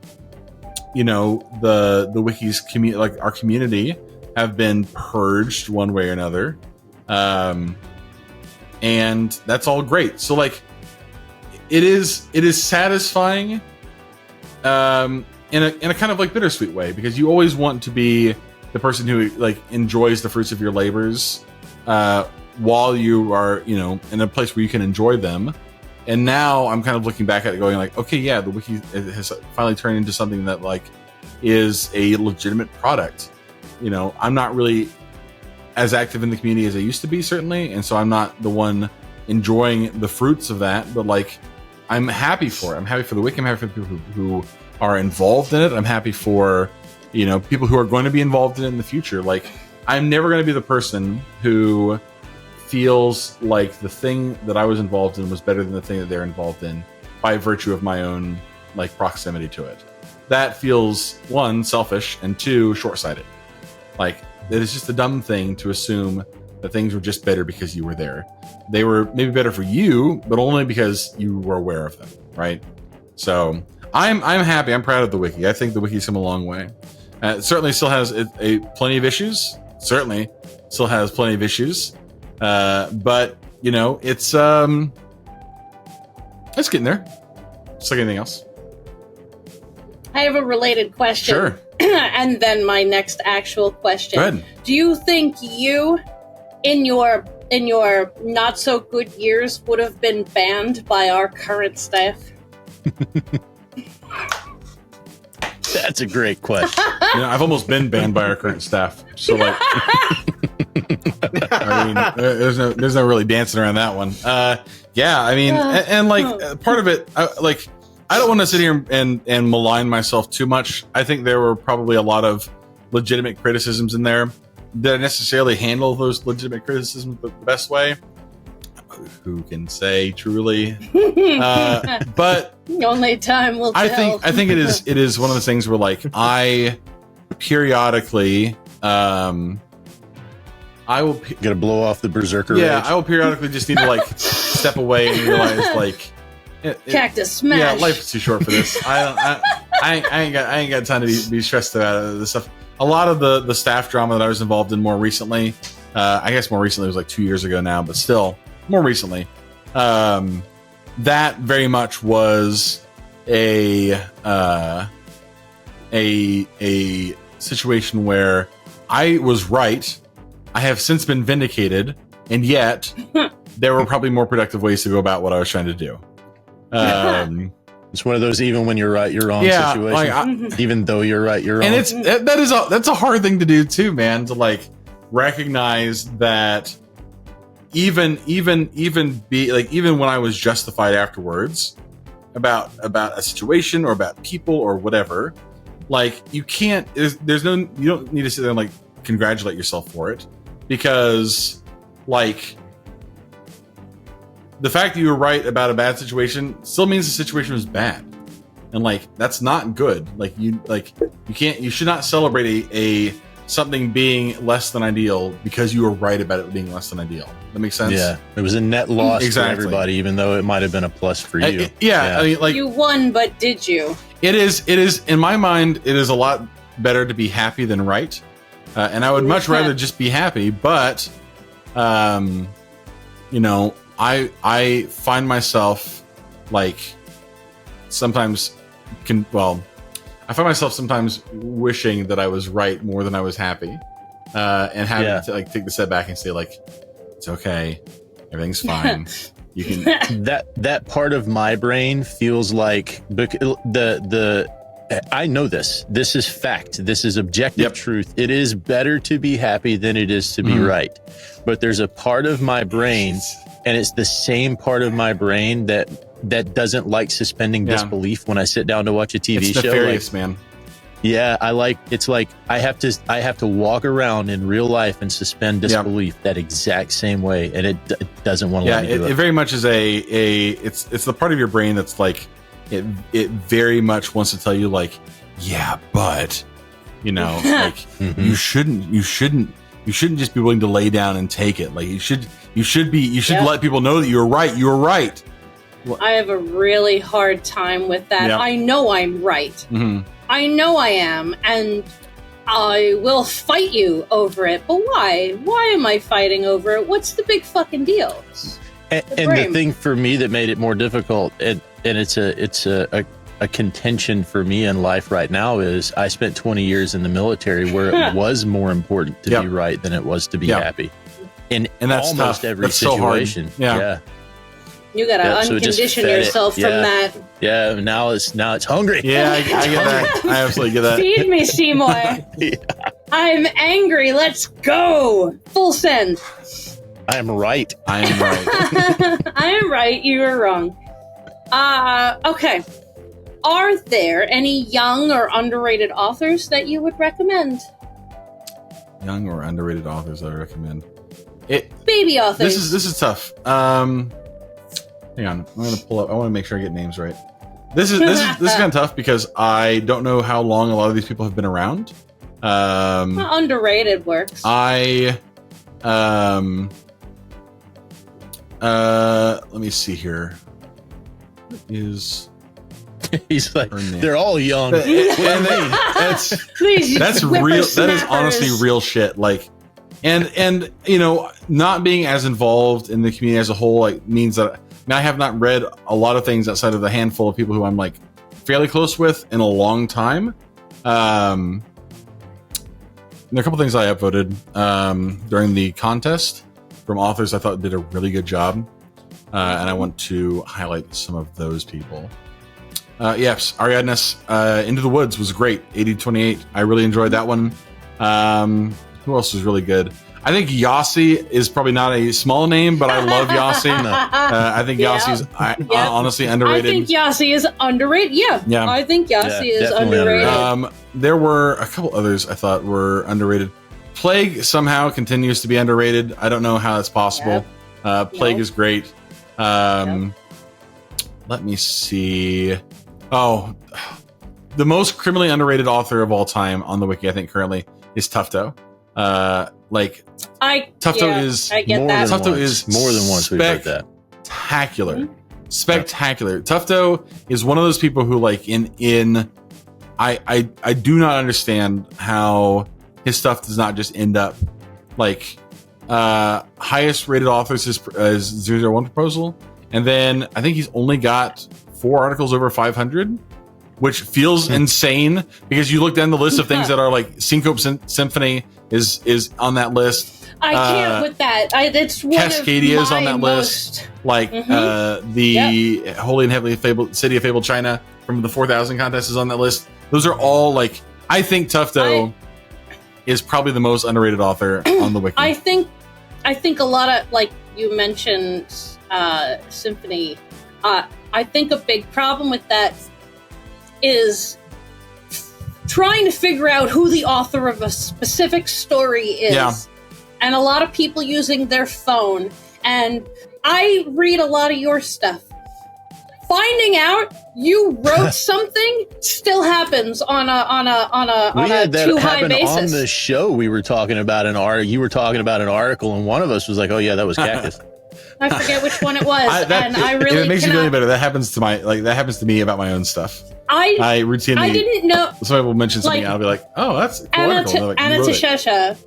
[SPEAKER 7] wiki's community, like our community, have been purged one way or another. And that's all great. So like, it is satisfying, in a kind of like bittersweet way, because you always want to be the person who like enjoys the fruits of your labors, while you are, in a place where you can enjoy them. And now I'm kind of looking back at it going like, okay, yeah, the wiki has finally turned into something that like is a legitimate product. I'm not really as active in the community as I used to be, certainly, and so I'm not the one enjoying the fruits of that, but like, I'm happy for it. I'm happy for the wiki. I'm happy for the people who are involved in it. I'm happy for, people who are going to be involved in it in the future. Like, I'm never going to be the person who feels like the thing that I was involved in was better than the thing that they're involved in by virtue of my own like proximity to it. That feels, one, selfish, and two, short-sighted. Like, it is just a dumb thing to assume that things were just better because you were there. They were maybe better for you, but only because you were aware of them, right? So I'm happy. I'm proud of the wiki. I think the wiki's come a long way. It certainly still has plenty of issues. Certainly still has plenty of issues. But it's getting there. Just like anything else.
[SPEAKER 1] I have a related question.
[SPEAKER 7] Sure.
[SPEAKER 1] And then my next actual question.
[SPEAKER 7] Go ahead.
[SPEAKER 1] Do you think you, in your not so good years, would have been banned by our current staff?
[SPEAKER 2] That's a great question.
[SPEAKER 7] I've almost been banned by our current staff. So like, I mean, there's no really dancing around that one. And like part of it, I don't want to sit here and malign myself too much. I think there were probably a lot of legitimate criticisms in there. Did I necessarily handle those legitimate criticisms the best way? Who can say truly? But
[SPEAKER 1] only time will tell.
[SPEAKER 7] I think it is one of those things where like I periodically I will
[SPEAKER 2] gotta blow off the berserker rage.
[SPEAKER 7] I will periodically just need to like step away and realize like
[SPEAKER 1] Cactus smash.
[SPEAKER 7] Yeah, life is too short for this. I ain't got time to be stressed about this stuff. A lot of the staff drama that I was involved in more recently, I guess more recently was like 2 years ago now, but still more recently, that very much was a situation where I was right. I have since been vindicated, and yet there were probably more productive ways to go about what I was trying to do.
[SPEAKER 2] It's one of those even when you're right, you're wrong situations. Even though you're right, you're wrong.
[SPEAKER 7] And that's a hard thing to do too, man. To like recognize that even when I was justified afterwards about a situation or about people or whatever, like you can't. You don't need to sit there and like congratulate yourself for it, because like the fact that you were right about a bad situation still means the situation was bad, and like that's not good. You should not celebrate a something being less than ideal because you were right about it being less than ideal. That makes sense.
[SPEAKER 2] Yeah, it was a net loss for everybody, even though it might have been a plus for you.
[SPEAKER 7] I mean, like
[SPEAKER 1] you won, but did you?
[SPEAKER 7] It is in my mind. It is a lot better to be happy than right, and I would much rather just be happy. But, I find myself like sometimes I find myself sometimes wishing that I was right more than I was happy, and having to like take the step back and say like, it's okay, everything's fine. You can
[SPEAKER 2] that part of my brain feels like I know this. This is fact. This is objective truth. It is better to be happy than it is to be right. But there's a part of my brain, and it's the same part of my brain that doesn't like suspending disbelief when I sit down to watch a TV
[SPEAKER 7] it's
[SPEAKER 2] show.
[SPEAKER 7] Nefarious, man.
[SPEAKER 2] Yeah, it's like I have to walk around in real life and suspend disbelief that exact same way, and it doesn't want to let me do it.
[SPEAKER 7] It very much is it's the part of your brain that's like it very much wants to tell you like, yeah, but like you shouldn't just be willing to lay down and take it. Like you should let people know that you're right. You're right.
[SPEAKER 1] I have a really hard time with that.
[SPEAKER 7] Yep.
[SPEAKER 1] I know I'm right. I know I am, and I will fight you over it. But why? Why am I fighting over it? What's the big fucking deal?
[SPEAKER 2] And the thing for me that made it more difficult, and it's a contention for me in life right now, is I spent 20 years in the military where it was more important to be right than it was to be happy. And that's almost tough. Every situation.
[SPEAKER 7] So hard.
[SPEAKER 1] You gotta uncondition yourself from that.
[SPEAKER 2] Yeah, now it's hungry.
[SPEAKER 7] Yeah, I get that. I absolutely get that.
[SPEAKER 1] Feed me, Seymour. I'm angry. Let's go. Full send.
[SPEAKER 2] I am right.
[SPEAKER 7] I am right.
[SPEAKER 1] I am right. You are wrong. Okay. Are there any young or underrated authors that you would recommend?
[SPEAKER 7] Young or underrated authors I recommend.
[SPEAKER 1] Baby authors.
[SPEAKER 7] This is tough. Hang on, I'm gonna pull up. I want to make sure I get names right. This is kind of tough because I don't know how long a lot of these people have been around.
[SPEAKER 1] Underrated works.
[SPEAKER 7] Let me see here. What is
[SPEAKER 2] he's like they're all young.
[SPEAKER 7] That's real. That is honestly real shit. Like, and not being as involved in the community as a whole means that. I have not read a lot of things outside of the handful of people who I'm like fairly close with in a long time. There are a couple things I upvoted during the contest from authors I thought did a really good job, and I want to highlight some of those people. Yes, Ariadne's Into the Woods was great. 80-28. I really enjoyed that one. Who else was really good? I think Yossi is probably not a small name, but I love Yossi. I think Yossi's honestly underrated.
[SPEAKER 1] I think Yossi is underrated. Yeah. I think Yossi is underrated.
[SPEAKER 7] There were a couple others I thought were underrated. Plague somehow continues to be underrated. I don't know how that's possible. Plague is great. Let me see. Oh, the most criminally underrated author of all time on the wiki, I think, currently is Tufto. Tufto is
[SPEAKER 2] more than once we've heard that.
[SPEAKER 7] Spectacular. Tufto is one of those people who I do not understand how his stuff does not just end up highest rated authors is 001 Proposal, and then I think he's only got 4 articles over 500, which feels insane because you look down the list of things that are like Syncope Symphony is on that list.
[SPEAKER 1] I can't with that. It's one
[SPEAKER 7] Cascadia
[SPEAKER 1] of
[SPEAKER 7] is on that list. The Holy and Heavenly City of Fabled China from the 4000 contest is on that list. Those are all I think Tufto is probably the most underrated author on the wiki.
[SPEAKER 1] I think a lot of you mentioned Symphony. I think a big problem with that is trying to figure out who the author of a specific story is. Yeah. And a lot of people using their phone. And I read a lot of your stuff. Finding out you wrote something still happens on a too high basis.
[SPEAKER 2] On the show we were talking about you were talking about an article, and one of us was like, "Oh yeah, that was Cactus."
[SPEAKER 1] I forget which one it was, I really
[SPEAKER 7] it makes you feel better. That happens to me about my own stuff. I routinely.
[SPEAKER 1] I didn't know.
[SPEAKER 7] Somebody will mention something, and I'll be like, "Oh, that's a cool article."
[SPEAKER 1] Anna Tashesha.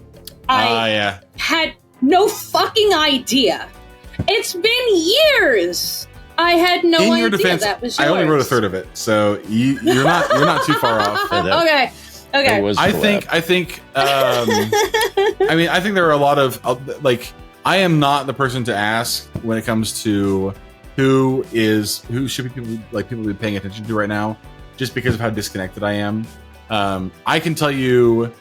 [SPEAKER 1] I had no fucking idea. It's been years I had no
[SPEAKER 7] In
[SPEAKER 1] idea
[SPEAKER 7] your defense,
[SPEAKER 1] that was yours.
[SPEAKER 7] I only wrote a third of it, so you're not too far off.
[SPEAKER 1] Okay.
[SPEAKER 2] It was
[SPEAKER 7] I
[SPEAKER 2] collab.
[SPEAKER 7] think. I mean, I think there are a lot of like. I am not the person to ask when it comes to who should people be paying attention to right now, just because of how disconnected I am. I can tell you,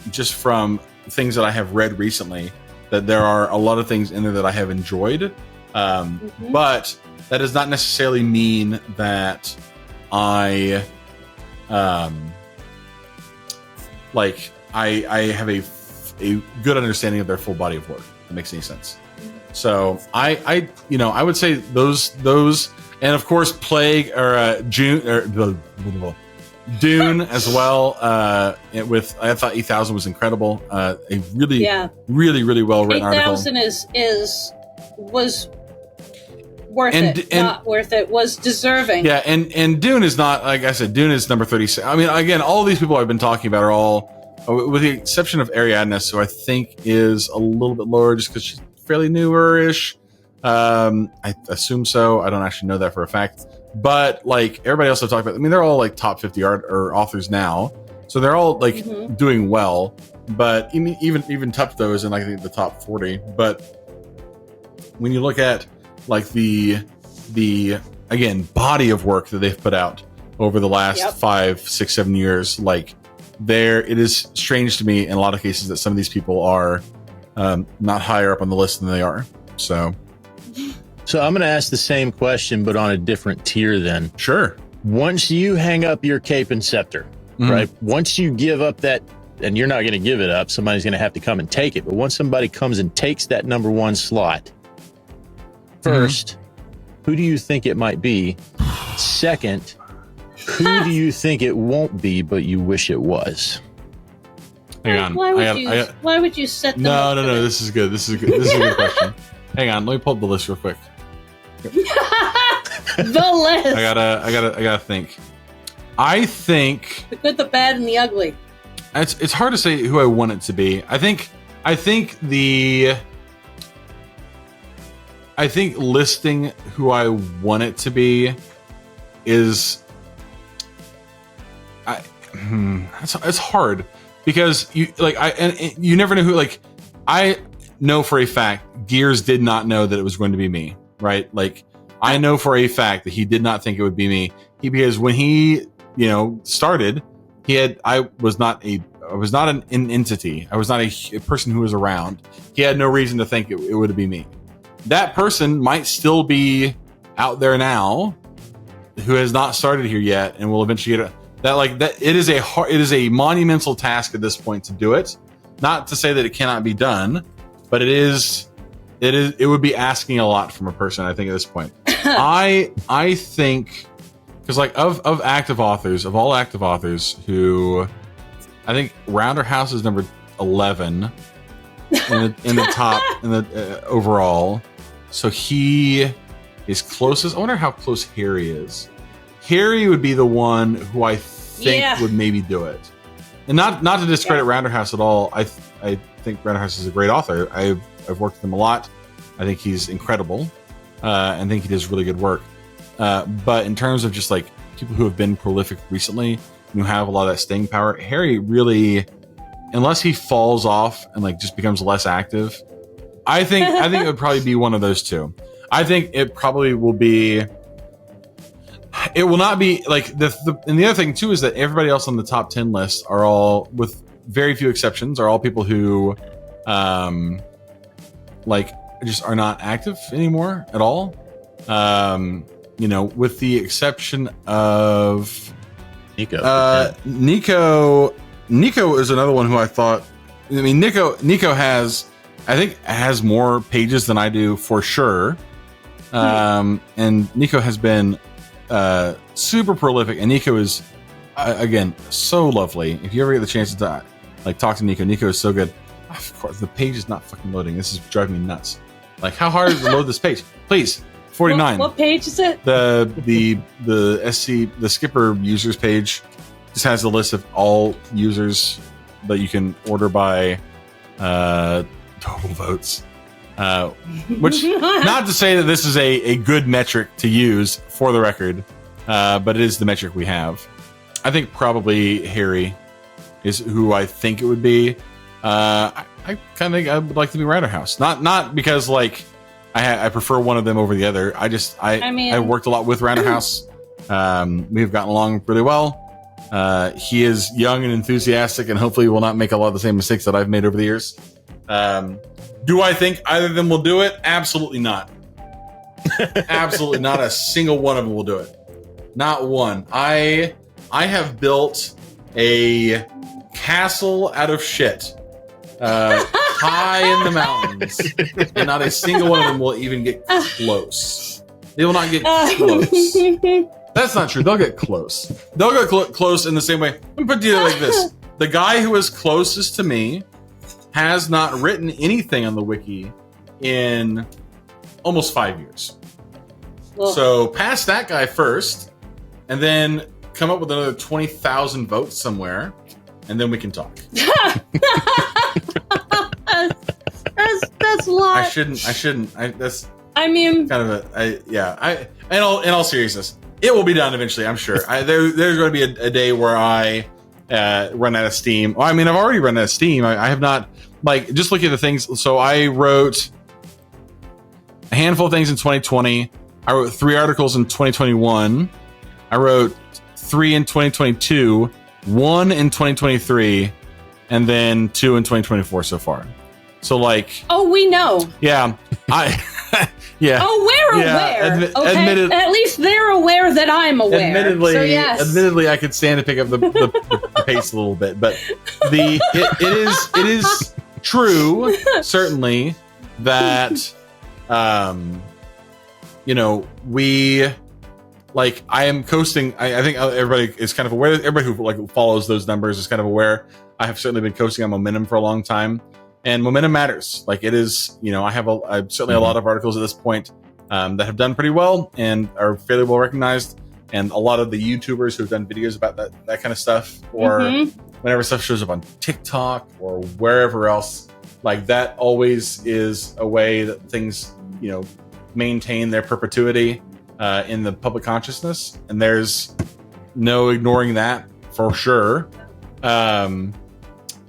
[SPEAKER 7] just from things that I have read recently, that there are a lot of things in there that I have enjoyed. But that does not necessarily mean that I, I have a good understanding of their full body of work. If that makes any sense. So I would say those, and of course Plague or Dune as well. I thought 8,000 was incredible. A really well written article.
[SPEAKER 1] 8,000 was worth it, not worth it, was deserving.
[SPEAKER 7] Yeah, and Dune is not, like I said, Dune is number 36. I mean, again, all of these people I've been talking about are all, with the exception of Ariadnes, who I think is a little bit lower just because she's fairly newer-ish. I assume so. I don't actually know that for a fact. But like everybody else I've talked about, I mean, they're all like top 50 art or authors now, so they're all like doing well. But even Tupto is in like the top 40. But when you look at like the again body of work that they've put out over the last 5, 6, 7 years, like it is strange to me in a lot of cases that some of these people are not higher up on the list than they are. So
[SPEAKER 2] I'm going to ask the same question, but on a different tier then.
[SPEAKER 7] Sure.
[SPEAKER 2] Once you hang up your cape and scepter, right? Once you give up that, and you're not going to give it up, somebody's going to have to come and take it. But once somebody comes and takes that number 1 slot, first, who do you think it might be? Second, who do you think it won't be, but you wish it was?
[SPEAKER 7] Hang on.
[SPEAKER 1] Why would you set them
[SPEAKER 7] No.
[SPEAKER 1] up for this?
[SPEAKER 7] This is good. This is a good question. Hang on. Let me pull up the list real quick.
[SPEAKER 1] The list.
[SPEAKER 7] I gotta think. I think
[SPEAKER 1] The good, the bad, and the ugly.
[SPEAKER 7] it's hard to say who I want it to be. I think listing who I want it to be is it's hard because you never know who. Like, I know for a fact Gears did not know that it was going to be me, right? Like, I know for a fact that he did not think it would be me. Because when he started, I was not an entity. I was not a person who was around. He had no reason to think it would be me. That person might still be out there now, who has not started here yet, and will eventually get that. It is a monumental task at this point to do it. Not to say that it cannot be done, but it would be asking a lot from a person, I think, at this point. I think, because like of active authors, of all active authors, who I think Rounder House is number 11 in the top in the overall. So he is closest. I wonder how close Harry is. Harry would be the one who I think would maybe do it. And not to discredit Rounder House at all. I think Rounder House is a great author. I've worked with him a lot. I think he's incredible. And I think he does really good work. But in terms of just like people who have been prolific recently, who have a lot of that staying power, Harry really, unless he falls off and like just becomes less active, I think it would probably be one of those two. I think it probably will be. It will not be like and the other thing too is that everybody else on the top 10 list are all, with very few exceptions, are all people who, like, just are not active anymore at all. With the exception of
[SPEAKER 2] Nico.
[SPEAKER 7] Nico is another one who I thought. I mean, Nico has more pages than I do for sure. And Nico has been super prolific, and Nico is again so lovely. If you ever get the chance to talk to Nico is so good. Of course, the page is not fucking loading. This is driving me nuts. Like, how hard is it to load this page? Please, 49.
[SPEAKER 1] What page is it?
[SPEAKER 7] The Skipper users page just has a list of all users that you can order by total votes. Which, not to say that this is a good metric to use for the record, but it is the metric we have. I think probably Harry is who I think it would be. I kind of think I would like to be Randerhouse. Not because like I prefer one of them over the other. I worked a lot with Randerhouse. We've gotten along really well. He is young and enthusiastic, and hopefully will not make a lot of the same mistakes that I've made over the years. Do I think either of them will do it? Absolutely not. Absolutely not. A single one of them will do it. Not one. I have built a castle out of shit high in the mountains, and not a single one of them will even get close. They will not get close. That's not true. They'll get close. They'll get close in the same way. Let me put it like this. The guy who is closest to me has not written anything on the wiki in almost 5 years. Well, so pass that guy first, and then come up with another 20,000 votes somewhere, and then we can talk.
[SPEAKER 1] That's a lot.
[SPEAKER 7] I shouldn't.
[SPEAKER 1] I mean,
[SPEAKER 7] kind of in all seriousness, it will be done eventually, I'm sure. There's going to be a day where I run out of steam. Well, I mean, I've already run out of steam. I have not, like, just look at the things. So I wrote a handful of things in 2020. I wrote 3 articles in 2021. I wrote 3 in 2022, 1 in 2023, and then 2 in 2024 so far. So, like...
[SPEAKER 1] Oh, we know.
[SPEAKER 7] Yeah. Yeah.
[SPEAKER 1] Oh, we're aware. Okay? At least they're aware that I'm aware.
[SPEAKER 7] Admittedly, I could stand to pick up the pace a little bit, but it is true, certainly, that we, like, I am coasting. I think everybody is kind of aware. Everybody who like follows those numbers is kind of aware. I have certainly been coasting on momentum for a long time. And momentum matters. Like, it is, I have certainly a lot of articles at this point that have done pretty well and are fairly well recognized. And a lot of the YouTubers who have done videos about that kind of stuff, or whenever stuff shows up on TikTok or wherever else, like, that always is a way that things, maintain their perpetuity in the public consciousness. And there's no ignoring that for sure.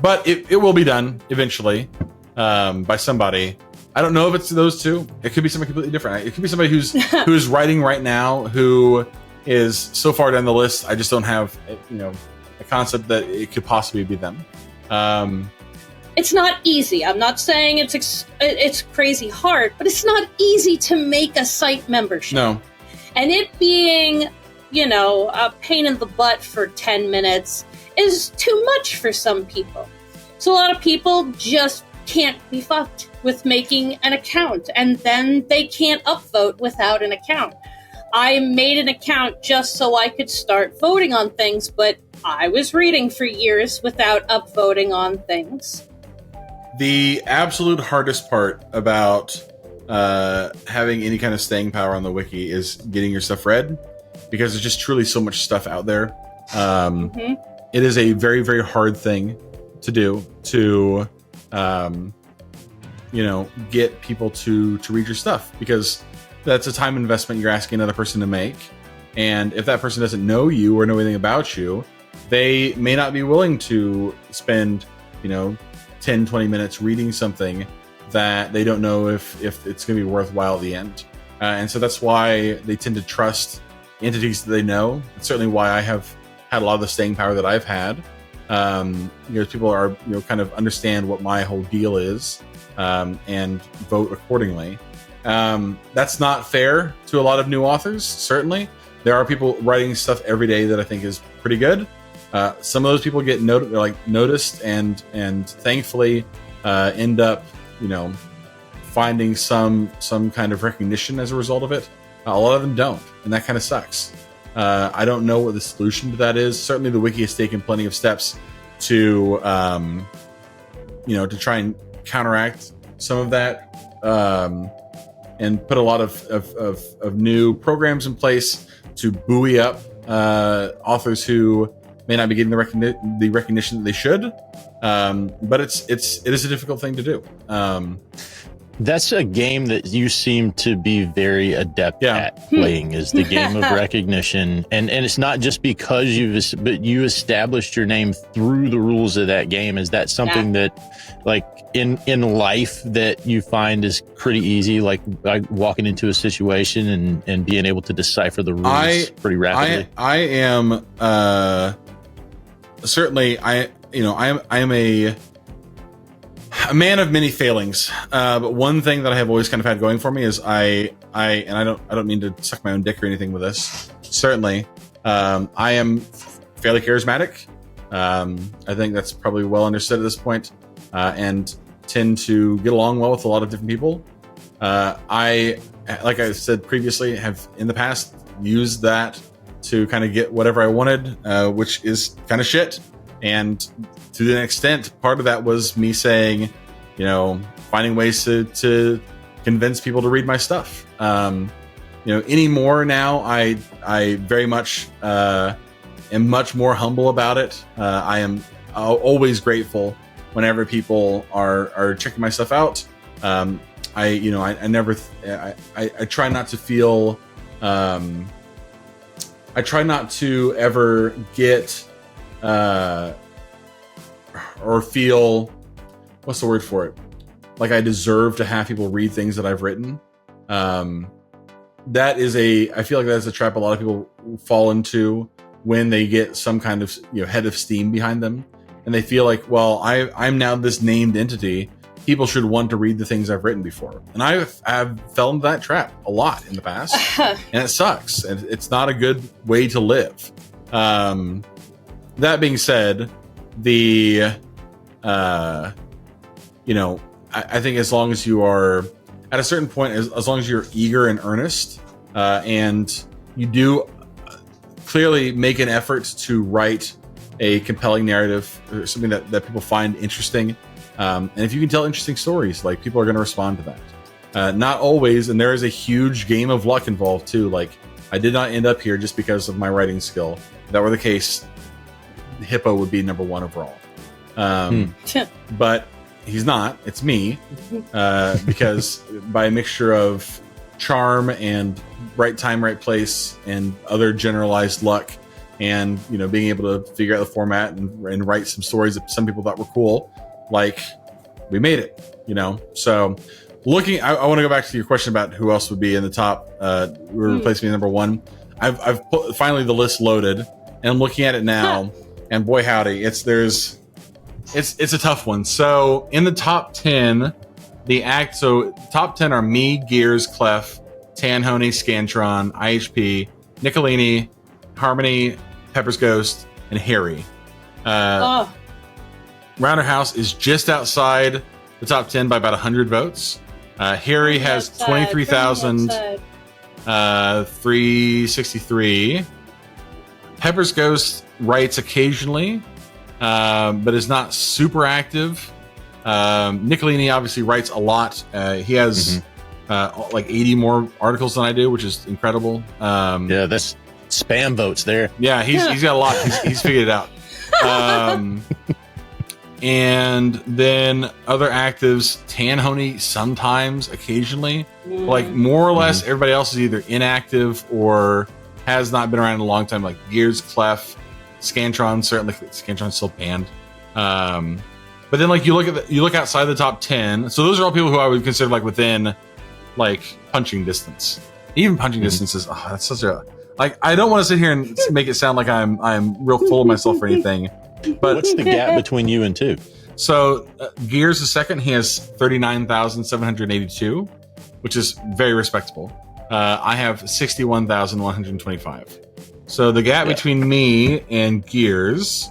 [SPEAKER 7] But it will be done eventually by somebody. I don't know if it's those two. It could be somebody completely different. It could be somebody who's writing right now, who is so far down the list. I just don't have a concept that it could possibly be them.
[SPEAKER 1] It's not easy. I'm not saying it's crazy hard, but it's not easy to make a site membership.
[SPEAKER 7] No.
[SPEAKER 1] And it being, a pain in the butt for 10 minutes is too much for some people. So a lot of people just can't be fucked with making an account, and then they can't upvote without an account. I made an account just so I could start voting on things, but I was reading for years without upvoting on things.
[SPEAKER 7] The absolute hardest part about having any kind of staying power on the wiki is getting your stuff read, because there's just truly so much stuff out there. It is a very, very hard thing to do to, get people to read your stuff, because that's a time investment you're asking another person to make. And if that person doesn't know you or know anything about you, they may not be willing to spend, 10, 20 minutes reading something that they don't know if it's going to be worthwhile at the end. And so that's why they tend to trust entities that they know. It's certainly why I have had a lot of the staying power that I've had. People are, kind of understand what my whole deal is, and vote accordingly. That's not fair to a lot of new authors. Certainly, there are people writing stuff every day that I think is pretty good. Some of those people get noticed and thankfully end up, finding some kind of recognition as a result of it. A lot of them don't, and that kind of sucks. I don't know what the solution to that is. Certainly, the wiki has taken plenty of steps to, to try and counteract some of that, and put a lot of new programs in place to buoy up authors who may not be getting the recognition that they should. But it is a difficult thing to do.
[SPEAKER 2] That's a game that you seem to be very adept at playing, is the game of recognition. And it's not just because you established your name through the rules of that game. Is that something that, like, in life that you find is pretty easy, like walking into a situation and being able to decipher the rules pretty rapidly?
[SPEAKER 7] I am certainly I am a man of many failings, but one thing that I have always kind of had going for me is I don't mean to suck my own dick or anything with this. Certainly, I am fairly charismatic. I think that's probably well understood at this point, and tend to get along well with a lot of different people. I, like I said previously, have in the past used that to kind of get whatever I wanted, which is kind of shit. And to an extent, part of that was me saying, finding ways to convince people to read my stuff. Anymore now, I very much am much more humble about it. I am always grateful whenever people are checking my stuff out. I try not to feel. I try not to ever get or feel, what's the word for it? Like I deserve to have people read things that I've written. That is I feel like that's a trap a lot of people fall into when they get some kind of head of steam behind them, and they feel like, well, I'm now this named entity. People should want to read the things I've written before, and I've fell into that trap a lot in the past, and it sucks. And it's not a good way to live. That being said, I think as long as you are at a certain point, as long as you're eager and earnest, and you do clearly make an effort to write a compelling narrative or something that people find interesting, and if you can tell interesting stories, like, people are going to respond to that. Not always, and there is a huge game of luck involved too. Like, I did not end up here just because of my writing skill. If that were the case, Hippo would be number one overall. But he's not. It's me, because by a mixture of charm and right time, right place, and other generalized luck, and being able to figure out the format and write some stories that some people thought were cool, like, we made it. So looking, I want to go back to your question about who else would be in the top. Replace me number one. I've put finally the list loaded, and I'm looking at it now, and boy howdy, it's a tough one. So in the top 10, top 10 are me, Gears, Clef, Tanhoney, Scantron, IHP, Nicolini, Harmony, Pepper's Ghost, and Harry. Rounder House is just outside the top 10 by about 100 votes. Harry has 23,363. Pepper's Ghost writes occasionally, but is not super active. Nicolini obviously writes a lot. He has like 80 more articles than I do, which is incredible.
[SPEAKER 2] Yeah, that's spam votes there.
[SPEAKER 7] Yeah, he's got a lot. He's figured it out. And then other actives, Tanhoney sometimes, occasionally. Like, more or less, everybody else is either inactive or has not been around in a long time, like Gears, Clef, Scantron. Certainly Scantron's still banned. But then, like, you look outside the top 10. So those are all people who I would consider, like, within, like, punching distance. Even punching distance is, that's such a, like, I don't want to sit here and make it sound like I'm real full of myself or anything. But
[SPEAKER 2] what's the gap between you and two?
[SPEAKER 7] So Gears is second. He has 39,782, which is very respectable. I have 61,125. So the gap between me and Gears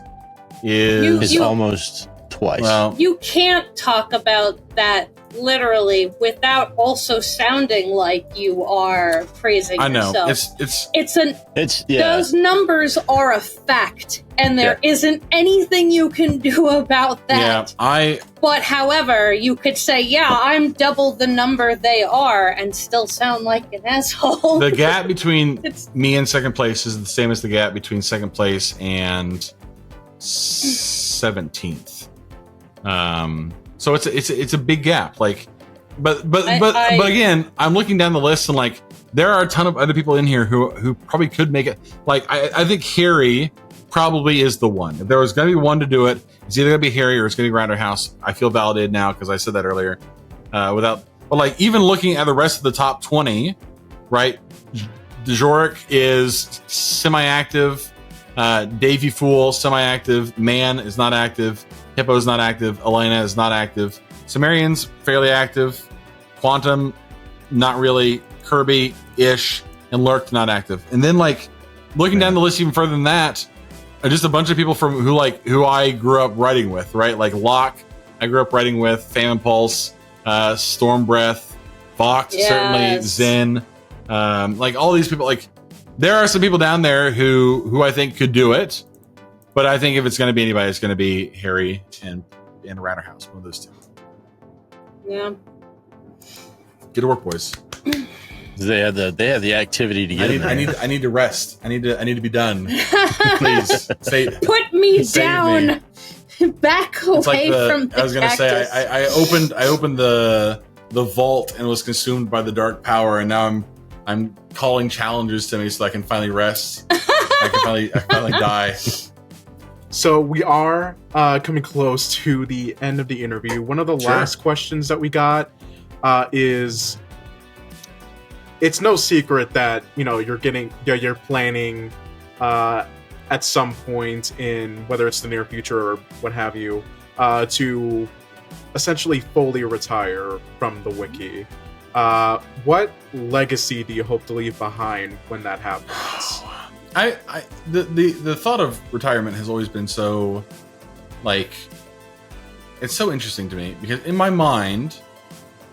[SPEAKER 7] is
[SPEAKER 2] almost twice.
[SPEAKER 7] Well,
[SPEAKER 1] you can't talk about that literally without also sounding like you are praising yourself. Those numbers are a fact, and there isn't anything you can do about that. But however, you could say, I'm double the number they are, and still sound like an asshole.
[SPEAKER 7] The gap between me and second place is the same as the gap between second place and 17th. So it's a big gap. Like, but again, I'm looking down the list and like there are a ton of other people in here who probably could make it. Like I think Harry probably is the one. If there was going to be one to do it, it's either going to be Harry or it's going to be Grinder House. I feel validated now because I said that earlier. But like even looking at the rest of the top 20, right? Djorik is semi-active. Davy Fool, semi-active. Man is not active. Hippo is not active. Elena is not active. Sumerian's fairly active. Quantum, not really. Kirby-ish. And Lurk, not active. And then, like, looking down the list even further than that, are just a bunch of people who I grew up writing with, right? Like Locke, I grew up writing with. Fame Impulse, Storm Breath, Vox, certainly. Zen. Like, all these people, like, there are some people down there who I think could do it, but I think if it's going to be anybody, it's going to be Harry and Ratterhouse, one of those two.
[SPEAKER 1] Yeah.
[SPEAKER 7] Get to work, boys.
[SPEAKER 2] They have the activity to get.
[SPEAKER 7] I need to rest. I need to be done. Please
[SPEAKER 1] put me down. Back away from the
[SPEAKER 7] I was going to say I opened the vault and was consumed by the dark power, and now I'm calling challenges to me so I can finally rest. I can finally die.
[SPEAKER 3] So we are coming close to the end of the interview. One of the last questions that we got is, it's no secret that you're planning at some point in whether it's the near future or what have you to essentially fully retire from the wiki. What legacy do you hope to leave behind when that happens?
[SPEAKER 7] The thought of retirement has always been so, like, it's so interesting to me because in my mind,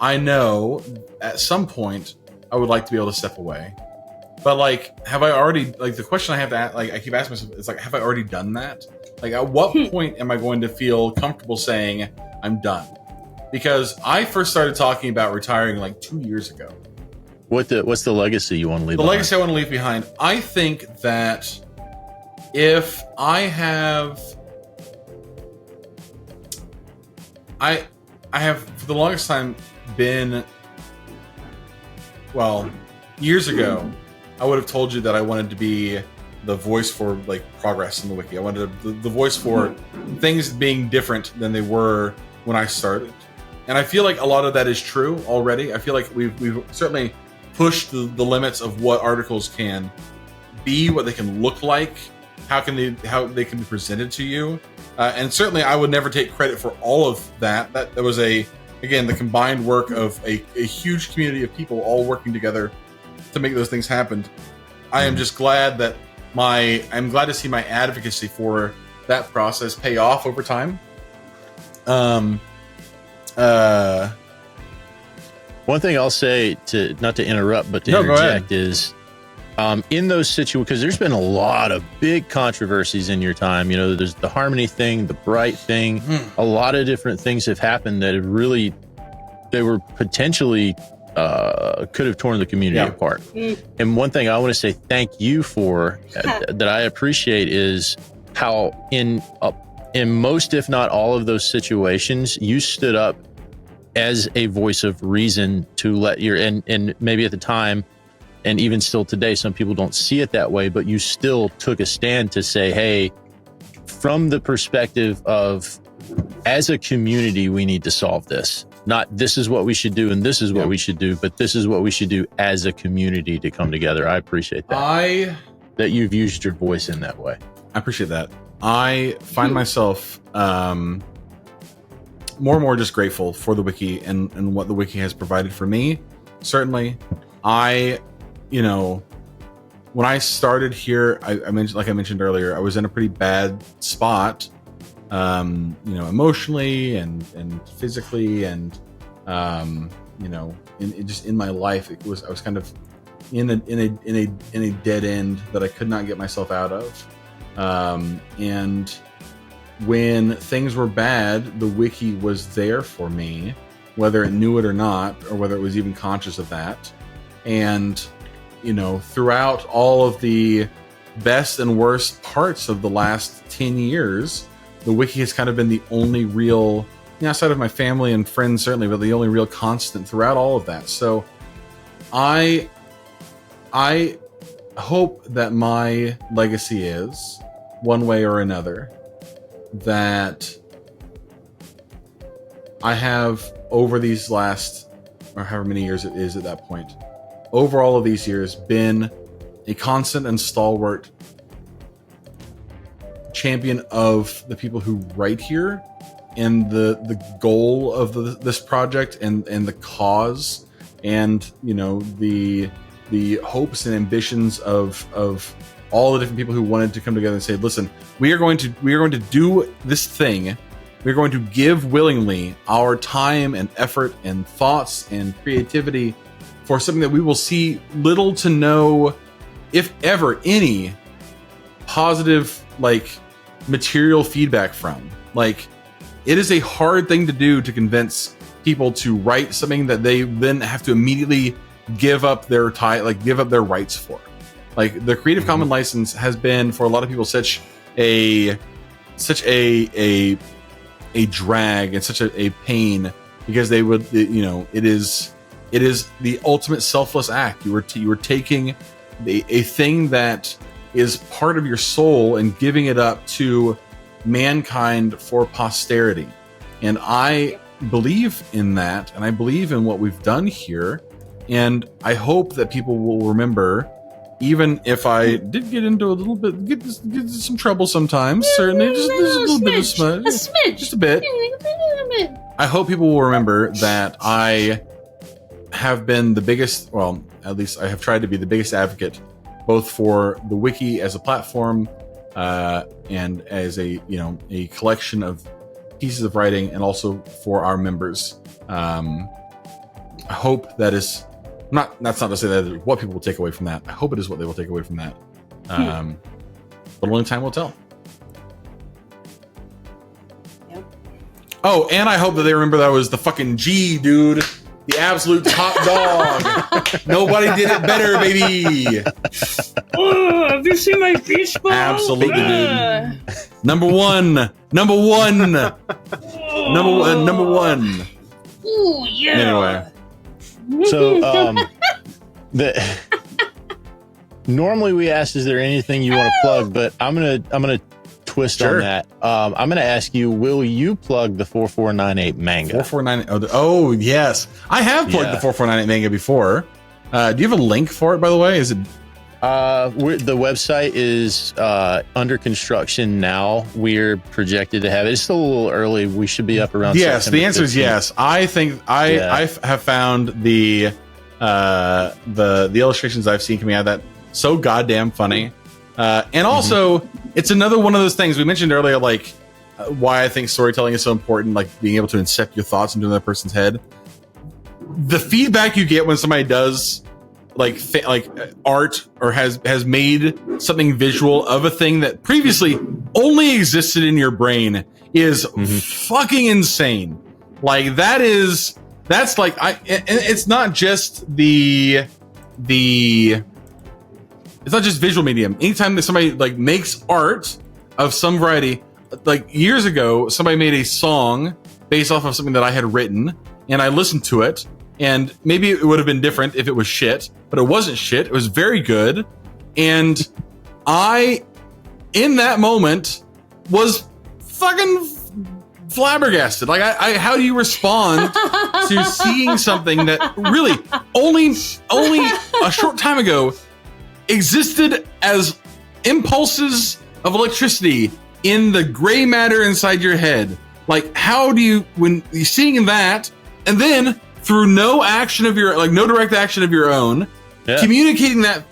[SPEAKER 7] I know at some point I would like to be able to step away. But like, have I already, like, the question I have to ask, like, I keep asking myself, is like, have I already done that? Like, at what point am I going to feel comfortable saying I'm done? Because I first started talking about retiring like 2 years ago.
[SPEAKER 2] What's the legacy you want to leave behind?
[SPEAKER 7] The legacy I want to leave behind, I think that if I have... I have, for the longest time, been... Well, years ago, I would have told you that I wanted to be the voice for, like, progress in the wiki. I wanted the voice for things being different than they were when I started. And I feel like a lot of that is true already. I feel like we've certainly pushed the limits of what articles can be, what they can look like, how they can be presented to you. And certainly I would never take credit for all of that. That was again, the combined work of a huge community of people all working together to make those things happen. I am just glad that I'm glad to see my advocacy for that process pay off over time.
[SPEAKER 2] One thing I'll say, not to interrupt, but to interject, is in those situations, because there's been a lot of big controversies in your time. You know, there's the Harmony thing, the Bright thing. A lot of different things have happened that have really, they were potentially could have torn the community apart. And one thing I want to say thank you for that I appreciate is how in most, if not all, of those situations, you stood up as a voice of reason to let and maybe at the time, and even still today, some people don't see it that way, but you still took a stand to say, hey, from the perspective of, as a community, we need to solve this. Not this is what we should do and this is what we should do, but this is what we should do as a community to come together. I appreciate that. That you've used your voice in that way.
[SPEAKER 7] I appreciate that. I find myself more and more just grateful for the wiki and what the wiki has provided for me. Certainly, when I started here, I mentioned earlier, I was in a pretty bad spot, emotionally and physically, and just in my life. I was kind of in a dead end that I could not get myself out of. And when things were bad, the wiki was there for me, whether it knew it or not, or whether it was even conscious of that. And, throughout all of the best and worst parts of the last 10 years, the wiki has kind of been the only real outside of my family and friends, certainly, but the only real constant throughout all of that. So I hope that my legacy is, one way or another, that I have, over these last, or however many years it is at that point, over all of these years, been a constant and stalwart champion of the people who write here, and the goal of this project, and the cause, and the hopes and ambitions of all the different people who wanted to come together and say, listen, we are going to do this thing. We're going to give willingly our time and effort and thoughts and creativity for something that we will see little to no, if ever, any positive material feedback from. It is a hard thing to do, to convince people to write something that they then have to immediately give up their give up their rights for. The Creative Commons license has been, for a lot of people, such a drag and such a pain, because they would, it is the ultimate selfless act. You were taking a thing that is part of your soul and giving it up to mankind for posterity. And I believe in that, and I believe in what we've done here, and I hope that people will remember, even if I did get into a little bit, get some trouble sometimes, certainly, just a little bit of smidge, just a bit. I hope people will remember that I have been the biggest, well, at least I have tried to be the biggest advocate, both for the wiki as a platform, and as a collection of pieces of writing, and also for our members. I hope that is that's not to say that is what people will take away from that. I hope it is what they will take away from that. But only time will tell.
[SPEAKER 1] Yep.
[SPEAKER 7] Oh, and I hope that they remember that I was the fucking G, dude. The absolute top dog. Nobody did it better, baby.
[SPEAKER 1] Oh, have you seen my beach ball?
[SPEAKER 7] Absolutely, dude. Number one. Number one.
[SPEAKER 1] Ooh, yeah.
[SPEAKER 7] Anyway.
[SPEAKER 2] So, normally we ask, is there anything you want to plug? But I'm gonna twist on that. I'm gonna ask you, will you plug the 4498 manga?
[SPEAKER 7] 4498. Oh yes, I have plugged the 4498 manga before. Do you have a link for it, by the way? Is it?
[SPEAKER 2] The website is under construction now. We're projected to have it. It's still a little early. We should be up around.
[SPEAKER 7] Yes,
[SPEAKER 2] September
[SPEAKER 7] the answer
[SPEAKER 2] 15th.
[SPEAKER 7] is yes. I think I have found the illustrations I've seen coming out of that so goddamn funny, and also it's another one of those things we mentioned earlier, why I think storytelling is so important, being able to incept your thoughts into another person's head. The feedback you get when somebody does art or has made something visual of a thing that previously only existed in your brain is fucking insane. It's not just it's not just visual medium. Anytime that somebody makes art of some variety, years ago, somebody made a song based off of something that I had written, and I listened to it. And maybe it would have been different if it was shit, but it wasn't shit. It was very good. And I, in that moment, was fucking flabbergasted. How do you respond to seeing something that really only a short time ago existed as impulses of electricity in the gray matter inside your head? How do you, when you're seeing that, and then through no action of your, no direct action of your own, communicating that,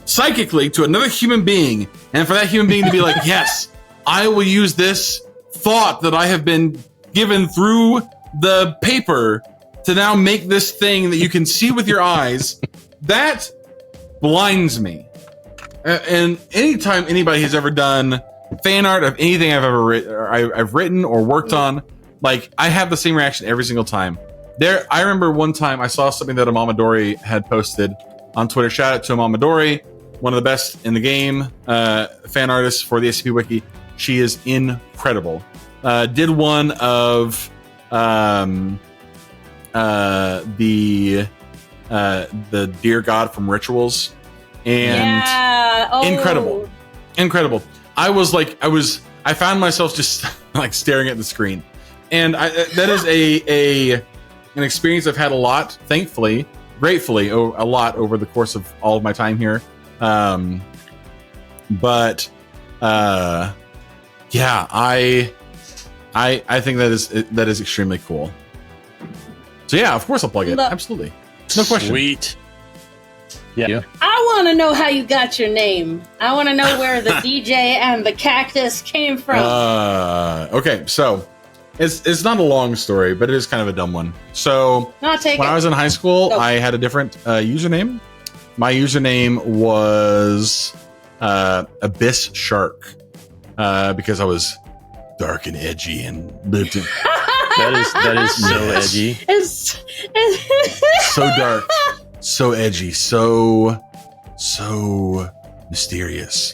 [SPEAKER 7] psychically to another human being, and for that human being to be yes, I will use this thought that I have been given through the paper to now make this thing that you can see with your eyes, that blinds me. And anytime anybody has ever done fan art of anything I've ever I've written or worked on, I have the same reaction every single time. I remember one time I saw something that Amamadori had posted on Twitter. Shout out to Amamadori, one of the best in the game, fan artist for the SCP Wiki. She is incredible. did one of the Dear God from Rituals, and incredible. I found myself just like staring at the screen, and that is an experience I've had a lot, thankfully, gratefully, a lot over the course of all of my time here. But yeah, I think that is extremely cool. So yeah, of course I'll plug it. Absolutely, no question.
[SPEAKER 2] Sweet. Yeah.
[SPEAKER 1] I want to know how you got your name. I want to know where the DJ and the cactus came from.
[SPEAKER 7] Okay, so it's not a long story, but it is kind of a dumb one. So when I was in high school, I had a different username. My username was Abyss Shark because I was dark and edgy and lived in.
[SPEAKER 2] That is so edgy.
[SPEAKER 7] So dark, so edgy, so mysterious.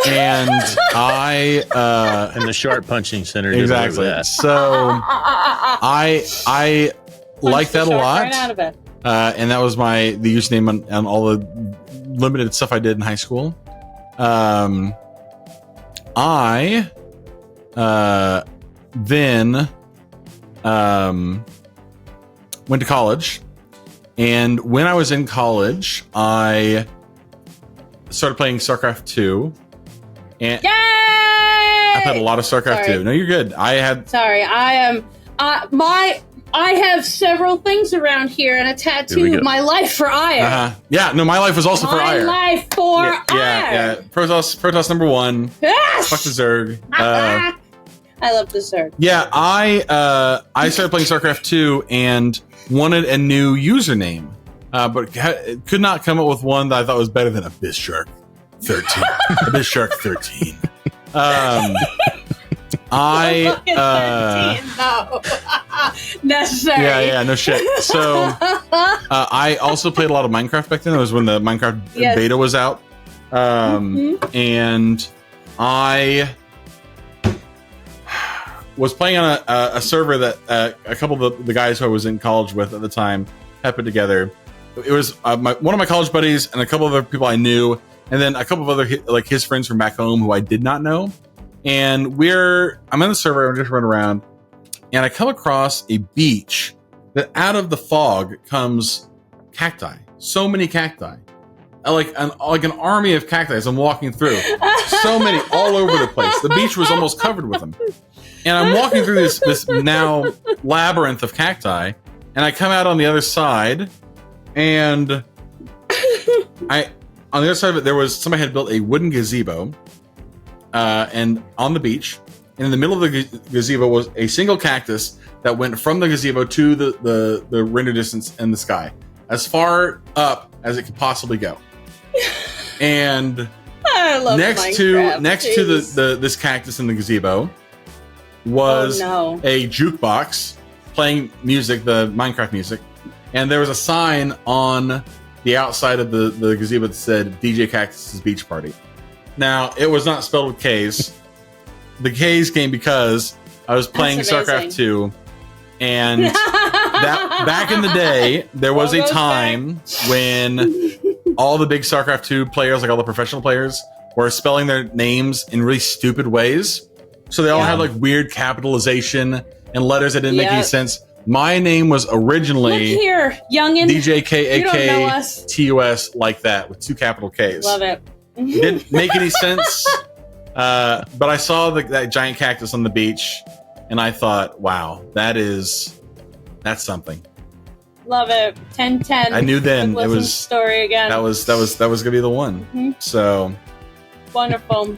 [SPEAKER 7] And I
[SPEAKER 2] and the sharp punching center.
[SPEAKER 7] Exactly.
[SPEAKER 2] That.
[SPEAKER 7] So I like that a lot.
[SPEAKER 1] Right out of it.
[SPEAKER 7] And that was the username on all the limited stuff I did in high school. I then went to college, and when I was in college, I started playing StarCraft 2. And
[SPEAKER 1] Yay!
[SPEAKER 7] I played a lot of StarCraft 2. No, you're good. I have several things around here and a tattoo.
[SPEAKER 1] My life for Ire.
[SPEAKER 7] Yeah, no, my life was also for Ire.
[SPEAKER 1] My life for Ire.
[SPEAKER 7] Yeah. Protoss number 1.
[SPEAKER 1] Yes!
[SPEAKER 7] Fuck the Zerg.
[SPEAKER 1] I love the Zerg.
[SPEAKER 7] Yeah, I started playing StarCraft 2 and wanted a new username, but could not come up with one that I thought was better than Abyss Shark 13. Abyss Shark 13.
[SPEAKER 1] Necessary.
[SPEAKER 7] Yeah, no shit. So I also played a lot of Minecraft back then. That was when the Minecraft beta was out. And I was playing on a server that a couple of the guys who I was in college with at the time had put together. It was one of my college buddies and a couple of other people I knew, and then a couple of other like his friends from back home who I did not know. And I'm in the server, I'm just running around, and I come across a beach that out of the fog comes cacti. So many cacti. Like an army of cacti as I'm walking through. So many all over the place. The beach was almost covered with them. And I'm walking through this now labyrinth of cacti, and I come out on the other side, and on the other side of it, there was somebody had built a wooden gazebo, and on the beach, and in the middle of the gazebo was a single cactus that went from the gazebo to the render distance in the sky, as far up as it could possibly go. And
[SPEAKER 1] I love
[SPEAKER 7] next to this cactus in the gazebo was a jukebox playing music, the Minecraft music, and there was a sign on the outside of the gazebo that said DJKaktus' Beach Party. Now, it was not spelled with K's. The K's came because I was playing StarCraft 2, and that back in the day, there was a time when all the big StarCraft 2 players, like all the professional players, were spelling their names in really stupid ways. So they all had like weird capitalization and letters that didn't make any sense. My name was originally
[SPEAKER 1] Look here, youngin.
[SPEAKER 7] DJKaktus like that with 2 capital K's.
[SPEAKER 1] Love it.
[SPEAKER 7] Didn't make any sense. But I saw that giant cactus on the beach, and I thought, wow, that's something.
[SPEAKER 1] Love it. 10-10.
[SPEAKER 7] I knew then it was
[SPEAKER 1] story again.
[SPEAKER 7] That was gonna be the one. So
[SPEAKER 1] wonderful.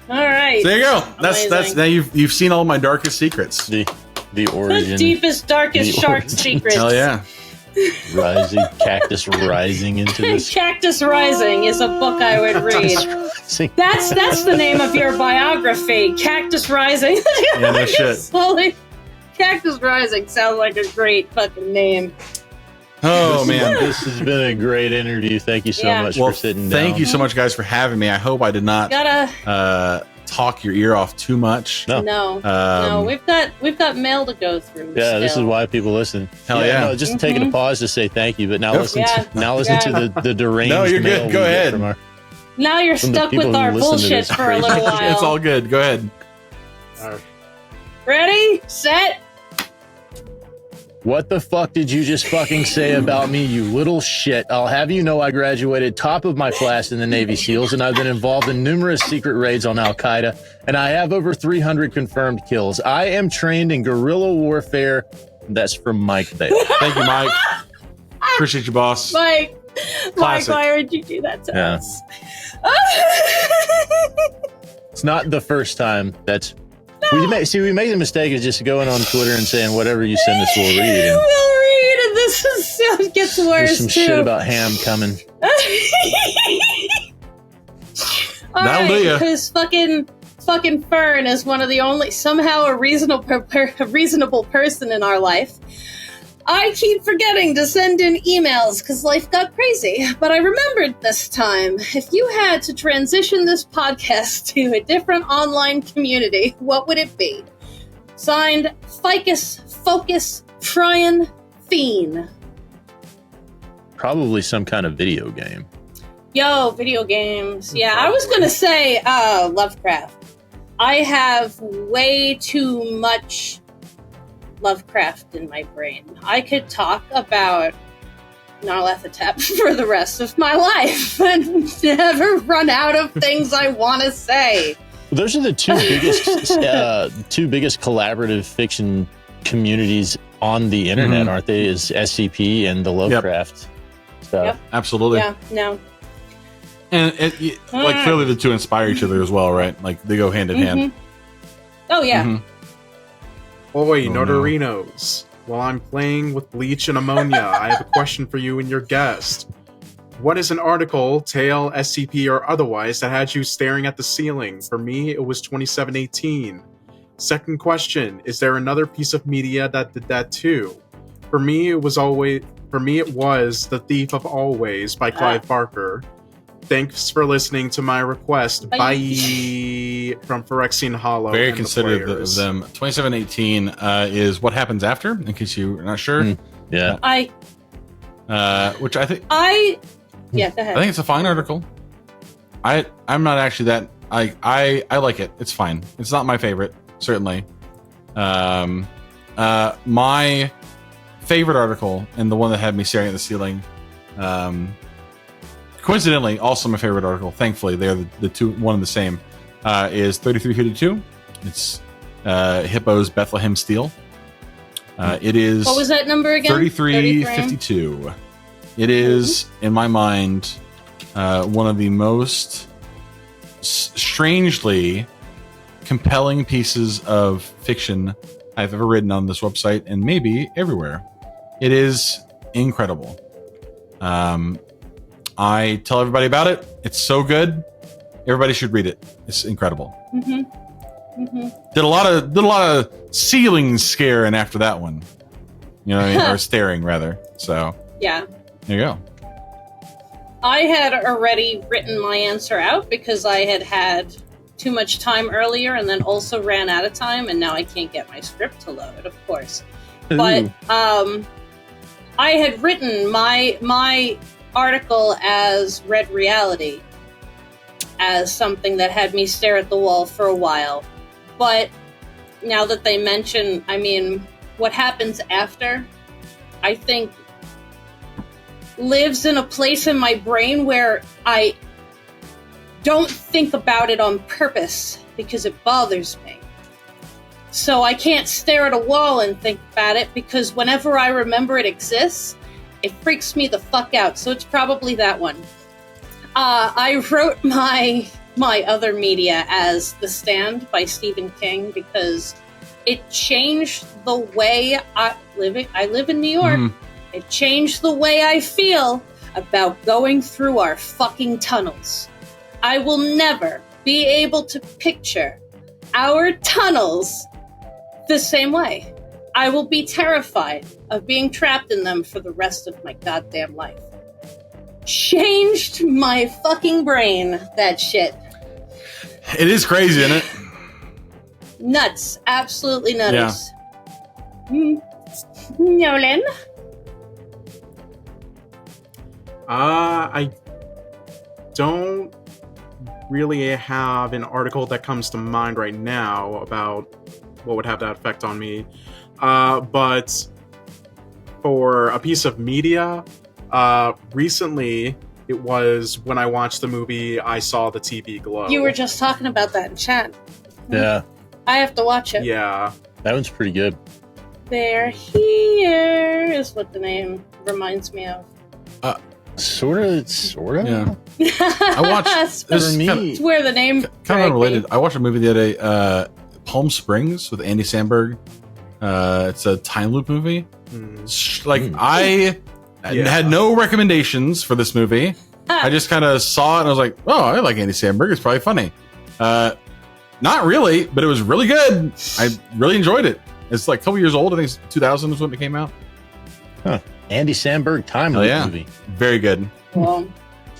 [SPEAKER 1] All right.
[SPEAKER 7] So there you go. That's now you've seen all my darkest secrets.
[SPEAKER 2] The origin.
[SPEAKER 1] The deepest, darkest shark secrets.
[SPEAKER 7] Hell yeah.
[SPEAKER 2] Cactus rising into this.
[SPEAKER 1] Cactus Rising is a book I would read. That's the name of your biography, Cactus Rising.
[SPEAKER 7] Yeah, no shit.
[SPEAKER 1] Slowly, Cactus Rising sounds like a great fucking name.
[SPEAKER 7] Oh man,
[SPEAKER 2] this has been a great interview. Thank you so much for sitting down.
[SPEAKER 7] Thank you so much, guys, for having me. I hope I did not talk your ear off too much.
[SPEAKER 1] No, we've got mail to go through.
[SPEAKER 2] Yeah,
[SPEAKER 1] still.
[SPEAKER 2] this is why people listen.
[SPEAKER 7] Hell yeah.
[SPEAKER 2] No, just taking a pause to say thank you, but now listen to the deranged.
[SPEAKER 7] No, you're
[SPEAKER 2] mail
[SPEAKER 7] good. Go
[SPEAKER 2] we get
[SPEAKER 7] ahead.
[SPEAKER 2] from
[SPEAKER 1] Now you're
[SPEAKER 2] from the
[SPEAKER 1] stuck
[SPEAKER 2] people
[SPEAKER 1] with
[SPEAKER 2] who
[SPEAKER 1] our
[SPEAKER 2] listen to
[SPEAKER 1] bullshit
[SPEAKER 2] this
[SPEAKER 1] for a little
[SPEAKER 2] crazy
[SPEAKER 1] while.
[SPEAKER 7] It's all good. Go ahead.
[SPEAKER 1] Ready, set.
[SPEAKER 2] What the fuck did you just fucking say about me, you little shit? I'll have you know I graduated top of my class in the Navy SEALs, and I've been involved in numerous secret raids on Al-Qaeda, and I have over 300 confirmed kills. I am trained in guerrilla warfare. That's from Mike Bale.
[SPEAKER 7] Thank you, Mike. Appreciate you, boss.
[SPEAKER 1] Mike,
[SPEAKER 7] Classic.
[SPEAKER 1] why would you do that to us?
[SPEAKER 2] It's not the first time that's... We made the mistake of just going on Twitter and saying whatever you send us, we'll read. And
[SPEAKER 1] We'll read, and this it gets worse
[SPEAKER 2] there's some
[SPEAKER 1] too.
[SPEAKER 2] shit about ham coming.
[SPEAKER 7] That'll do ya.
[SPEAKER 1] Because fucking Fern is one of the only somehow a reasonable person in our life. I keep forgetting to send in emails because life got crazy, but I remembered this time. If you had to transition this podcast to a different online community, what would it be? Signed, Ficus Focus Tryon Fiend.
[SPEAKER 2] Probably some kind of video game.
[SPEAKER 1] Yo, video games. Yeah, I was gonna say Lovecraft. I have way too much Lovecraft in my brain. I could talk about Nyarlathotep for the rest of my life and never run out of things I want to say.
[SPEAKER 2] Those are the two biggest collaborative fiction communities on the internet, aren't they? Is SCP and the Lovecraft stuff.
[SPEAKER 1] Yep.
[SPEAKER 7] Absolutely.
[SPEAKER 1] Yeah, no.
[SPEAKER 7] And like clearly the two inspire each other as well, right? Like they go hand in hand.
[SPEAKER 1] Oh yeah.
[SPEAKER 7] Mhm.
[SPEAKER 3] Oi,
[SPEAKER 7] Oh, no.
[SPEAKER 3] Nordorinos. While I'm playing with bleach and ammonia, I have a question for you and your guest. What is an article, tale, SCP, or otherwise that had you staring at the ceiling? For me, it was 2718. Second question, is there another piece of media that did that too? For me, it was The Thief of Always by Clive Barker. Thanks for listening to my request. Bye. From Phyrexian Hollow.
[SPEAKER 7] Very
[SPEAKER 3] and the
[SPEAKER 7] considerate of
[SPEAKER 3] players.
[SPEAKER 7] them. 2718 is what happens after, in case you're not sure.
[SPEAKER 2] Yeah.
[SPEAKER 7] Which I think.
[SPEAKER 1] Yeah, go ahead.
[SPEAKER 7] I think it's a fine article. I'm not actually that. I like it. It's fine. It's not my favorite, certainly. My favorite article, and the one that had me staring at the ceiling, coincidentally, also my favorite article. Thankfully, they're the two, one and the same. Is 3352. It's Hippo's Bethlehem Steel. It is.
[SPEAKER 1] What was that number again?
[SPEAKER 7] 3352. It is, in my mind, one of the most strangely compelling pieces of fiction I've ever written on this website, and maybe everywhere. It is incredible. I tell everybody about it. It's so good. Everybody should read it. It's incredible. Did a lot of ceiling scaring after that one. You know what I mean? Or staring rather. So
[SPEAKER 1] Yeah.
[SPEAKER 7] there you go.
[SPEAKER 1] I had already written my answer out because I had too much time earlier and then also ran out of time, and now I can't get my script to load, of course. But I had written my article as Red Reality, as something that had me stare at the wall for a while. But now that they mention, I mean, what happens after, I think, lives in a place in my brain where I don't think about it on purpose because it bothers me. So I can't stare at a wall and think about it because whenever I remember it exists, it freaks me the fuck out. So it's probably that one. I wrote my other media as The Stand by Stephen King because it changed the way I live in New York. It changed the way I feel about going through our fucking tunnels. I will never be able to picture our tunnels the same way. I will be terrified of being trapped in them for the rest of my goddamn life. Changed my fucking brain, that shit.
[SPEAKER 7] It is crazy, isn't it?
[SPEAKER 1] Nuts. Absolutely nuts. Yeah. Nolan?
[SPEAKER 3] I don't really have an article that comes to mind right now about what would have that effect on me. But for a piece of media, recently, it was when I watched the movie I Saw the TV Glow.
[SPEAKER 1] You were just talking about that in chat.
[SPEAKER 2] Yeah.
[SPEAKER 1] I have to watch it.
[SPEAKER 3] Yeah.
[SPEAKER 2] That one's pretty good.
[SPEAKER 1] They're here is what the name reminds me of.
[SPEAKER 2] Sort of.
[SPEAKER 7] Yeah. I watched this.
[SPEAKER 2] For me,
[SPEAKER 1] It's where the name
[SPEAKER 7] Kind of unrelated. I watched a movie the other day, Palm Springs with Andy Samberg. It's a time loop movie. I had no recommendations for this movie. I just kind of saw it and I was like, oh, I like Andy Samberg. It's probably funny. Not really, but it was really good. I really enjoyed it. It's like a couple years old. I think it's 2000 is when it came out.
[SPEAKER 2] Huh. Andy Samberg time loop movie.
[SPEAKER 7] Very good.
[SPEAKER 1] Well,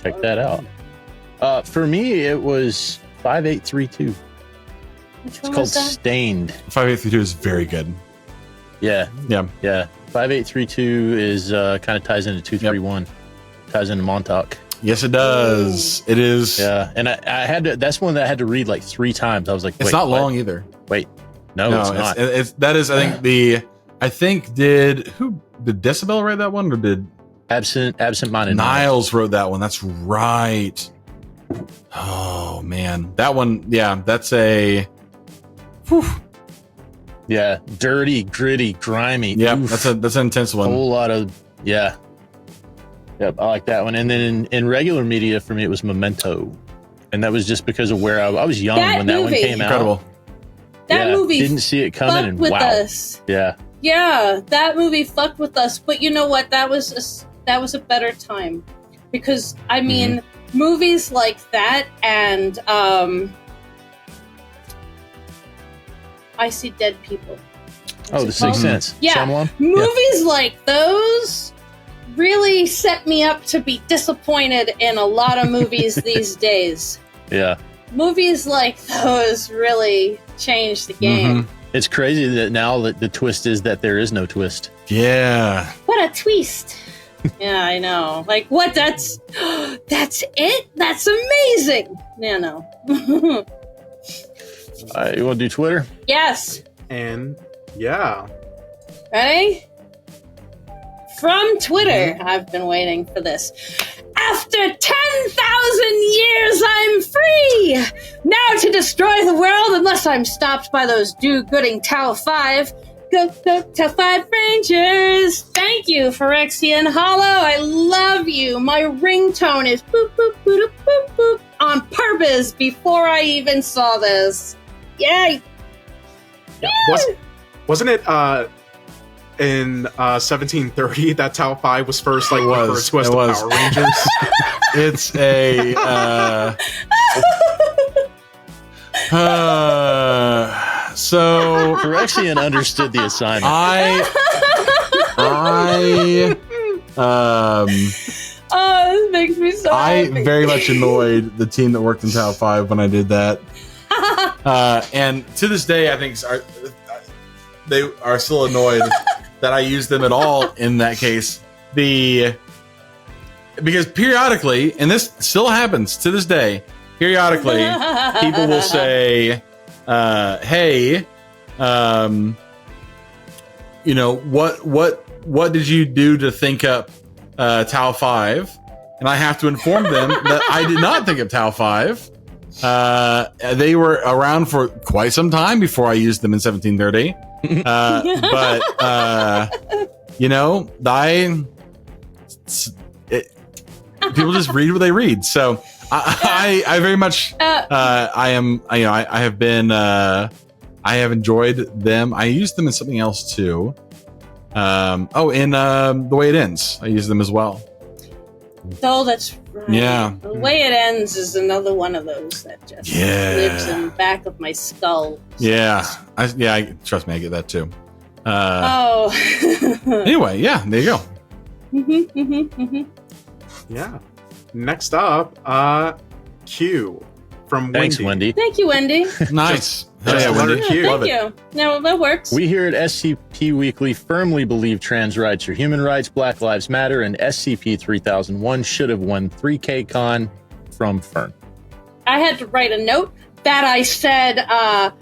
[SPEAKER 2] check that out. For me, it was 5832.
[SPEAKER 1] Which
[SPEAKER 2] It's
[SPEAKER 1] one
[SPEAKER 2] called
[SPEAKER 1] was that?
[SPEAKER 2] Stained.
[SPEAKER 7] 5832 is very good.
[SPEAKER 2] Yeah. 5832 is kind of ties into 231. Ties into Montauk.
[SPEAKER 7] Yes, it does. It is.
[SPEAKER 2] Yeah, and I had to. That's one that I had to read like 3 times. I was like,
[SPEAKER 7] it's not long either.
[SPEAKER 2] Wait, no, it's not.
[SPEAKER 7] That is. I think did Decibel write that one or did
[SPEAKER 2] Absent-Minded
[SPEAKER 7] Niles wrote that one? That's right. Oh man, that one. Yeah, that's a. Whew.
[SPEAKER 2] Yeah, dirty, gritty, grimy.
[SPEAKER 7] Yeah, that's an intense one.
[SPEAKER 2] A whole lot of Yep, I like that one. And then in regular media for me, it was Memento, and that was just because of where I was young when that one came
[SPEAKER 7] Incredible.
[SPEAKER 2] out.
[SPEAKER 1] That movie
[SPEAKER 2] didn't see it coming, and
[SPEAKER 1] with
[SPEAKER 2] wow,
[SPEAKER 1] us. Yeah, that movie fucked with us. But you know what? That was a better time, because I mean, movies like that and I See Dead People.
[SPEAKER 2] Oh, The Sixth Sense.
[SPEAKER 1] Yeah,
[SPEAKER 2] Shyamalan?
[SPEAKER 1] movies like those really set me up to be disappointed in a lot of movies these days.
[SPEAKER 2] Yeah.
[SPEAKER 1] Movies like those really changed the game.
[SPEAKER 2] It's crazy that now that the twist is that there is no twist.
[SPEAKER 7] Yeah.
[SPEAKER 1] What a twist. Yeah, I know. Like, what? That's it? That's amazing. Yeah, no.
[SPEAKER 2] You want to do Twitter?
[SPEAKER 1] Yes.
[SPEAKER 3] And yeah.
[SPEAKER 1] Ready? From Twitter. I've been waiting for this. After 10,000 years, I'm free! Now to destroy the world unless I'm stopped by those do-gooding Tau 5. Go, Tau 5 Rangers! Thank you, Phyrexian Hollow. I love you. My ringtone is boop, boop, boop, boop, boop on purpose before I even saw this. Yay!
[SPEAKER 3] Wasn't it in 1730 that Tau 5 was first referred to as the Power Rangers?
[SPEAKER 7] It's a so
[SPEAKER 2] Phyrexian understood the assignment.
[SPEAKER 1] Oh, this makes me so happy.
[SPEAKER 7] I very much annoyed the team that worked in Tau 5 when I did that. And to this day, I think they are still annoyed that I use them at all in that case. Because periodically, and this still happens to this day, periodically, people will say, hey, what did you do to think up Tau 5? And I have to inform them that I did not think of Tau 5. They were around for quite some time before I used them in 1730. People just read what they read. So I very much, I have enjoyed them. I used them in something else too. In The Way It Ends, I use them as well.
[SPEAKER 1] Oh, that's right.
[SPEAKER 7] Yeah.
[SPEAKER 1] The Way It Ends is another one of those that just lives in the back of my skull.
[SPEAKER 7] Yeah. Trust me, I get that too.
[SPEAKER 1] Oh.
[SPEAKER 7] Anyway, yeah, there you go.
[SPEAKER 3] Yeah. Next up, Q from
[SPEAKER 2] Thanks,
[SPEAKER 3] Wendy.
[SPEAKER 2] Wendy.
[SPEAKER 1] Thank you, Wendy.
[SPEAKER 7] Nice.
[SPEAKER 3] Just
[SPEAKER 7] Yeah,
[SPEAKER 3] letter
[SPEAKER 7] Wendy.
[SPEAKER 3] Q.
[SPEAKER 7] Love
[SPEAKER 1] Thank
[SPEAKER 7] it.
[SPEAKER 1] you. No, that works.
[SPEAKER 2] We here at SCP Weekly firmly believe trans rights are human rights, Black Lives Matter, and SCP-3001 should have won 3K Con from Fern.
[SPEAKER 1] I had to write a note that I said, I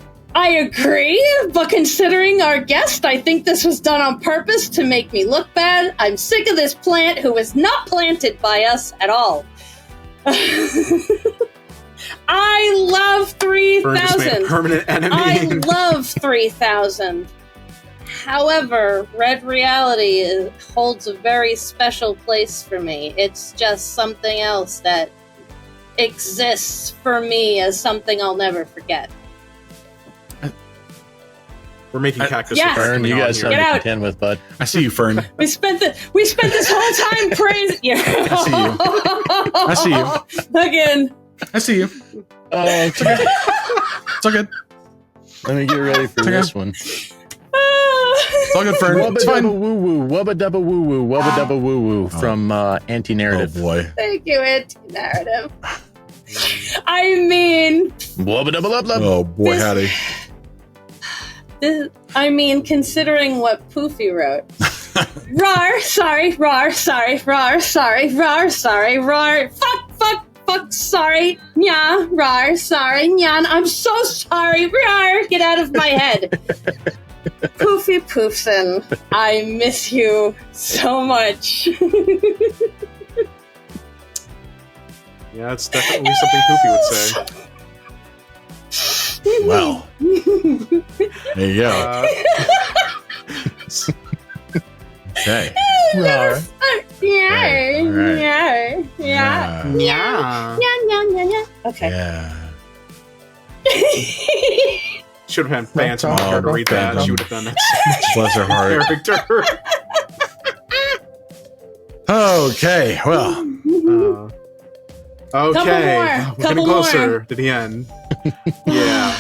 [SPEAKER 1] agree, but considering our guest, I think this was done on purpose to make me look bad. I'm sick of this plant who is not planted by us at all. I love
[SPEAKER 3] Fern just made a
[SPEAKER 1] 3000.
[SPEAKER 3] permanent enemy.
[SPEAKER 1] I love 3000. However, Red Reality holds a very special place for me. It's just something else that exists for me as something I'll never forget.
[SPEAKER 3] We're making cactus.
[SPEAKER 1] Yes.
[SPEAKER 2] Fern, you got something
[SPEAKER 1] Get
[SPEAKER 2] to
[SPEAKER 1] out.
[SPEAKER 2] contend with, bud.
[SPEAKER 7] I see you, Fern.
[SPEAKER 1] We spent this whole time praising you.
[SPEAKER 7] I see you.
[SPEAKER 1] Again.
[SPEAKER 7] I see you.
[SPEAKER 2] It's okay.
[SPEAKER 7] It's all good.
[SPEAKER 2] Let me get ready for
[SPEAKER 7] okay.
[SPEAKER 2] this one.
[SPEAKER 7] It's all good, Fern.
[SPEAKER 2] Wubba
[SPEAKER 7] It's
[SPEAKER 2] dubba
[SPEAKER 7] fine.
[SPEAKER 2] woo woo, wubba dubba woo woo, wubba dubba woo woo from
[SPEAKER 7] Oh
[SPEAKER 2] Anti-Narrative.
[SPEAKER 7] boy.
[SPEAKER 1] Thank you, anti-narrative. I mean,
[SPEAKER 2] Wubba dubba lub lub.
[SPEAKER 7] Oh boy, howdy.
[SPEAKER 1] considering what Poofy wrote. Rar, sorry, rar, sorry, rar, sorry, rar, sorry, rar, fuck, sorry, nya, rar, sorry, nyan, I'm so sorry, rar, get out of my head. Poofy Poofson, I miss you so much.
[SPEAKER 3] Yeah, it's definitely something Poopy would say.
[SPEAKER 7] Well, there you go. Okay.
[SPEAKER 2] Rar.
[SPEAKER 1] Yeah,
[SPEAKER 7] All right.
[SPEAKER 1] yeah.
[SPEAKER 3] Yeah.
[SPEAKER 1] Okay.
[SPEAKER 7] Yeah.
[SPEAKER 3] Should have had Phantom here to read that.
[SPEAKER 7] Phantom.
[SPEAKER 3] She would have done that.
[SPEAKER 7] Bless her heart.
[SPEAKER 3] Character.
[SPEAKER 7] Okay. Well,
[SPEAKER 3] Okay.
[SPEAKER 1] Couple
[SPEAKER 3] Getting
[SPEAKER 1] more.
[SPEAKER 3] closer to the end. Yeah.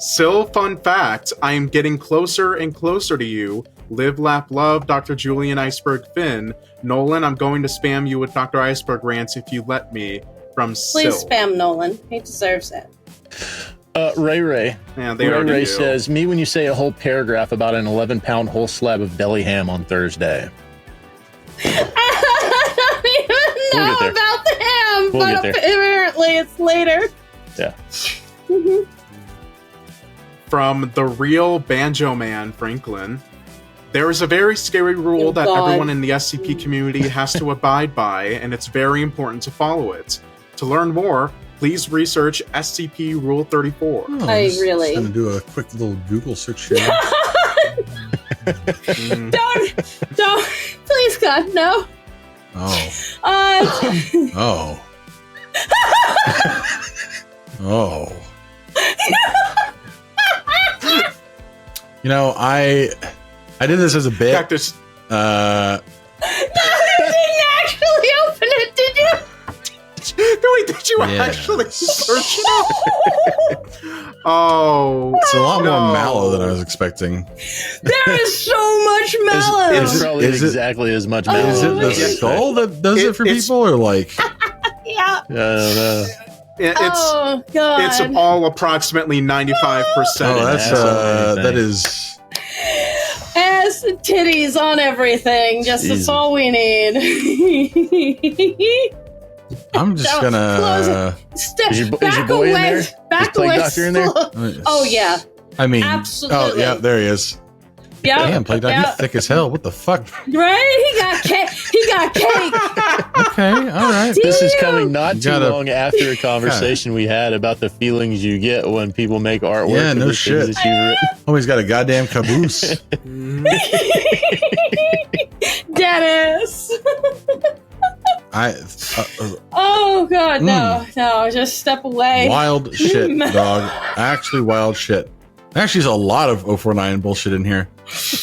[SPEAKER 3] Still, fun fact, I am getting closer and closer to you. Live, laugh, love, Dr. Julian Iceberg Finn. Nolan, I'm going to spam you with Dr. Iceberg rants if you let me. From
[SPEAKER 1] Please
[SPEAKER 3] Sil.
[SPEAKER 1] spam Nolan. He deserves it.
[SPEAKER 2] Ray.
[SPEAKER 3] Yeah, they already
[SPEAKER 2] Ray
[SPEAKER 3] do.
[SPEAKER 2] says, me when you say a whole paragraph about an 11-pound whole slab of deli ham on Thursday.
[SPEAKER 1] I don't even know
[SPEAKER 2] We'll get there.
[SPEAKER 1] about the ham,
[SPEAKER 2] We'll
[SPEAKER 1] but
[SPEAKER 2] get there.
[SPEAKER 1] apparently it's later.
[SPEAKER 2] Yeah.
[SPEAKER 3] From the real Banjo Man, Franklin. There is a very scary rule
[SPEAKER 1] Oh,
[SPEAKER 3] that
[SPEAKER 1] God.
[SPEAKER 3] everyone in the SCP community has to abide by, and it's very important to follow it. To learn more, please research SCP Rule 34.
[SPEAKER 1] I really-
[SPEAKER 7] going to do a quick little Google search here.
[SPEAKER 3] Mm.
[SPEAKER 1] Don't, please God, no.
[SPEAKER 7] Oh.
[SPEAKER 1] Uh,
[SPEAKER 7] Oh. You know, I did this as a bit.
[SPEAKER 3] Cactus.
[SPEAKER 1] you didn't actually open it, did you?
[SPEAKER 3] Wait, did you
[SPEAKER 7] Yeah.
[SPEAKER 3] actually search it up? Oh.
[SPEAKER 7] It's a lot
[SPEAKER 3] No.
[SPEAKER 7] more mallow than I was expecting.
[SPEAKER 1] There is so much mallow.
[SPEAKER 2] It's probably
[SPEAKER 7] is it-
[SPEAKER 2] exactly as much
[SPEAKER 1] Oh,
[SPEAKER 2] mallow.
[SPEAKER 7] Is it the
[SPEAKER 1] yeah.
[SPEAKER 7] skull that does it for
[SPEAKER 3] It's-
[SPEAKER 7] people, or like?
[SPEAKER 1] Yeah.
[SPEAKER 2] I don't know.
[SPEAKER 3] It's
[SPEAKER 1] Oh God.
[SPEAKER 3] it's all approximately 95%.
[SPEAKER 7] Oh, that's
[SPEAKER 2] That's
[SPEAKER 7] that is.
[SPEAKER 1] ass and titties on everything. Just that's
[SPEAKER 2] Jesus.
[SPEAKER 1] all we need.
[SPEAKER 7] I'm just
[SPEAKER 1] Close
[SPEAKER 7] gonna.
[SPEAKER 1] Step
[SPEAKER 2] Is your
[SPEAKER 1] back
[SPEAKER 2] boy in
[SPEAKER 1] away.
[SPEAKER 2] there?
[SPEAKER 1] Back
[SPEAKER 2] Is Plague
[SPEAKER 1] away.
[SPEAKER 2] Doctor in there?
[SPEAKER 1] Oh yeah.
[SPEAKER 7] I mean,
[SPEAKER 1] Absolutely.
[SPEAKER 7] Oh yeah, there he is.
[SPEAKER 1] Yeah.
[SPEAKER 7] Damn, Plague Dog,
[SPEAKER 1] Yeah.
[SPEAKER 7] you thick as hell. What the fuck?
[SPEAKER 1] Right? He got cake. He got cake.
[SPEAKER 7] Okay, all right.
[SPEAKER 2] This is
[SPEAKER 1] Damn.
[SPEAKER 2] coming not
[SPEAKER 7] You
[SPEAKER 2] too
[SPEAKER 7] gotta-
[SPEAKER 2] long after a conversation we had about the feelings you get when people make artwork.
[SPEAKER 7] Yeah,
[SPEAKER 2] of
[SPEAKER 7] no
[SPEAKER 2] the things
[SPEAKER 7] shit.
[SPEAKER 2] that you've written.
[SPEAKER 7] Oh, he's got a goddamn caboose.
[SPEAKER 1] Dennis. Oh God, no, no! Just step away.
[SPEAKER 7] Wild shit, dog. Actually, wild shit. Actually, there's a lot of 049 bullshit in here.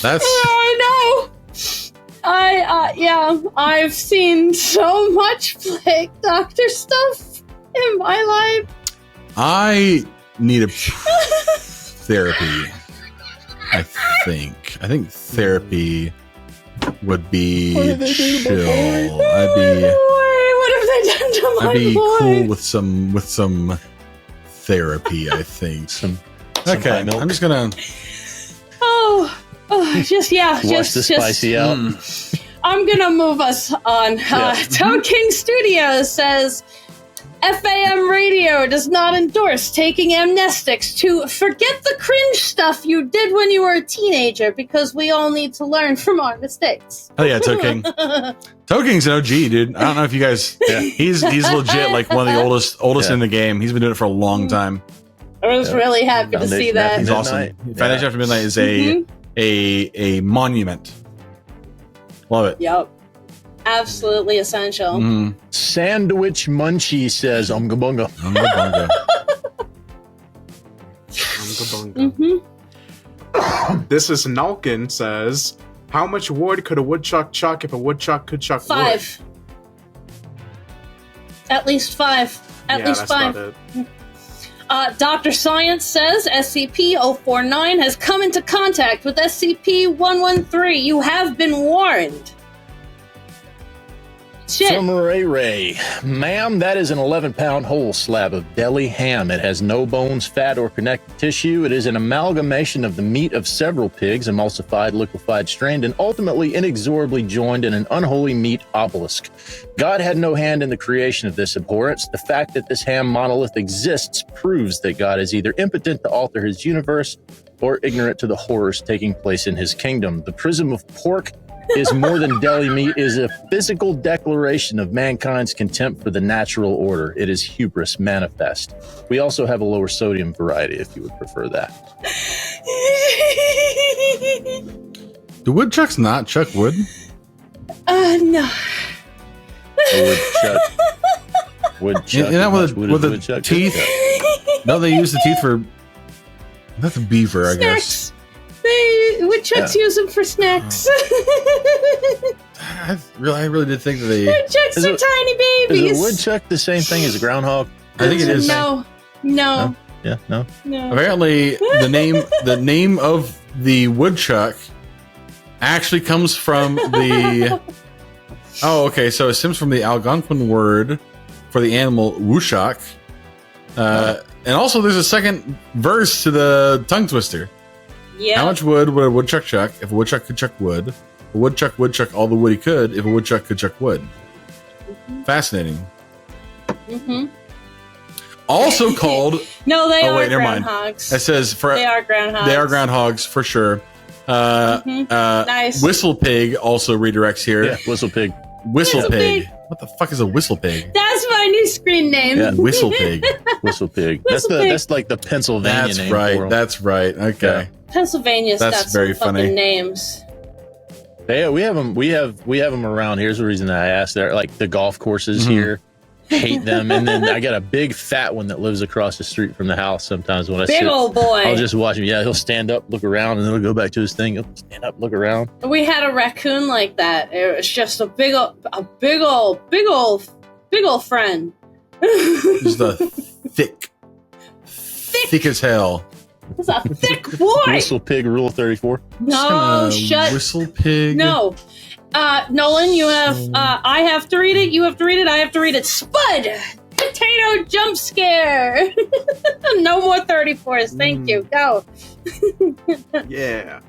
[SPEAKER 7] That's
[SPEAKER 1] I know. Yeah, I've seen so much Plague Doctor stuff in my life.
[SPEAKER 7] I need a therapy. I think therapy would be
[SPEAKER 2] What did they do to my
[SPEAKER 7] chill.
[SPEAKER 2] boy?
[SPEAKER 1] What have they done to my
[SPEAKER 7] I'd be
[SPEAKER 1] boy?
[SPEAKER 7] cool with some therapy, I think.
[SPEAKER 2] Some
[SPEAKER 7] Okay,
[SPEAKER 2] high milk.
[SPEAKER 7] I'm just gonna.
[SPEAKER 1] Just
[SPEAKER 2] Wash the spicy out.
[SPEAKER 1] I'm gonna move us on. Toad King Studios says FAM radio does not endorse taking amnestics to forget the cringe stuff you did when you were a teenager, because we all need to learn from our mistakes.
[SPEAKER 7] Oh yeah, Toad King. Toad King's an OG, dude. I don't know if you guys. Yeah. He's legit like one of the oldest in the game. He's been doing it for a long time.
[SPEAKER 1] I was really happy to see that.
[SPEAKER 7] He's awesome. Foundation After Midnight is a monument. Love it.
[SPEAKER 1] Yep. Absolutely essential.
[SPEAKER 2] Sandwich Munchie says, Unga bunga.
[SPEAKER 7] Unga
[SPEAKER 3] bunga. This is Nalkin says, how much wood could a woodchuck chuck if a woodchuck could chuck
[SPEAKER 1] 5.
[SPEAKER 3] wood?
[SPEAKER 1] At least 5. At least 5. Dr. Science says SCP-049 has come into contact with SCP-113. You have been warned. Shit.
[SPEAKER 2] From Ray, ma'am, that is an 11-pound whole slab of deli ham. It has no bones, fat, or connective tissue. It is an amalgamation of the meat of several pigs, emulsified, liquefied, strained, and ultimately inexorably joined in an unholy meat obelisk. God had no hand in the creation of this abhorrence. The fact that this ham monolith exists proves that God is either impotent to alter his universe or ignorant to the horrors taking place in his kingdom. The prism of pork is more than deli meat, is a physical declaration of mankind's contempt for the natural order. It is hubris manifest. We also have a lower sodium variety if you would prefer that.
[SPEAKER 7] Do woodchucks not chuck wood?
[SPEAKER 1] No.
[SPEAKER 2] Woodchuck.
[SPEAKER 7] Isn't that with the teeth? No, they use the teeth for. That's a beaver, I guess.
[SPEAKER 1] Woodchucks use them for snacks.
[SPEAKER 7] I really did think that they.
[SPEAKER 1] Woodchucks are tiny babies.
[SPEAKER 2] Is a woodchuck the same thing as a groundhog?
[SPEAKER 7] I think it is.
[SPEAKER 1] No.
[SPEAKER 2] Yeah, no.
[SPEAKER 7] Apparently, the name of the woodchuck actually comes from the. Oh, okay. So it stems from the Algonquin word for the animal wushak. And also, there's a second verse to the tongue twister.
[SPEAKER 1] Yeah.
[SPEAKER 7] How much wood would a woodchuck chuck if a woodchuck could chuck wood? A woodchuck would chuck all the wood he could if a woodchuck could chuck wood. Fascinating. Also called.
[SPEAKER 1] No, they are
[SPEAKER 7] never
[SPEAKER 1] groundhogs.
[SPEAKER 7] mind. It says
[SPEAKER 1] they are groundhogs.
[SPEAKER 7] They are groundhogs for sure.
[SPEAKER 1] Nice.
[SPEAKER 7] Whistle pig also redirects here.
[SPEAKER 2] Yeah, whistle pig.
[SPEAKER 7] Whistle pig. What the fuck is a whistle pig?
[SPEAKER 1] That's my new screen name.
[SPEAKER 7] Yeah, whistle pig.
[SPEAKER 2] Whistle pig. That's like the Pennsylvania name.
[SPEAKER 7] That's right. Okay.
[SPEAKER 2] Yeah.
[SPEAKER 1] Pennsylvania's got some
[SPEAKER 7] very
[SPEAKER 1] fucking
[SPEAKER 7] funny
[SPEAKER 1] names.
[SPEAKER 2] Yeah, we have them. We have them around. Here's the reason that I asked. They're like the golf courses here. Hate them. And then I got a big fat one that lives across the street from the house. Sometimes when I
[SPEAKER 1] big old boy,
[SPEAKER 2] I'll just watch him. Yeah, he'll stand up, look around, and then he'll go back to his thing. He'll stand up, look around.
[SPEAKER 1] We had a raccoon like that. It was just a big old friend.
[SPEAKER 7] Just a thick as hell.
[SPEAKER 1] It's a thick boy.
[SPEAKER 2] Whistle pig rule 34.
[SPEAKER 1] No, shut.
[SPEAKER 7] Whistle pig.
[SPEAKER 1] No. Nolan, you have, I have to read it, you have to read it, I have to read it. Spud! Potato jump scare! No more 34s, thank you, go.
[SPEAKER 3] Yeah.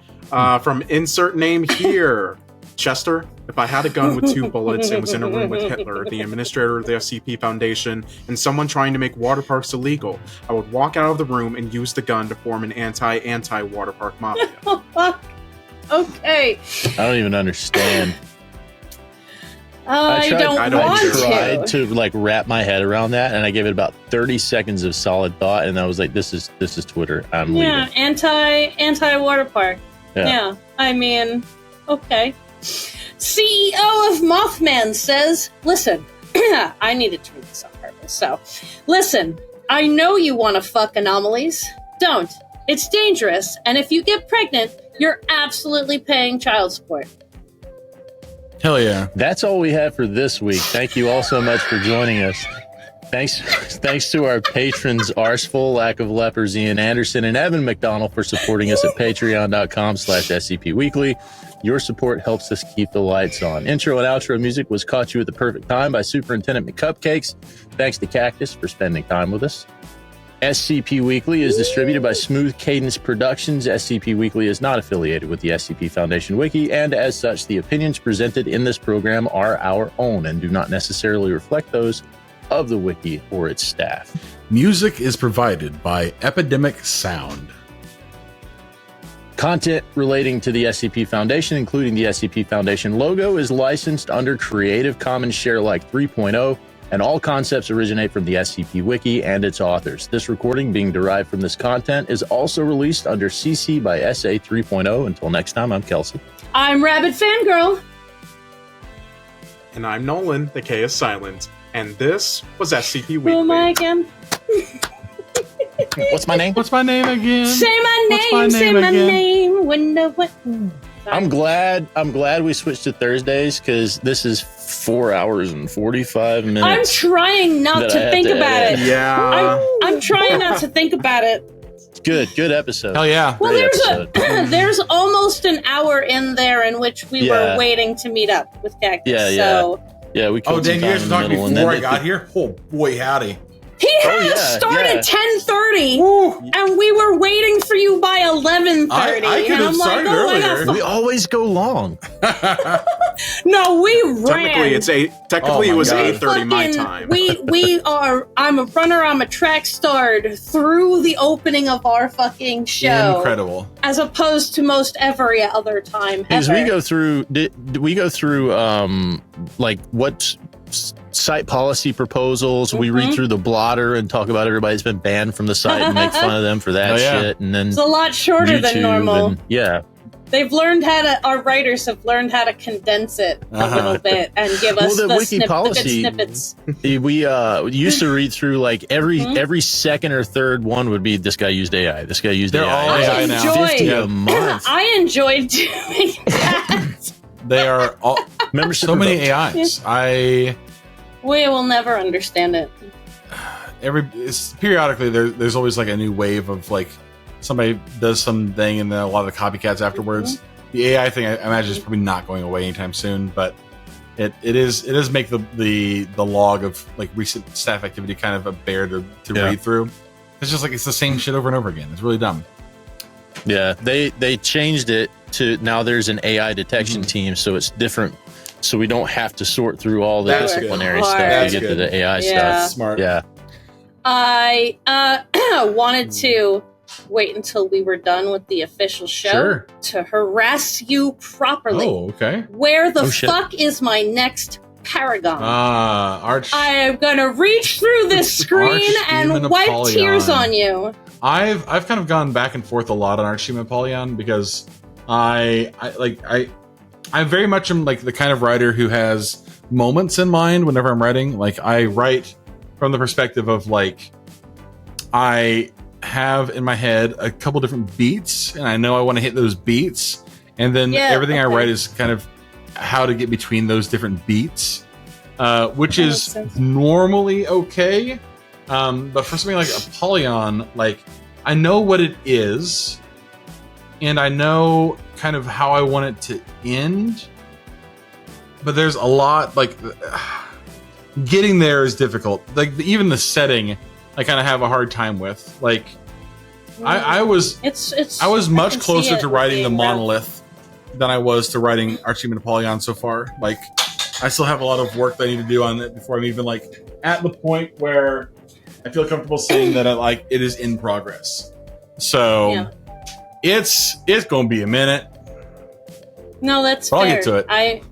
[SPEAKER 3] From insert name here. Chester, if I had a gun with 2 bullets and was in a room with Hitler, the administrator of the SCP Foundation, and someone trying to make water parks illegal, I would walk out of the room and use the gun to form an anti-water park mafia.
[SPEAKER 1] Oh, fuck. Okay.
[SPEAKER 2] I don't even understand.
[SPEAKER 1] I
[SPEAKER 2] tried to like wrap my head around that, and I gave it about 30 seconds of solid thought, and I was like, "This is Twitter. I'm leaving."
[SPEAKER 1] Yeah, anti water park. Yeah, I mean, okay. CEO of Mothman says, "Listen, I needed to read this on purpose. So, listen, I know you want to fuck anomalies. Don't. It's dangerous, and if you get pregnant, you're absolutely paying child support."
[SPEAKER 7] Hell yeah.
[SPEAKER 2] That's all we have for this week. Thank you all so much for joining us. Thanks to our patrons Arsfel, Lack of Lepers, Ian Anderson, and Evan McDonnell for supporting us at patreon.com/SCP Weekly. Your support helps us keep the lights on. Intro and outro music was Caught You at the Perfect Time by Superintendent McCupcakes. Thanks to Cactus for spending time with us. SCP Weekly is distributed by Smooth Cadence Productions. SCP Weekly is not affiliated with the SCP Foundation Wiki, and as such, the opinions presented in this program are our own and do not necessarily reflect those of the Wiki or its staff.
[SPEAKER 7] Music is provided by Epidemic Sound.
[SPEAKER 2] Content relating to the SCP Foundation, including the SCP Foundation logo, is licensed under Creative Commons Sharealike 3.0, and all concepts originate from the SCP Wiki and its authors. This recording, being derived from this content, is also released under CC by SA 3.0. Until next time, I'm Kelsey.
[SPEAKER 1] I'm Rabbit Fangirl.
[SPEAKER 3] And I'm Nolan, the K is silent. And this was SCP Weekly.
[SPEAKER 1] Who am I again?
[SPEAKER 2] What's my name?
[SPEAKER 7] What's my name again?
[SPEAKER 1] Say my
[SPEAKER 7] What's
[SPEAKER 1] name, say my
[SPEAKER 7] again?
[SPEAKER 1] name. What?
[SPEAKER 2] I'm glad we switched to Thursdays because this is 4 hours and 45 minutes.
[SPEAKER 1] I'm trying not to think about it.
[SPEAKER 3] Yeah.
[SPEAKER 1] I'm trying not to think about it.
[SPEAKER 2] Good episode.
[SPEAKER 7] Hell yeah.
[SPEAKER 1] Well,
[SPEAKER 2] Great
[SPEAKER 1] there's almost an hour in there in which we were waiting to meet up with Cactus.
[SPEAKER 2] Yeah, we killed some
[SPEAKER 7] Dan, you
[SPEAKER 2] time
[SPEAKER 7] guys
[SPEAKER 2] in
[SPEAKER 7] were
[SPEAKER 2] the
[SPEAKER 7] talking
[SPEAKER 2] middle, and
[SPEAKER 7] before
[SPEAKER 2] then
[SPEAKER 7] I got here? Oh, boy, howdy.
[SPEAKER 1] He had started 10:30, and we were waiting for you by 11:30.
[SPEAKER 7] I could have started earlier.
[SPEAKER 2] We always go long.
[SPEAKER 1] No, we ran.
[SPEAKER 3] Technically, it was 8:30 my time.
[SPEAKER 1] I'm a runner. I'm a track star through the opening of our fucking show.
[SPEAKER 7] Incredible.
[SPEAKER 1] As opposed to most every other time
[SPEAKER 2] Because
[SPEAKER 1] ever.
[SPEAKER 2] we go through, we go through like what site policy proposals. We read through the blotter and talk about everybody that's been banned from the site and make fun of them for that shit. And then
[SPEAKER 1] it's a lot shorter than normal.
[SPEAKER 2] And,
[SPEAKER 1] They've learned our writers have learned how to condense it a little bit and give us
[SPEAKER 2] the
[SPEAKER 1] the
[SPEAKER 2] wiki policy,
[SPEAKER 1] good snippets.
[SPEAKER 2] We used to read through like every second or third one would be this guy used AI. This guy used
[SPEAKER 7] They're
[SPEAKER 2] AI.
[SPEAKER 7] all AI now.
[SPEAKER 2] 50 a month.
[SPEAKER 1] I enjoyed doing that.
[SPEAKER 7] They are all
[SPEAKER 2] Membership
[SPEAKER 7] so many
[SPEAKER 2] revoked.
[SPEAKER 7] AIs.
[SPEAKER 1] We will never understand it.
[SPEAKER 7] Periodically there's always like a new wave of like somebody does something and then a lot of the copycats afterwards. The AI thing I imagine is probably not going away anytime soon, but it does make the log of like recent staff activity kind of a bear to read through. It's just like it's the same shit over and over again. It's really dumb.
[SPEAKER 2] Yeah, they changed it to now there's an AI detection team, so it's different. So we don't have to sort through all the
[SPEAKER 3] That's
[SPEAKER 2] disciplinary
[SPEAKER 1] good.
[SPEAKER 2] stuff
[SPEAKER 3] That's
[SPEAKER 2] to get to
[SPEAKER 3] good.
[SPEAKER 2] the AI
[SPEAKER 1] Yeah.
[SPEAKER 2] stuff.
[SPEAKER 3] Smart.
[SPEAKER 2] Yeah.
[SPEAKER 1] I wanted to wait until we were done with the official show
[SPEAKER 7] Sure.
[SPEAKER 1] to harass you properly.
[SPEAKER 7] Oh, okay.
[SPEAKER 1] Where the
[SPEAKER 2] shit.
[SPEAKER 1] fuck is my next paragon?
[SPEAKER 7] Arch.
[SPEAKER 1] I am gonna reach through this screen and
[SPEAKER 7] Archdemon
[SPEAKER 1] wipe
[SPEAKER 7] Apollyon.
[SPEAKER 1] tears on you.
[SPEAKER 7] I've kind of gone back and forth a lot on Archdemon Apollyon because I very much am like the kind of writer who has moments in mind whenever I'm writing. Like I write from the perspective of like I have in my head a couple different beats and I know I want to hit those beats, and then everything I write is kind of how to get between those different beats, which
[SPEAKER 1] That
[SPEAKER 7] is
[SPEAKER 1] makes sense.
[SPEAKER 7] normally okay. But for something like Apollyon, like I know what it is and I know kind of how I want it to end, but there's a lot like getting there is difficult. Like even the setting I kind of have a hard time with. Like I was much closer to writing the monolith than I was to writing Archdemon Apollyon so far. Like I still have a lot of work that I need to do on it before I'm even like at the point where I feel comfortable saying that it is in progress. So it's gonna be a minute.
[SPEAKER 1] No, that's
[SPEAKER 7] But I'll
[SPEAKER 1] fair.
[SPEAKER 7] get to it.
[SPEAKER 1] I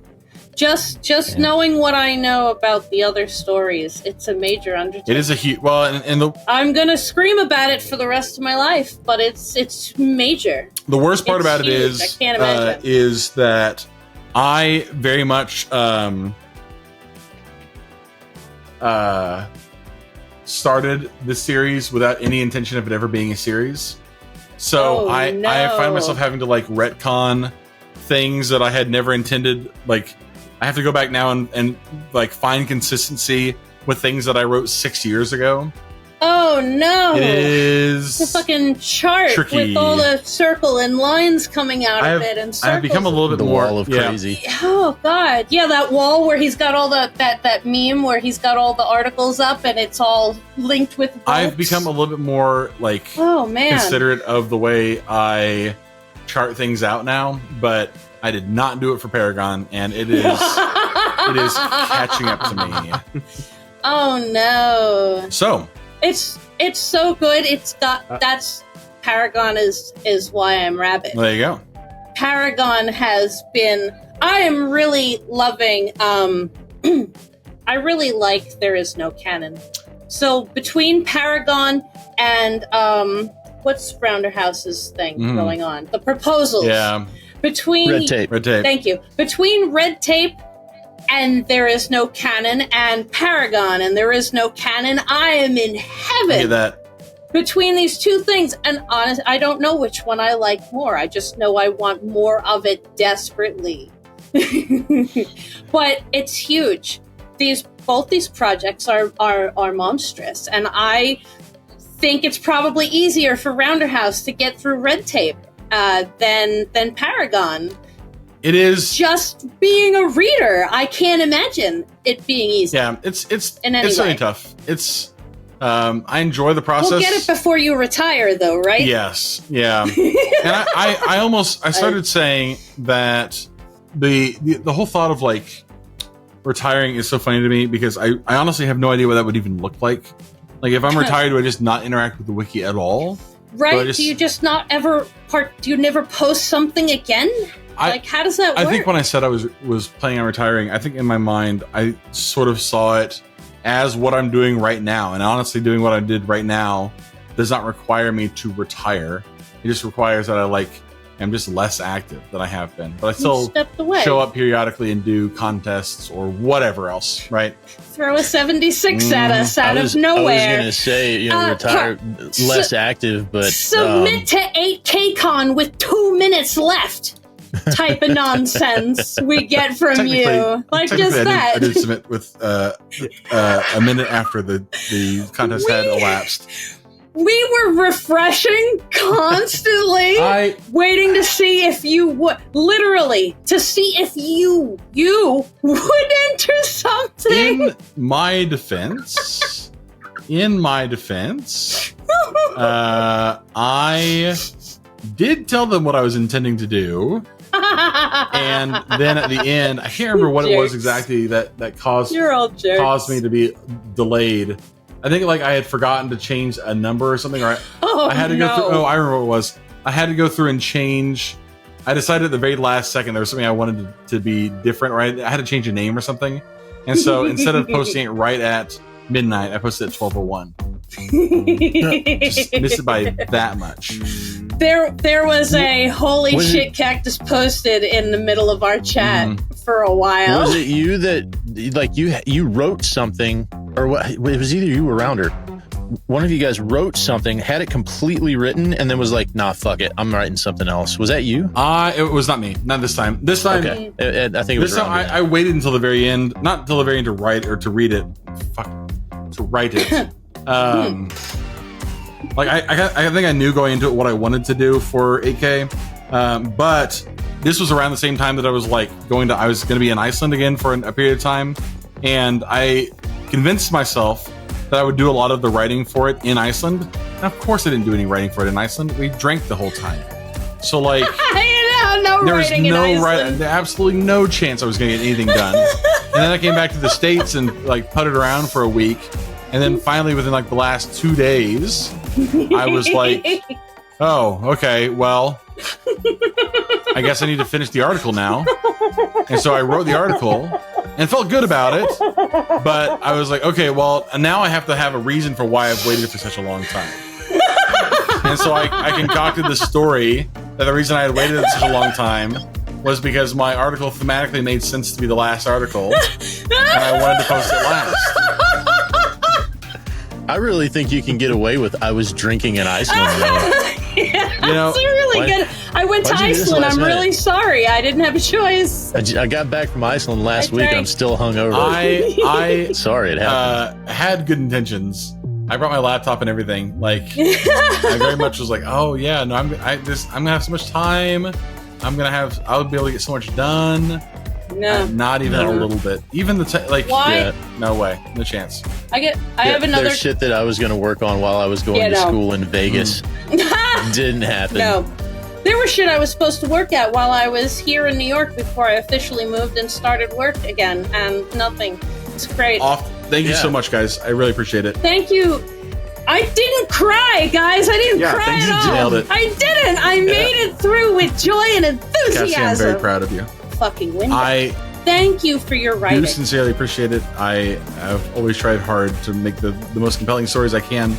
[SPEAKER 1] just knowing what I know about the other stories, it's a major undertaking.
[SPEAKER 7] It is a huge and
[SPEAKER 1] I'm gonna scream about it for the rest of my life, but it's major.
[SPEAKER 7] the worst part
[SPEAKER 1] It's
[SPEAKER 7] about it
[SPEAKER 1] huge. I can't imagine.
[SPEAKER 7] is that I very much started this series without any intention of it ever being a series. So I find myself having to like retcon things that I had never intended. Like I have to go back now and like find consistency with things that I wrote 6 years ago.
[SPEAKER 1] Oh no!
[SPEAKER 7] It is
[SPEAKER 1] the fucking chart
[SPEAKER 7] tricky.
[SPEAKER 1] with all the circle and lines coming out of it, and circles.
[SPEAKER 7] I have become a little bit
[SPEAKER 2] The
[SPEAKER 7] more
[SPEAKER 2] wall of crazy.
[SPEAKER 1] Oh god, yeah, that wall where he's got all that meme where he's got all the articles up and it's all linked with bolts.
[SPEAKER 7] I've become a little bit more like considerate of the way I chart things out now, but I did not do it for Paragon, and it is catching up to me.
[SPEAKER 1] Oh no!
[SPEAKER 7] So
[SPEAKER 1] it's so good. It's got that's Paragon is why I'm Rabbit.
[SPEAKER 7] there you go.
[SPEAKER 1] Paragon has been. I am really loving. I really like There Is No Canon. So between Paragon and what's Rounder House's thing going on? The proposals.
[SPEAKER 7] Yeah.
[SPEAKER 1] Between
[SPEAKER 2] Red tape.
[SPEAKER 1] Thank you. Between Red Tape and There Is No Canon and Paragon and There Is No Canon, I am in heaven.
[SPEAKER 7] Look at that.
[SPEAKER 1] Between these two things, and honest, I don't know which one I like more. I just know I want more of it desperately. But it's huge. Both these projects are monstrous, and I think it's probably easier for Rounder House to get through Red Tape than Paragon.
[SPEAKER 7] It is
[SPEAKER 1] Just being a reader, I can't imagine it being easy.
[SPEAKER 7] Yeah, it's
[SPEAKER 1] in any
[SPEAKER 7] really
[SPEAKER 1] way.
[SPEAKER 7] tough. It's I enjoy the process.
[SPEAKER 1] We'll get it before you retire, though, right?
[SPEAKER 7] Yes, yeah. And I started saying that the whole thought of like retiring is so funny to me because I honestly have no idea what that would even look like. Like if I'm retired, do I just not interact with the wiki at all?
[SPEAKER 1] Right? Do you just not ever do you never post something again? Like how does that work?
[SPEAKER 7] I think when I said I was planning on retiring, I think in my mind I sort of saw it as what I'm doing right now. And honestly, doing what I did right now does not require me to retire. It just requires that I'm just less active than I have been. But I still show up periodically and do contests or whatever else, right?
[SPEAKER 1] Throw a 76 at us out of nowhere.
[SPEAKER 2] I was going to say, retire less active, but
[SPEAKER 1] submit to 8KCon with 2 minutes left. Type of nonsense we get from you. Like just that.
[SPEAKER 7] I did submit with a minute after the contest had elapsed.
[SPEAKER 1] We were refreshing constantly, waiting to see if you would, literally, to see if you would enter something.
[SPEAKER 7] In my defense, I did tell them what I was intending to do. And then at the end, I can't remember what it was exactly that caused me to be delayed. I think I had forgotten to change a number or something, right? I had to go through. Oh, I remember what it was. I had to go through and change. I decided at the very last second there was something I wanted to be different, right? I had to change a name or something, and so instead of posting it right at midnight, I posted it at 12:01. Just missed it by that much.
[SPEAKER 1] There was a holy shit cactus posted in the middle of our chat for a while.
[SPEAKER 2] Was it you that you wrote something, or what? It was either you or Rounder. One of you guys wrote something, had it completely written, and then was like, "Nah, fuck it, I'm writing something else." Was that you?
[SPEAKER 7] It was not me. Not this time. This time,
[SPEAKER 2] okay. I think it was
[SPEAKER 7] this time. I waited until the very end, not until the very end to write or to read it. To write it. I think I knew going into it what I wanted to do for 8K, but this was around the same time that I was I was going to be in Iceland again for a period of time, and I convinced myself that I would do a lot of the writing for it in Iceland. And of course I didn't do any writing for it in Iceland. We drank the whole time. So there was absolutely no chance I was going to get anything done. And then I came back to the States and putted around for a week. And then finally within the last 2 days, I was like, oh, okay, well, I guess I need to finish the article now. And so I wrote the article and felt good about it. But I was like, okay, well, now I have to have a reason for why I've waited for such a long time. And so I concocted this story that the reason I had waited such a long time was because my article thematically made sense to be the last article. And I wanted to post it last.
[SPEAKER 2] I really think you can get away with I was drinking in Iceland.
[SPEAKER 1] It's really good. I went to Iceland. I'm really sorry. I didn't have a choice.
[SPEAKER 2] I got back from Iceland last week and I'm still hungover.
[SPEAKER 7] I
[SPEAKER 2] sorry, it happened.
[SPEAKER 7] Had good intentions, I brought my laptop and everything. Like, I very much was like, oh yeah, no, I'm gonna have so much time. I'll be able to get so much done.
[SPEAKER 1] No,
[SPEAKER 7] not even a little bit. Even
[SPEAKER 1] Why?
[SPEAKER 7] No way, no chance.
[SPEAKER 1] I have another
[SPEAKER 2] There's shit that I was going to work on while I was going to school in Vegas. Didn't happen.
[SPEAKER 1] No. There was shit I was supposed to work at while I was here in New York before I officially moved and started work again, and nothing. It's great.
[SPEAKER 7] Thank you so much, guys. I really appreciate it.
[SPEAKER 1] Thank you. I didn't cry, guys. I didn't cry at all.
[SPEAKER 7] Nailed it.
[SPEAKER 1] I didn't. I made it through with joy and enthusiasm.
[SPEAKER 7] Cassie, I'm very proud of you.
[SPEAKER 1] Fucking window. Thank you for your writing.
[SPEAKER 7] I do sincerely appreciate it. I've always tried hard to make the most compelling stories I can.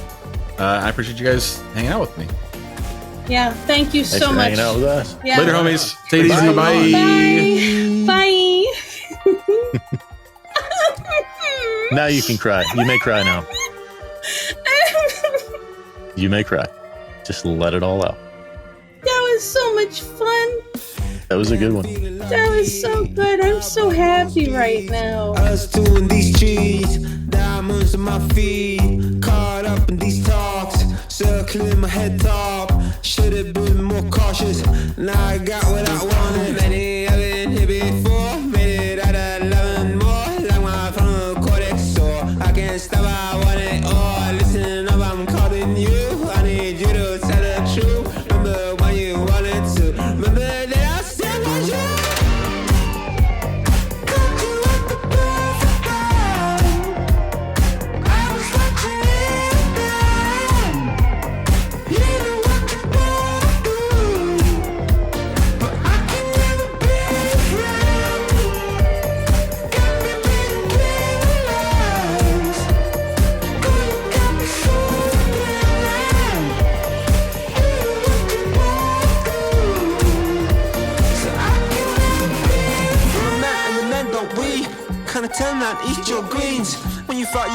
[SPEAKER 7] I appreciate you guys hanging out with me.
[SPEAKER 1] Yeah, thank you so much.
[SPEAKER 2] Hanging out with us.
[SPEAKER 1] Yeah.
[SPEAKER 7] Later, homies. Take it easy.
[SPEAKER 1] Bye.
[SPEAKER 2] Now you can cry. You may cry now. You may cry. Just let it all out.
[SPEAKER 1] That was so much fun.
[SPEAKER 2] That was a good one.
[SPEAKER 1] That was so good. I'm so happy right now.
[SPEAKER 8] Us doing these trees, diamonds on my feet, caught up in these talks, circling my head top. Should have been more cautious. Now I got what I wanted. Many I've been here before, made it out of 11 more. Like my frontal cortex sore. I can't stop. I want it all. Listen up, I'm calling you. I need you to tell the truth. Remember when you wanted to. Remember that I said was you. Got you at the perfect time. I was watching it then. You know what you wanna do, but I can never be your friend. Got me reading between the lines. Girl, you got me so blind. You know what you wanna do, so I can never be your friend. Man and then don't we kinda turn and eat your greens. When you fight,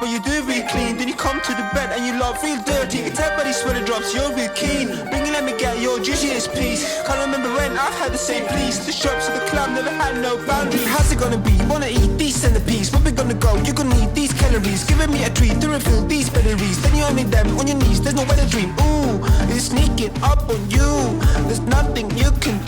[SPEAKER 8] but you do real clean. Then you come to the bed and you love real dirty. It's everybody sweater drops, you're real keen. Bring it, let me get your juiciest piece. Can't remember when I've had the same please. The shops to the club never had no boundary. How's it gonna be? You wanna eat these centerpiece? Where we gonna go? You're gonna eat these calories. Giving me a treat to refill these batteries. Then you only them on your knees. There's no way to dream. Ooh, it's sneaking up on you. There's nothing you can